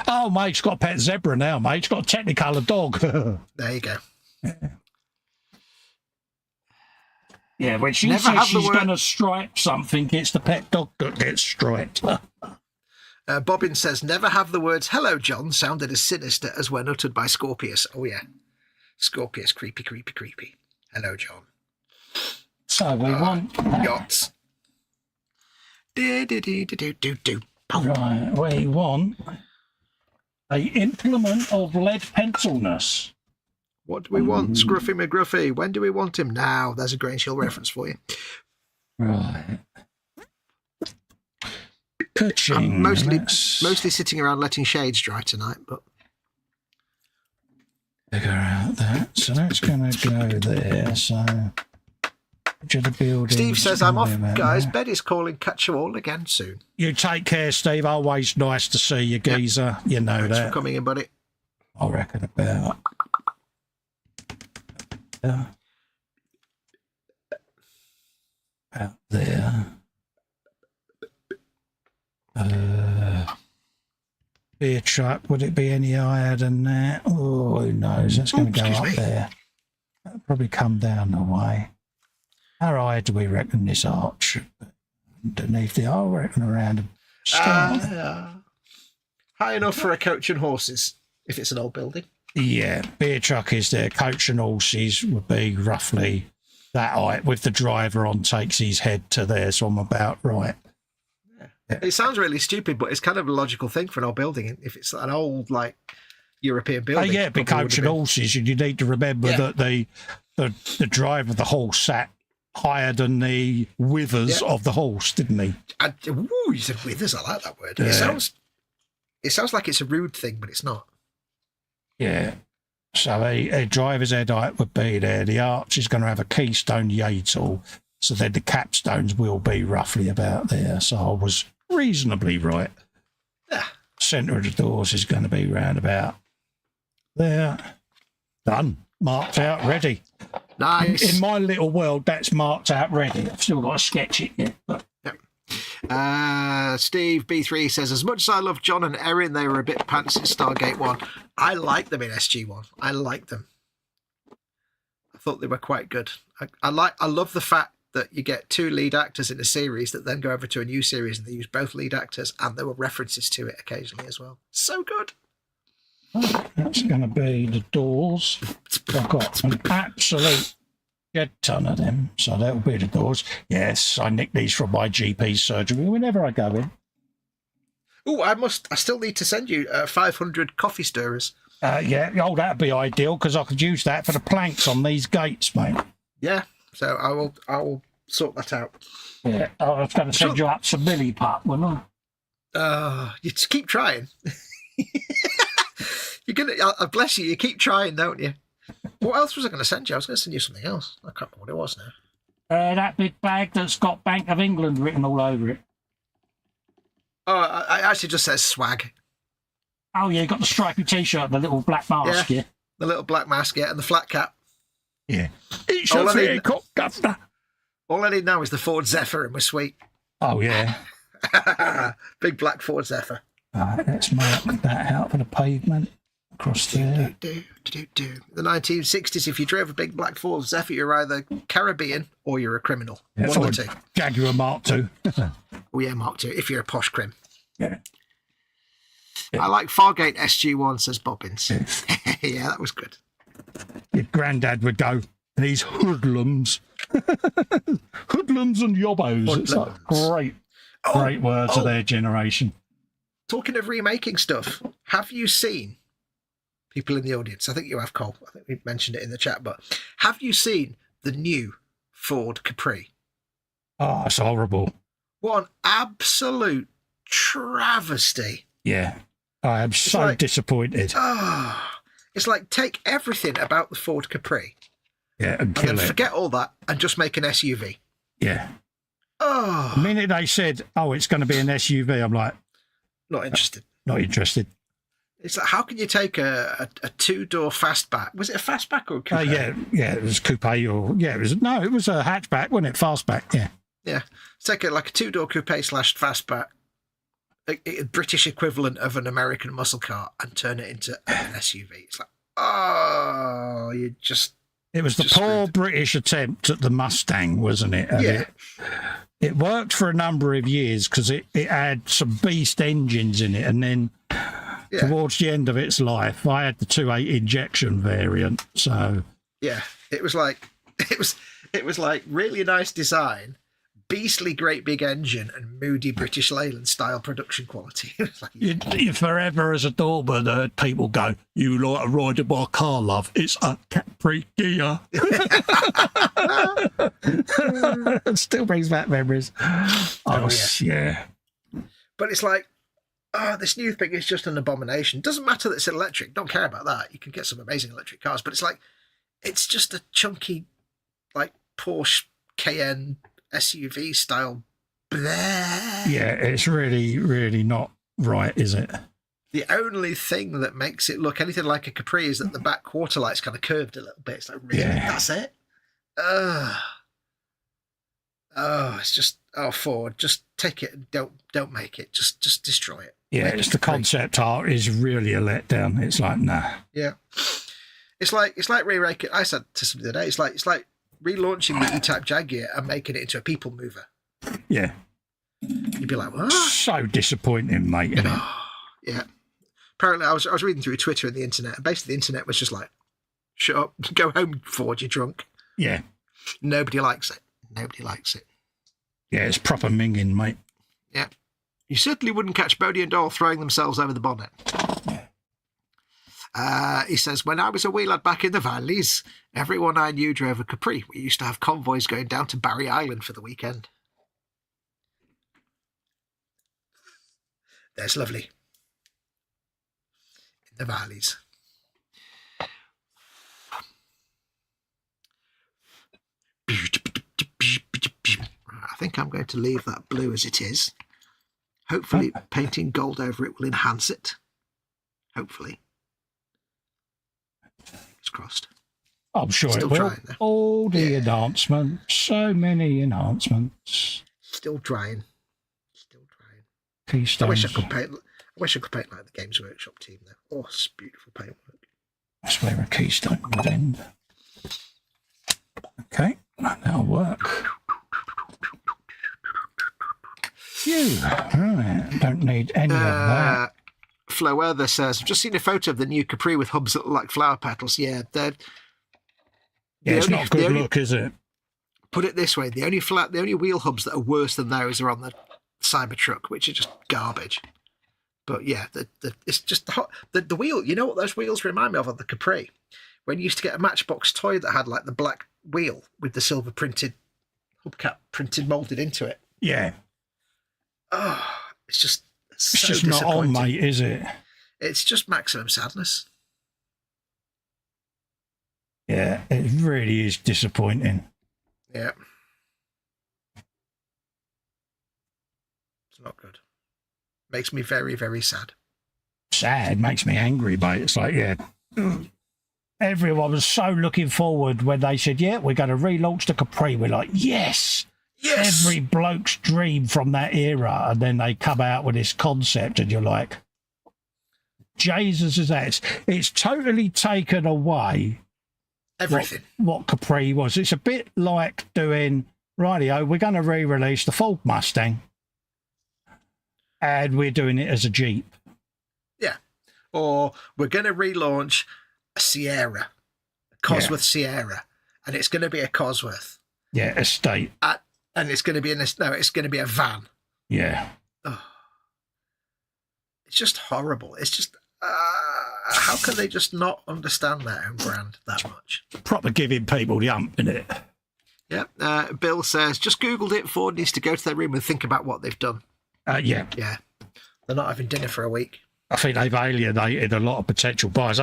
Oh, mate, she's got a pet zebra now, mate. She's got a Technicolor dog. There you go. Yeah, when she says she's going to stripe something, it's the pet dog that gets striped. Bobbin says, never have the words hello, John sounded as sinister as when uttered by Scorpius. Oh, yeah. Scorpius, creepy, creepy, creepy. Hello, John. So we want... Yachts. Do. Right, we want a implement of lead pencilness. What do we want? Scruffy McGruffy. When do we want him? Now. There's a Grange Hill reference for you. Right. I'm mostly sitting around letting shades dry tonight, but figure out that. So that's going to go there. So to the building. Steve says I'm off, guys. Bed is calling. Catch you all again soon. You take care, Steve. Always nice to see you, geezer. Yep. You know Thanks that. For coming in, buddy. I reckon about. Out there. Beer truck, would it be any higher than that? Oh, who knows? That's going to go up there. That'll probably come down the way. How high do we reckon this arch? Underneath the, I reckon around a stone. High enough for a coach and horses, if it's an old building. Yeah, beer truck is there. Coach and horses would be roughly that height. With the driver on, takes his head to there, so I'm about right. Yeah. It sounds really stupid, but it's kind of a logical thing for an old building. If it's an old, like, European building. Yeah, be coach and horses, and you need to remember that the driver of the horse sat higher than the withers of the horse, didn't he? You said withers. I like that word. It sounds It sounds like it's a rude thing, but it's not. Yeah. So a driver's head height would be there. The arch is going to have a keystone yay tool, so then the capstones will be roughly about there. So I was reasonably right. Yeah. Centre of the doors is going to be round about there. Done. Marked out, ready. Nice. In my little world, that's marked out ready. I've still got to sketch it yet. But... Steve B3 says, as much as I love John and Erin, they were a bit pants in Stargate 1. I like them in SG1. I like them. I thought they were quite good. I love the fact that you get 2 lead actors in a series that then go over to a new series and they use both lead actors, and there were references to it occasionally as well. So good. That's going to be the doors. I've got an absolute shed ton of them, so that'll be the doors. Yes, I nick these from my GP surgery whenever I go in. Oh, I still need to send you 500 coffee stirrers. Yeah, that'd be ideal, because I could use that for the planks on these gates, mate. Yeah, so I will sort that out. Yeah, I was going to send you up some milliput, wasn't I? You just keep trying. You're gonna, bless you. You keep trying, don't you? What else was I going to send you? I was going to send you something else. I can't remember what it was now. That big bag that's got Bank of England written all over it. Oh, I actually just says swag. Oh yeah, you got the stripy T-shirt, the little black mask, yeah. The little black mask, yeah, and the flat cap. Yeah. It's a vehicle, governor. All I need now is the Ford Zephyr, and we're sweet. Oh yeah. Big black Ford Zephyr. All right, let's mark that out for the pavement. Across there. The 1960s, if you drove a big black Ford Zephyr, you're either Caribbean or you're a criminal. Yeah, one of the two. Jaguar Mark II. Oh yeah, Mark II, if you're a posh crim. Yeah. I like Fargate SG1, says Bobbins. Yeah, that was good. Your granddad would go, these hoodlums. Hoodlums and yobbos. It's like great words of their generation. Talking of remaking stuff, have you seen, people in the audience, I think you have, Cole, I think we mentioned it in the chat, but have you seen the new Ford Capri? Oh, it's horrible. What an absolute travesty. Yeah, I am so disappointed. It's like, take everything about the Ford Capri. Yeah, and then kill it. Forget all that and just make an SUV. Yeah. Oh. The minute they said, it's going to be an SUV, I'm like... Not interested. Not interested. It's like, how can you take a 2-door fastback? Was it a fastback or a coupe? Yeah, it was coupe it was a hatchback, wasn't it? Fastback, yeah. Yeah. Take it like a 2-door coupe / fastback, a British equivalent of an American muscle car, and turn it into an SUV. It's like, you just... It was the poor British attempt at the Mustang, wasn't it? Yeah. It worked for a number of years because it had some beast engines in it, and then towards the end of its life, I had the 2.8 injection variant. So yeah, it was like really nice design, beastly great big engine, and moody British Leyland style production quality. It was like, you forever as a doorman heard people go, "You like to ride in my car, love? It's a Capri Gia." It still brings back memories. Yeah. But it's like, this new thing is just an abomination. Doesn't matter that it's electric. Don't care about that. You can get some amazing electric cars, but it's like, it's just a chunky, like Porsche Cayenne SUV style. Bleh. Yeah, it's really, really not right, is it? The only thing that makes it look anything like a Capri is that the back quarter light's kind of curved a little bit. It's like, really? Yeah. That's it? It's just, Ford, just take it and don't make it. Just destroy it. Yeah, it's the concept art is really a letdown. It's like, nah. Yeah. It's like re-making, I said to somebody the other day, it's like relaunching the E-Type Jaguar and making it into a people mover. Yeah. You'd be like, what? So disappointing, mate, isn't it? Yeah. Apparently, I was reading through Twitter and the internet, and basically the internet was just like, shut up, go home, Ford, you're drunk. Yeah. Nobody likes it. Yeah, it's proper minging, mate. Yeah. You certainly wouldn't catch Bodie and Doyle throwing themselves over the bonnet. Yeah. He says, when I was a wee lad back in the valleys, everyone I knew drove a Capri. We used to have convoys going down to Barry Island for the weekend. That's lovely. the valleys. I think I'm going to leave that blue as it is. Hopefully painting gold over it will enhance it. Hopefully. It's crossed. I'm sure Still it will. drying, though. All the enhancements. So many enhancements. Still drying. Keystones. I wish I could paint like the Games Workshop team though. Oh, it's beautiful paintwork. That's where a keystone would end. Okay, that'll work. Phew. Right, don't need any of that. Floweather says, I've just seen a photo of the new Capri with hubs that look like flower petals. Yeah, it's not a good look, is it? Put it this way, the only wheel hubs that are worse than those are on the Cybertruck, which are just garbage. But yeah, it's just the wheel. You know what those wheels remind me of the Capri? When you used to get a Matchbox toy that had like the black wheel with the silver printed hubcap moulded into it. Yeah. Oh, it's just not on, mate, is it? It's just maximum sadness. Yeah, it really is disappointing. Yeah. It's not good. Makes me very, very sad. Sad, makes me angry, mate. It's like, yeah. Everyone was so looking forward when they said, yeah, we're going to relaunch the Capri. We're like, yes. Yes. Every bloke's dream from that era. And then they come out with this concept and you're like, Jesus, is that? It's totally taken away everything. What Capri was. It's a bit like doing, rightio, we're going to re-release the Ford Mustang. And we're doing it as a Jeep. Yeah. Or we're going to relaunch a Sierra, a Cosworth Sierra, and it's going to be a Cosworth. Yeah, estate. And it's going to be it's going to be a van. Yeah. Oh. It's just horrible. It's just, how can they just not understand their own brand that much? Proper giving people the ump in it. Yeah. Bill says, just Googled it. Ford needs to go to their room and think about what they've done. Yeah. Yeah. They're not having dinner for a week. I think they've alienated a lot of potential buyers.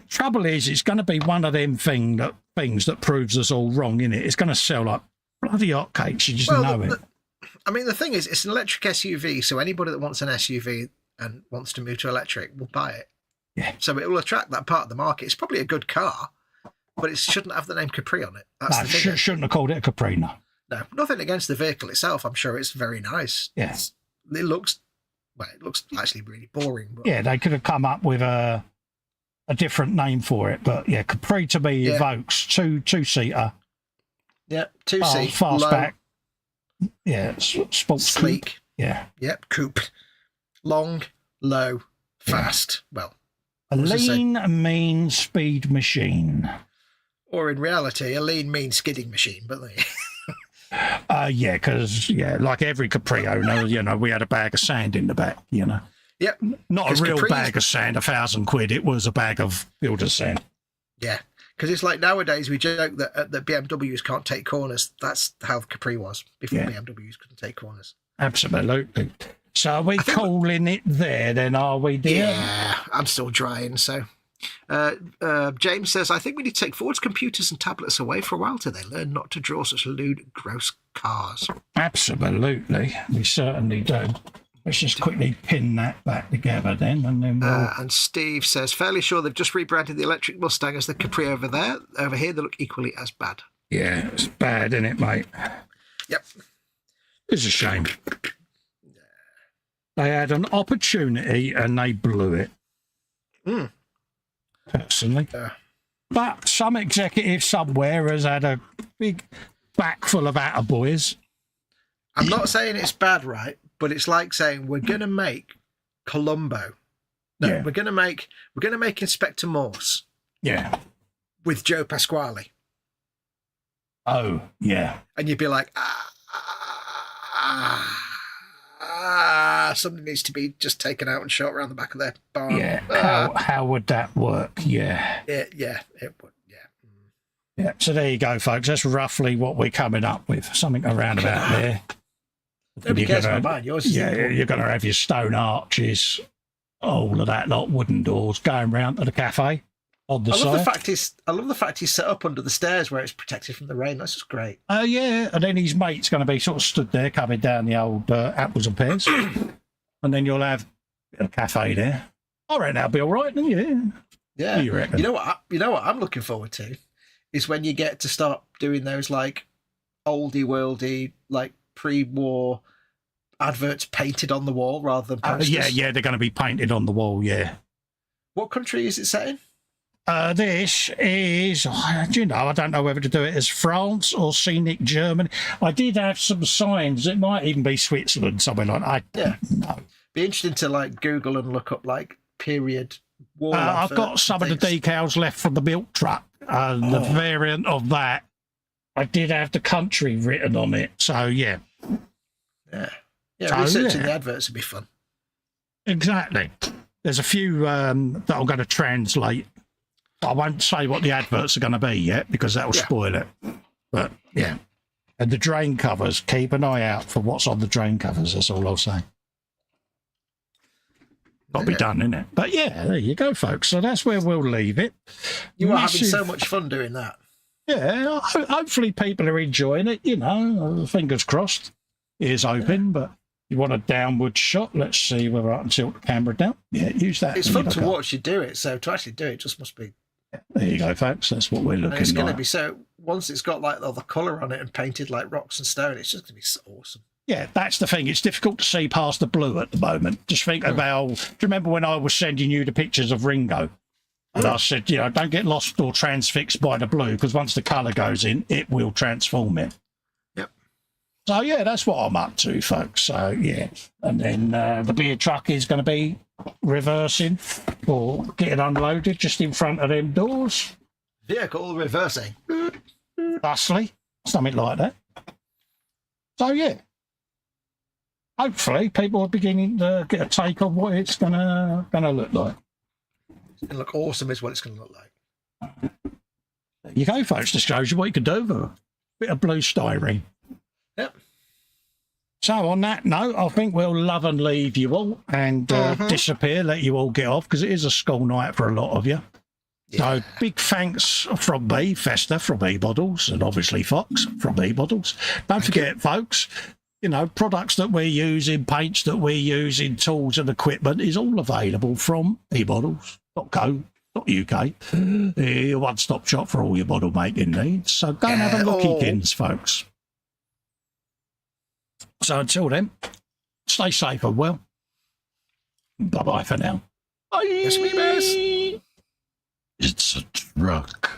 Trouble is, it's going to be one of them things that proves us all wrong, innit? It's going to sell like bloody hotcakes. You just know it. I mean, the thing is, it's an electric SUV, so anybody that wants an SUV and wants to move to electric will buy it. Yeah. So it will attract that part of the market. It's probably a good car, but it shouldn't have the name Capri on it. That's the thing. Shouldn't have called it a Capri, no. No, nothing against the vehicle itself. I'm sure it's very nice. Yeah. It looks actually really boring. But... Yeah, they could have come up with a different name for it. But yeah, Capri to me evokes two-seater. Yeah, two-seat. Fastback. Yeah, sports sleek. Coupe. Yeah. Yep, coupe. Long, low, fast. Well, a lean, mean speed machine. Or in reality, a lean, mean skidding machine, but yeah, because, like every Capri owner, we had a bag of sand in the back, Yep. Not a real bag of sand, £1,000. It was a bag of builder's sand. Yeah, because it's like nowadays we joke that BMWs can't take corners. That's how Capri was before BMWs couldn't take corners. Absolutely. So are we calling it there then, are we, dear? Yeah, I'm still drying, so... James says, I think we need to take Ford's computers and tablets away for a while till they learn not to draw such lewd, gross cars. Absolutely. We certainly do. Let's just quickly pin that back together then. And then and Steve says, fairly sure they've just rebranded the electric Mustang as the Capri over there. Over here, they look equally as bad. Yeah, it's bad, isn't it, mate? Yep. It's a shame. They had an opportunity and they blew it. Personally. But some executive somewhere has had a big back full of attaboys. I'm not saying it's bad, right? But it's like saying we're going to make Columbo. No, we're going to make Inspector Morse. Yeah. With Joe Pasquale. Oh, yeah. And you'd be like, something needs to be just taken out and shot around the back of their barn. Yeah, how would that work? Yeah. Yeah, it would, Yeah, so there you go, folks. That's roughly what we're coming up with. Something around about there. Nobody cares about mine. Yours is you're going to have your stone arches all of that lot, wooden doors, going round to the cafe on the side. I love the fact he's set up under the stairs where it's protected from the rain. That's just great. Yeah, and then his mate's going to be sort of stood there coming down the old apples and pears. And then you'll have a cafe there. I reckon that'll be all right, don't you? Yeah. What do you reckon? You know what I'm looking forward to is when you get to start doing those like oldie worldy, like pre-war adverts painted on the wall rather than posters. Yeah, they're going to be painted on the wall. Yeah. What country is it set in? This is, I don't know whether to do it as France or scenic Germany. I did have some signs. It might even be Switzerland, somewhere like that. I don't know. Be interesting to like Google and look up like period war. I've got some of the decals left from the milk truck. The variant of that, I did have the country written on it. So, yeah. Yeah. Yeah, researching the adverts would be fun. Exactly. There's a few that I'm going to translate. I won't say what the adverts are going to be yet because that will spoil it. But, yeah. And the drain covers, keep an eye out for what's on the drain covers. That's all I'll say. Got to be done, isn't it? But, yeah, there you go, folks. So that's where we'll leave it. You are having so much fun doing that. Yeah, hopefully people are enjoying it, fingers crossed. Ears open, but you want a downward shot. Let's see whether I can tilt the camera down. Yeah, use that. It's fun to watch you do it, so to actually do it just must be... Yeah, there you go, folks. That's what we're looking at. It's going to be so... Once it's got like all the colour on it and painted like rocks and stone, it's just going to be so awesome. Yeah, that's the thing. It's difficult to see past the blue at the moment. Just think about... Do you remember when I was sending you the pictures of Ringo? And I said, don't get lost or transfixed by the blue, because once the colour goes in, it will transform it. Yep. So, yeah, that's what I'm up to, folks. So, yeah. And then the beer truck is going to be reversing or getting unloaded just in front of them doors. Vehicle reversing. Thusly, something like that. So, yeah. Hopefully, people are beginning to get a take on what it's gonna look like. It's going to look awesome is what it's going to look like. There you go, folks. Just shows you what you can do with a bit of blue styrene. Yep. So on that note, I think we'll love and leave you all and disappear, let you all get off, because it is a school night for a lot of you. Yeah. So big thanks from me, Festa from eModels, and obviously Fox from eModels. Don't forget, folks, products that we're using, paints that we're using, tools and equipment is all available from eModels.co.uk. Your one-stop shop for all your model making needs. So go and have a look, kins, folks. So until then, stay safe and well. Bye-bye for now. Bye. Yes, we best. It's a truck.